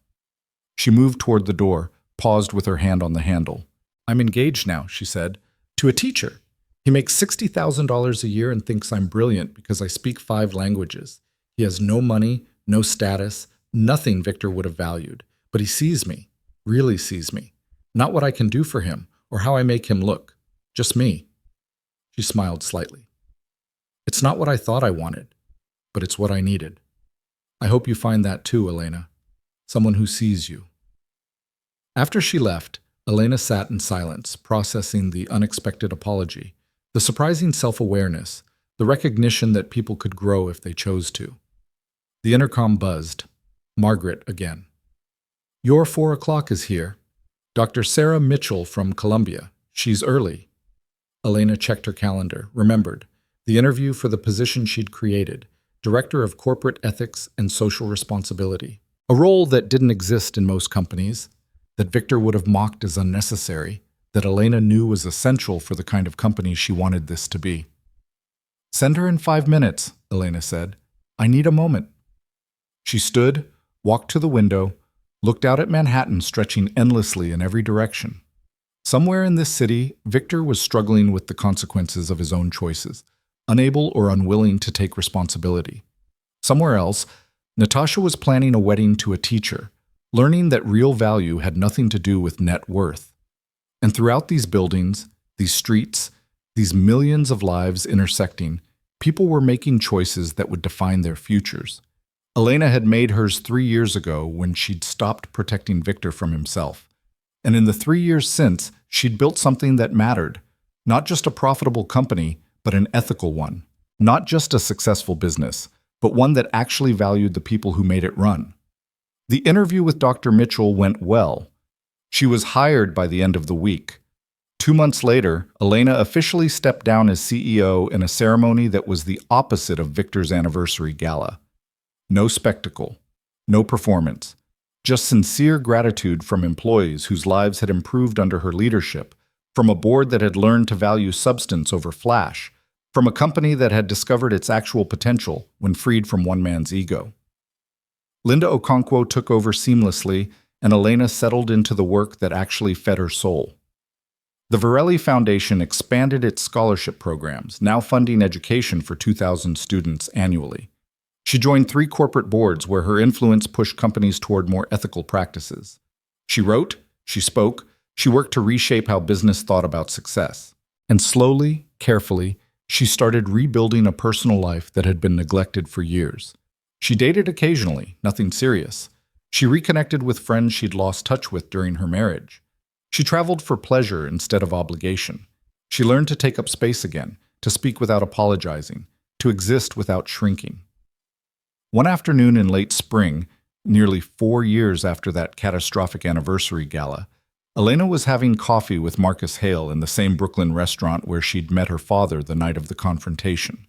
She moved toward the door, paused with her hand on the handle. I'm engaged now, she said, to a teacher. He makes $60,000 a year and thinks I'm brilliant because I speak 5 languages. He has no money, no status, nothing Victor would have valued, but he sees me, really sees me. Not what I can do for him or how I make him look, just me. She smiled slightly. It's not what I thought I wanted, but it's what I needed. I hope you find that too, Elena. Someone who sees you. After she left, Elena sat in silence, processing the unexpected apology, the surprising self-awareness, the recognition that people could grow if they chose to. The intercom buzzed. Margaret again. Your 4 o'clock is here. Dr. Sarah Mitchell from Columbia. She's early. Elena checked her calendar, remembered. The interview for the position she'd created, Director of Corporate Ethics and Social Responsibility. A role that didn't exist in most companies, that Victor would have mocked as unnecessary, that Elena knew was essential for the kind of company she wanted this to be. Send her in 5 minutes, Elena said. I need a moment. She stood, walked to the window, looked out at Manhattan stretching endlessly in every direction. Somewhere in this city, Victor was struggling with the consequences of his own choices, unable or unwilling to take responsibility. Somewhere else, Natasha was planning a wedding to a teacher, learning that real value had nothing to do with net worth. And throughout these buildings, these streets, these millions of lives intersecting, people were making choices that would define their futures. Elena had made hers 3 years ago when she'd stopped protecting Victor from himself. And in the 3 years since, she'd built something that mattered. Not just a profitable company, but an ethical one. Not just a successful business, but one that actually valued the people who made it run. The interview with Dr. Mitchell went well. She was hired by the end of the week. 2 months later, Elena officially stepped down as CEO in a ceremony that was the opposite of Victor's anniversary gala. No spectacle, no performance, just sincere gratitude from employees whose lives had improved under her leadership, from a board that had learned to value substance over flash, from a company that had discovered its actual potential when freed from one man's ego. Linda Okonkwo took over seamlessly, and Elena settled into the work that actually fed her soul. The Varelli Foundation expanded its scholarship programs, now funding education for 2,000 students annually. She joined 3 corporate boards where her influence pushed companies toward more ethical practices. She wrote, she spoke, she worked to reshape how business thought about success. And slowly, carefully, She started rebuilding a personal life that had been neglected for years. She dated occasionally, nothing serious. She reconnected with friends she'd lost touch with during her marriage. She traveled for pleasure instead of obligation. She learned to take up space again, to speak without apologizing, to exist without shrinking. One afternoon in late spring, nearly 4 years after that catastrophic anniversary gala, Elena was having coffee with Marcus Hale in the same Brooklyn restaurant where she'd met her father the night of the confrontation.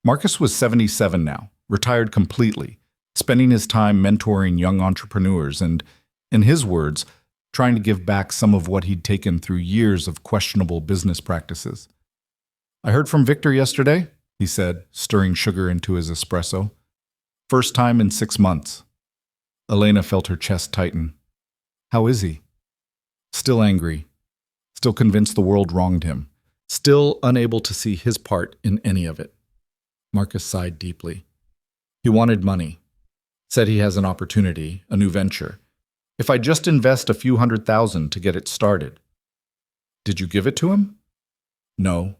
Marcus was 77 now, retired completely, spending his time mentoring young entrepreneurs and, in his words, trying to give back some of what he'd taken through years of questionable business practices. "I heard from Victor yesterday," he said, stirring sugar into his espresso. "First time in 6 months." Elena felt her chest tighten. "How is he?" Still angry, still convinced the world wronged him, still unable to see his part in any of it. Marcus sighed deeply. He wanted money. Said he has an opportunity, a new venture. "If I just invest a few $100,000 to get it started." "Did you give it to him?" "No."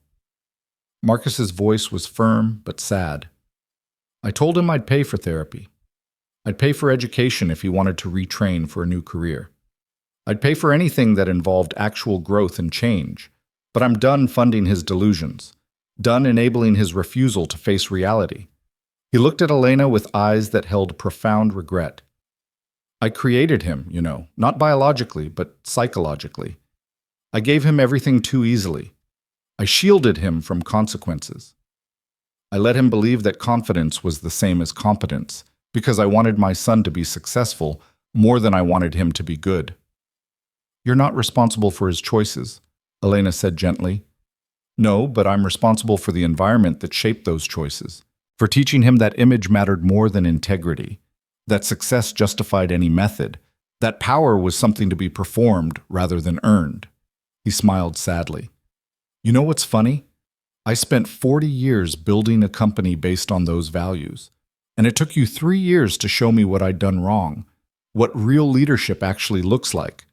Marcus's voice was firm but sad. "I told him I'd pay for therapy. I'd pay for education if he wanted to retrain for a new career. I'd pay for anything that involved actual growth and change, but I'm done funding his delusions, done enabling his refusal to face reality." He looked at Elena with eyes that held profound regret. "I created him, not biologically, but psychologically. I gave him everything too easily. I shielded him from consequences. I let him believe that confidence was the same as competence, because I wanted my son to be successful more than I wanted him to be good." "You're not responsible for his choices," Elena said gently. "No, but I'm responsible for the environment that shaped those choices, for teaching him that image mattered more than integrity, that success justified any method, that power was something to be performed rather than earned." He smiled sadly. "You know what's funny? I spent 40 years building a company based on those values, and it took you 3 years to show me what I'd done wrong, what real leadership actually looks like.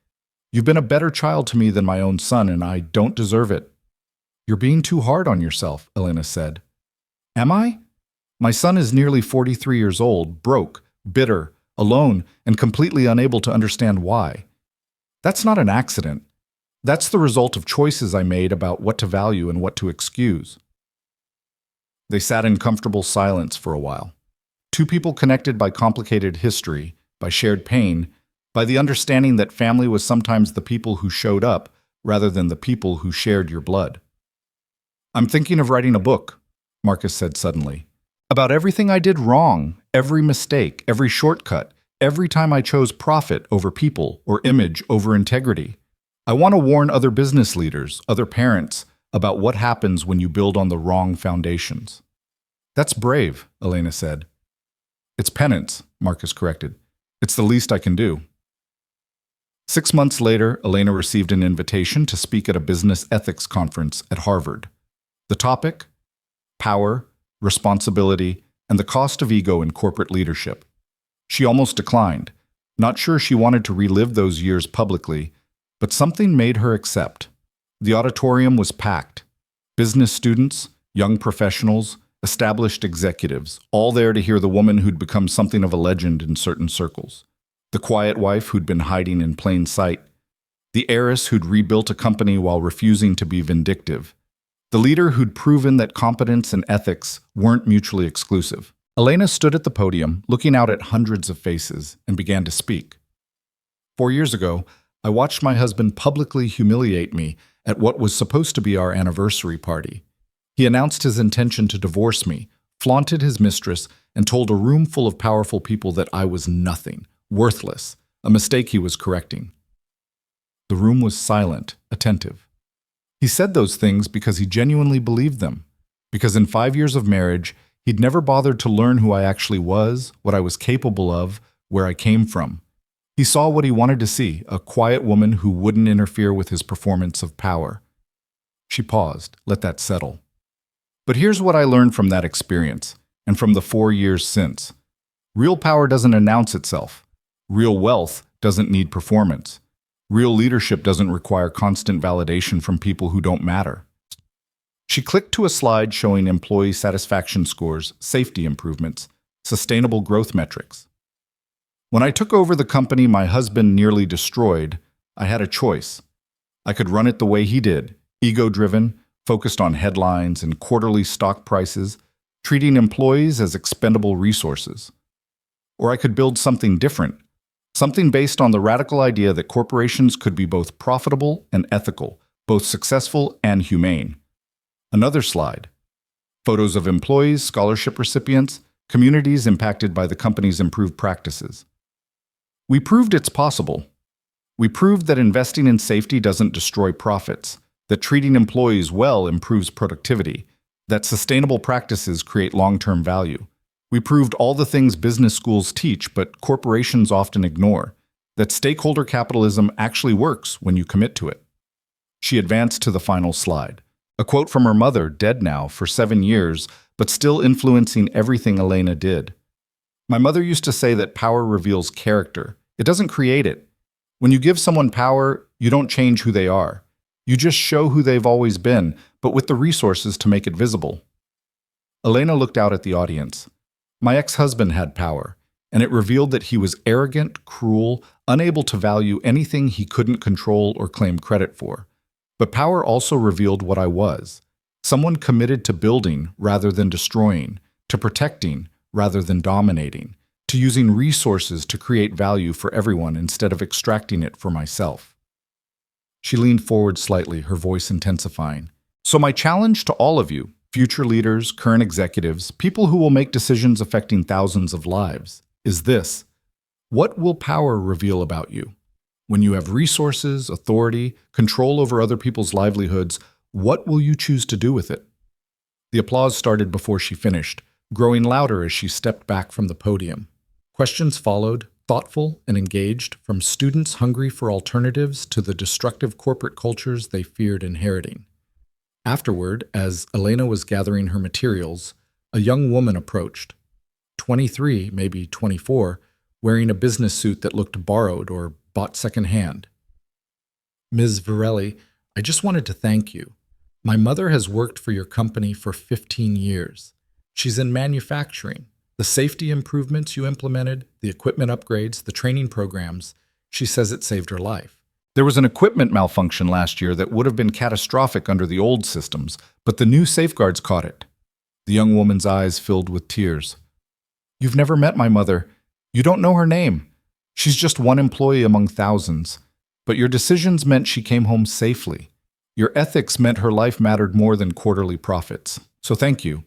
You've been a better child to me than my own son, and I don't deserve it." "You're being too hard on yourself," Elena said. "Am I? My son is nearly 43 years old, broke, bitter, alone, and completely unable to understand why. That's not an accident. That's the result of choices I made about what to value and what to excuse." They sat in comfortable silence for a while. Two people connected by complicated history, by shared pain, by the understanding that family was sometimes the people who showed up rather than the people who shared your blood. "I'm thinking of writing a book," Marcus said suddenly, "about everything I did wrong, every mistake, every shortcut, every time I chose profit over people or image over integrity. I want to warn other business leaders, other parents, about what happens when you build on the wrong foundations." "That's brave," Elena said. "It's penance," Marcus corrected. "It's the least I can do." 6 months later, Elena received an invitation to speak at a business ethics conference at Harvard. The topic? Power, responsibility, and the cost of ego in corporate leadership. She almost declined, not sure she wanted to relive those years publicly, but something made her accept. The auditorium was packed. Business students, young professionals, established executives, all there to hear the woman who'd become something of a legend in certain circles. The quiet wife who'd been hiding in plain sight. The heiress who'd rebuilt a company while refusing to be vindictive. The leader who'd proven that competence and ethics weren't mutually exclusive. Elena stood at the podium, looking out at hundreds of faces, and began to speak. "4 years ago, I watched my husband publicly humiliate me at what was supposed to be our anniversary party. He announced his intention to divorce me, flaunted his mistress, and told a room full of powerful people that I was nothing, worthless, a mistake he was correcting." The room was silent, attentive. He said those things because he genuinely believed them, because in 5 years of marriage, he'd never bothered to learn who I actually was, what I was capable of, where I came from. He saw what he wanted to see, a quiet woman who wouldn't interfere with his performance of power. She paused, let that settle. "But here's what I learned from that experience, and from the 4 years since. Real power doesn't announce itself. Real wealth doesn't need performance. Real leadership doesn't require constant validation from people who don't matter." She clicked to a slide showing employee satisfaction scores, safety improvements, sustainable growth metrics. When I took over the company my husband nearly destroyed, I had a choice. I could run it the way he did, ego-driven, focused on headlines and quarterly stock prices, treating employees as expendable resources. Or I could build something different, something based on the radical idea that corporations could be both profitable and ethical, both successful and humane. Another slide. Photos of employees, scholarship recipients, communities impacted by the company's improved practices. We proved it's possible. We proved that investing in safety doesn't destroy profits, that treating employees well improves productivity, that sustainable practices create long-term value. We proved all the things business schools teach but corporations often ignore, that stakeholder capitalism actually works when you commit to it. She advanced to the final slide. A quote from her mother, dead now for 7 years, but still influencing everything Elena did. My mother used to say that power reveals character. It doesn't create it. When you give someone power, you don't change who they are. You just show who they've always been, but with the resources to make it visible. Elena looked out at the audience. My ex-husband had power, and it revealed that he was arrogant, cruel, unable to value anything he couldn't control or claim credit for. But power also revealed what I was, someone committed to building rather than destroying, to protecting rather than dominating, to using resources to create value for everyone instead of extracting it for myself. She leaned forward slightly, her voice intensifying. So my challenge to all of you, future leaders, current executives, people who will make decisions affecting thousands of lives, is this. What will power reveal about you? When you have resources, authority, control over other people's livelihoods, what will you choose to do with it? The applause started before she finished, growing louder as she stepped back from the podium. Questions followed, thoughtful and engaged, from students hungry for alternatives to the destructive corporate cultures they feared inheriting. Afterward, as Elena was gathering her materials, a young woman approached, 23, maybe 24, wearing a business suit that looked borrowed or bought secondhand. Ms. Varelli, I just wanted to thank you. My mother has worked for your company for 15 years. She's in manufacturing. The safety improvements you implemented, the equipment upgrades, the training programs, she says it saved her life. There was an equipment malfunction last year that would have been catastrophic under the old systems, but the new safeguards caught it. The young woman's eyes filled with tears. You've never met my mother. You don't know her name. She's just one employee among thousands. But your decisions meant she came home safely. Your ethics meant her life mattered more than quarterly profits. So thank you.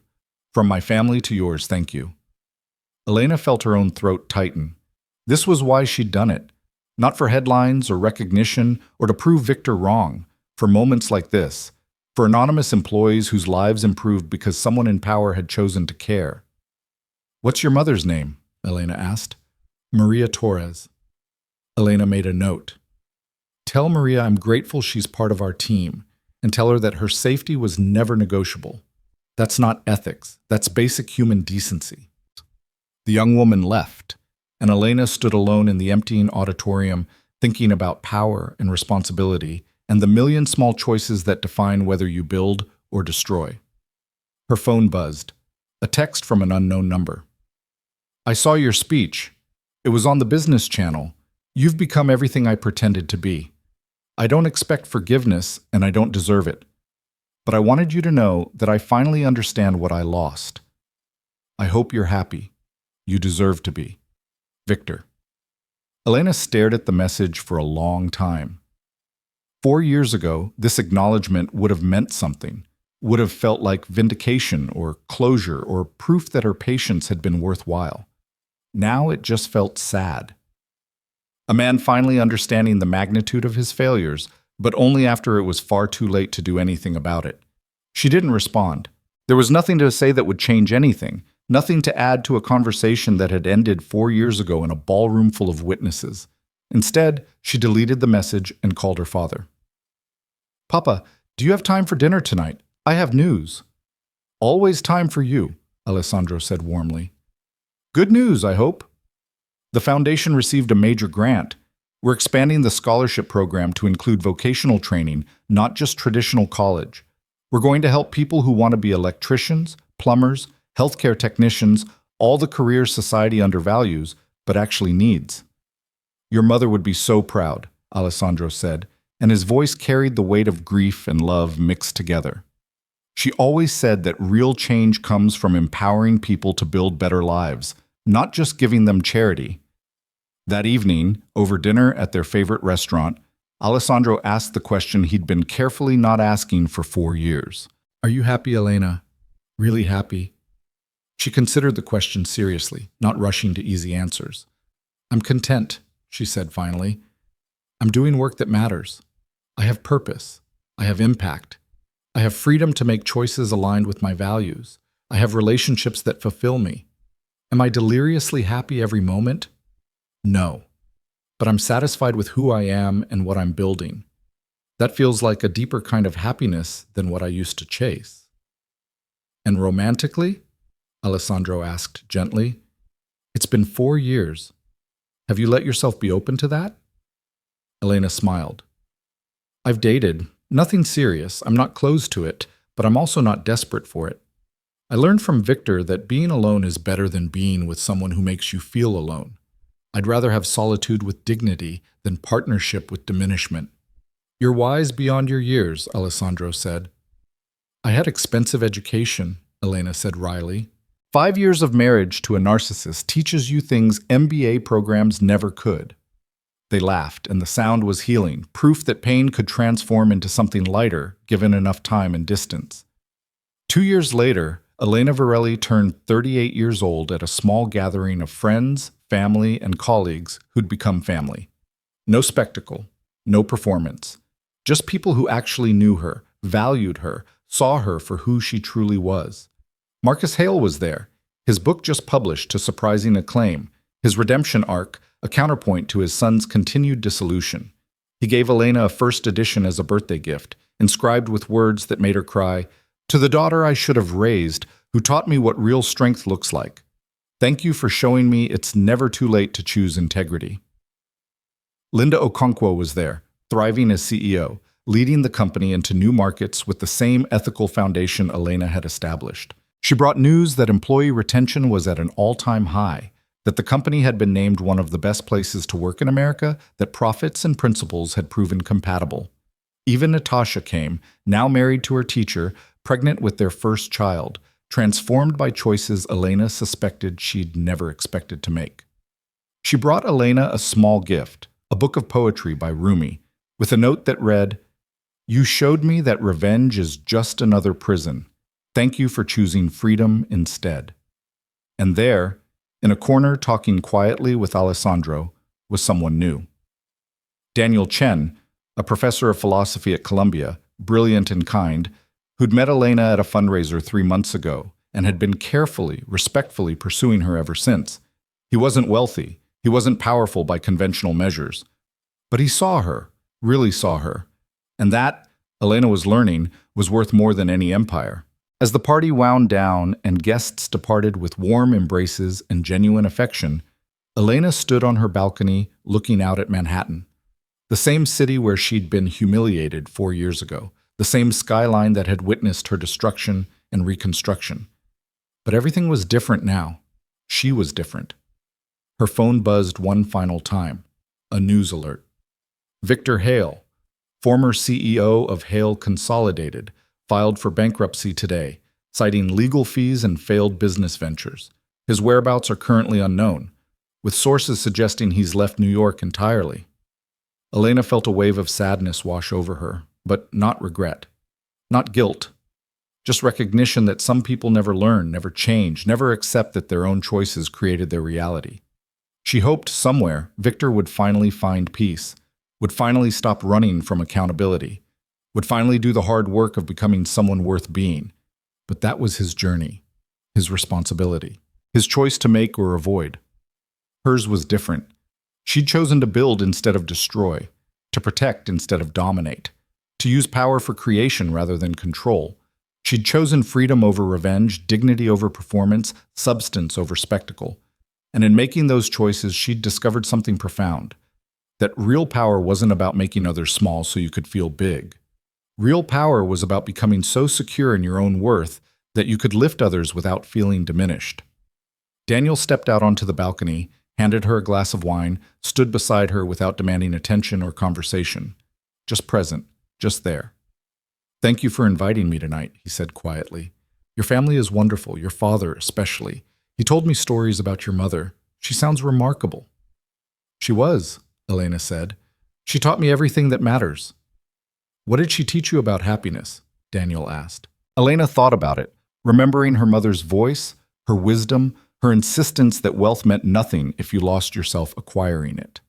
From my family to yours, thank you. Elena felt her own throat tighten. This was why she'd done it. Not for headlines or recognition or to prove Victor wrong. For moments like this. For anonymous employees whose lives improved because someone in power had chosen to care. What's your mother's name? Elena asked. Maria Torres. Elena made a note. Tell Maria I'm grateful she's part of our team, and tell her that her safety was never negotiable. That's not ethics. That's basic human decency. The young woman left, and Elena stood alone in the emptying auditorium, thinking about power and responsibility and the million small choices that define whether you build or destroy. Her phone buzzed. A text from an unknown number. I saw your speech. It was on the business channel. You've become everything I pretended to be. I don't expect forgiveness, and I don't deserve it. But I wanted you to know that I finally understand what I lost. I hope you're happy. You deserve to be. Victor. Elena stared at the message for a long time. 4 years ago, this acknowledgement would have meant something, would have felt like vindication or closure or proof that her patience had been worthwhile. Now it just felt sad. A man finally understanding the magnitude of his failures, but only after it was far too late to do anything about it. She didn't respond. There was nothing to say that would change anything, nothing to add to a conversation that had ended 4 years ago in a ballroom full of witnesses. Instead, she deleted the message and called her father. Papa, do you have time for dinner tonight? I have news. Always time for you, Alessandro said warmly. Good news, I hope. The foundation received a major grant. We're expanding the scholarship program to include vocational training, not just traditional college. We're going to help people who want to be electricians, plumbers, healthcare technicians, all the careers society undervalues, but actually needs. Your mother would be so proud, Alessandro said, and his voice carried the weight of grief and love mixed together. She always said that real change comes from empowering people to build better lives, not just giving them charity. That evening, over dinner at their favorite restaurant, Alessandro asked the question he'd been carefully not asking for 4 years. Are you happy, Elena? Really happy? She considered the question seriously, not rushing to easy answers. I'm content, she said finally. I'm doing work that matters. I have purpose. I have impact. I have freedom to make choices aligned with my values. I have relationships that fulfill me. Am I deliriously happy every moment? No. But I'm satisfied with who I am and what I'm building. That feels like a deeper kind of happiness than what I used to chase. And romantically? Alessandro asked gently. It's been 4 years. Have you let yourself be open to that? Elena smiled. I've dated. Nothing serious. I'm not closed to it, but I'm also not desperate for it. I learned from Victor that being alone is better than being with someone who makes you feel alone. I'd rather have solitude with dignity than partnership with diminishment. You're wise beyond your years, Alessandro said. I had expensive education, Elena said wryly. 5 years of marriage to a narcissist teaches you things MBA programs never could. They laughed, and the sound was healing, proof that pain could transform into something lighter, given enough time and distance. 2 years later, Elena Varelli turned 38 years old at a small gathering of friends, family, and colleagues who'd become family. No spectacle, no performance. Just people who actually knew her, valued her, saw her for who she truly was. Marcus Hale was there, his book just published to surprising acclaim, his redemption arc, a counterpoint to his son's continued dissolution. He gave Elena a first edition as a birthday gift, inscribed with words that made her cry, "To the daughter I should have raised, who taught me what real strength looks like. Thank you for showing me it's never too late to choose integrity." Linda Okonkwo was there, thriving as CEO, leading the company into new markets with the same ethical foundation Elena had established. She brought news that employee retention was at an all-time high, that the company had been named one of the best places to work in America, that profits and principles had proven compatible. Even Natasha came, now married to her teacher, pregnant with their first child, transformed by choices Elena suspected she'd never expected to make. She brought Elena a small gift, a book of poetry by Rumi, with a note that read, "You showed me that revenge is just another prison. Thank you for choosing freedom instead." And there, in a corner talking quietly with Alessandro, was someone new. Daniel Chen, a professor of philosophy at Columbia, brilliant and kind, who'd met Elena at a fundraiser 3 months ago and had been carefully, respectfully pursuing her ever since. He wasn't wealthy, he wasn't powerful by conventional measures, but he saw her, really saw her, and that, Elena was learning, was worth more than any empire. As the party wound down and guests departed with warm embraces and genuine affection, Elena stood on her balcony looking out at Manhattan, the same city where she'd been humiliated 4 years ago, the same skyline that had witnessed her destruction and reconstruction. But everything was different now. She was different. Her phone buzzed one final time, a news alert. Victor Hale, former CEO of Hale Consolidated, filed for bankruptcy today, citing legal fees and failed business ventures. His whereabouts are currently unknown, with sources suggesting he's left New York entirely. Elena felt a wave of sadness wash over her, but not regret, not guilt, just recognition that some people never learn, never change, never accept that their own choices created their reality. She hoped somewhere Victor would finally find peace, would finally stop running from accountability, would finally do the hard work of becoming someone worth being. But that was his journey, his responsibility, his choice to make or avoid. Hers was different. She'd chosen to build instead of destroy, to protect instead of dominate, to use power for creation rather than control. She'd chosen freedom over revenge, dignity over performance, substance over spectacle. And in making those choices, she'd discovered something profound, that real power wasn't about making others small so you could feel big. Real power was about becoming so secure in your own worth that you could lift others without feeling diminished. Daniel stepped out onto the balcony, handed her a glass of wine, stood beside her without demanding attention or conversation. Just present, just there. "Thank you for inviting me tonight," he said quietly. "Your family is wonderful, your father especially. He told me stories about your mother. She sounds remarkable." "She was," Elena said. "She taught me everything that matters." "What did she teach you about happiness?" Daniel asked. Elena thought about it, remembering her mother's voice, her wisdom, her insistence that wealth meant nothing if you lost yourself acquiring it.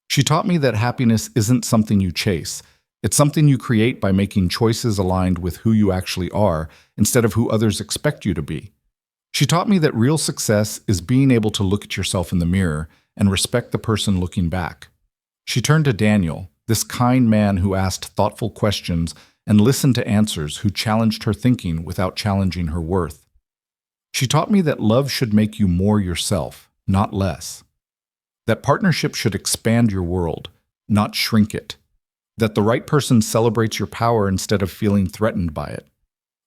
"She taught me that happiness isn't something you chase. It's something you create by making choices aligned with who you actually are instead of who others expect you to be. She taught me that real success is being able to look at yourself in the mirror and respect the person looking back." She turned to Daniel, this kind man who asked thoughtful questions and listened to answers, who challenged her thinking without challenging her worth. "She taught me that love should make you more yourself, not less. That partnership should expand your world, not shrink it. That the right person celebrates your power instead of feeling threatened by it."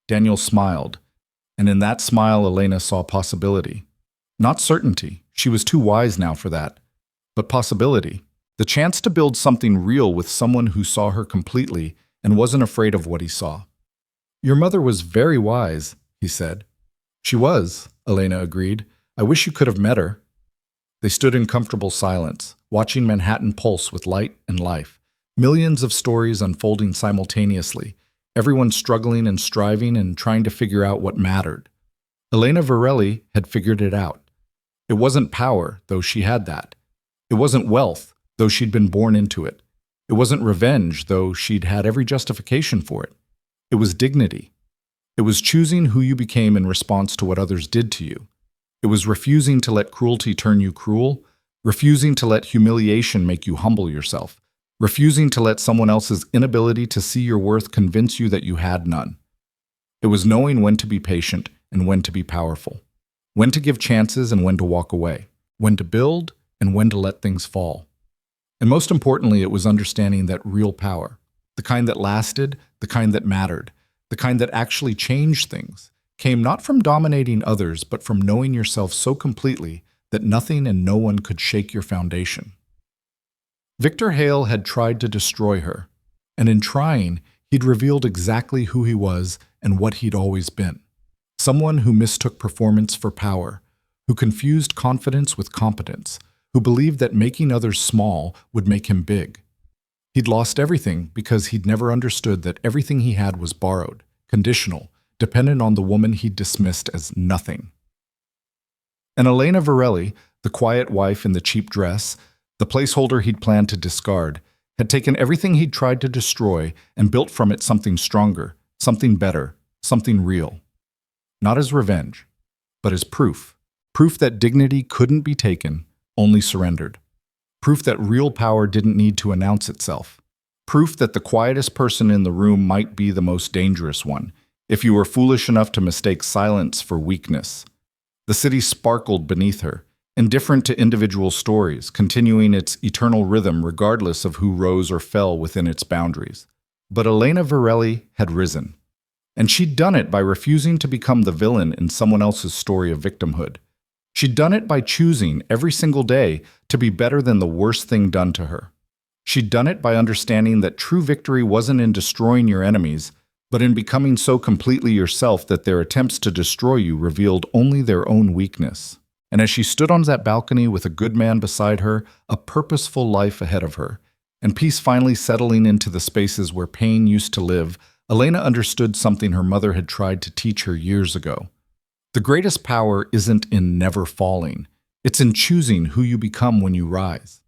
Daniel smiled, and in that smile Elena saw possibility. Not certainty, she was too wise now for that, but possibility. The chance to build something real with someone who saw her completely and wasn't afraid of what he saw. "Your mother was very wise," he said. "She was," Elena agreed. "I wish you could have met her." They stood in comfortable silence, watching Manhattan pulse with light and life. Millions of stories unfolding simultaneously, everyone struggling and striving and trying to figure out what mattered. Elena Varelli had figured it out. It wasn't power, though she had that. It wasn't wealth, though she'd been born into it. It wasn't revenge, though she'd had every justification for it. It was dignity. It was choosing who you became in response to what others did to you. It was refusing to let cruelty turn you cruel, refusing to let humiliation make you humble yourself, refusing to let someone else's inability to see your worth convince you that you had none. It was knowing when to be patient and when to be powerful, when to give chances and when to walk away, when to build and when to let things fall. And most importantly, it was understanding that real power, the kind that lasted, the kind that mattered, the kind that actually changed things, came not from dominating others, but from knowing yourself so completely that nothing and no one could shake your foundation. Victor Hale had tried to destroy her, and in trying, he'd revealed exactly who he was and what he'd always been. Someone who mistook performance for power, who confused confidence with competence, who believed that making others small would make him big. He'd lost everything because he'd never understood that everything he had was borrowed, conditional, dependent on the woman he'd dismissed as nothing. And Elena Varelli, the quiet wife in the cheap dress, the placeholder he'd planned to discard, had taken everything he'd tried to destroy and built from it something stronger, something better, something real. Not as revenge, but as proof. Proof that dignity couldn't be taken, only surrendered. Proof that real power didn't need to announce itself. Proof that the quietest person in the room might be the most dangerous one, if you were foolish enough to mistake silence for weakness. The city sparkled beneath her, indifferent to individual stories, continuing its eternal rhythm regardless of who rose or fell within its boundaries. But Elena Varelli had risen. And she'd done it by refusing to become the villain in someone else's story of victimhood. She'd done it by choosing every single day to be better than the worst thing done to her. She'd done it by understanding that true victory wasn't in destroying your enemies, but in becoming so completely yourself that their attempts to destroy you revealed only their own weakness. And as she stood on that balcony with a good man beside her, a purposeful life ahead of her, and peace finally settling into the spaces where pain used to live, Elena understood something her mother had tried to teach her years ago. The greatest power isn't in never falling. It's in choosing who you become when you rise.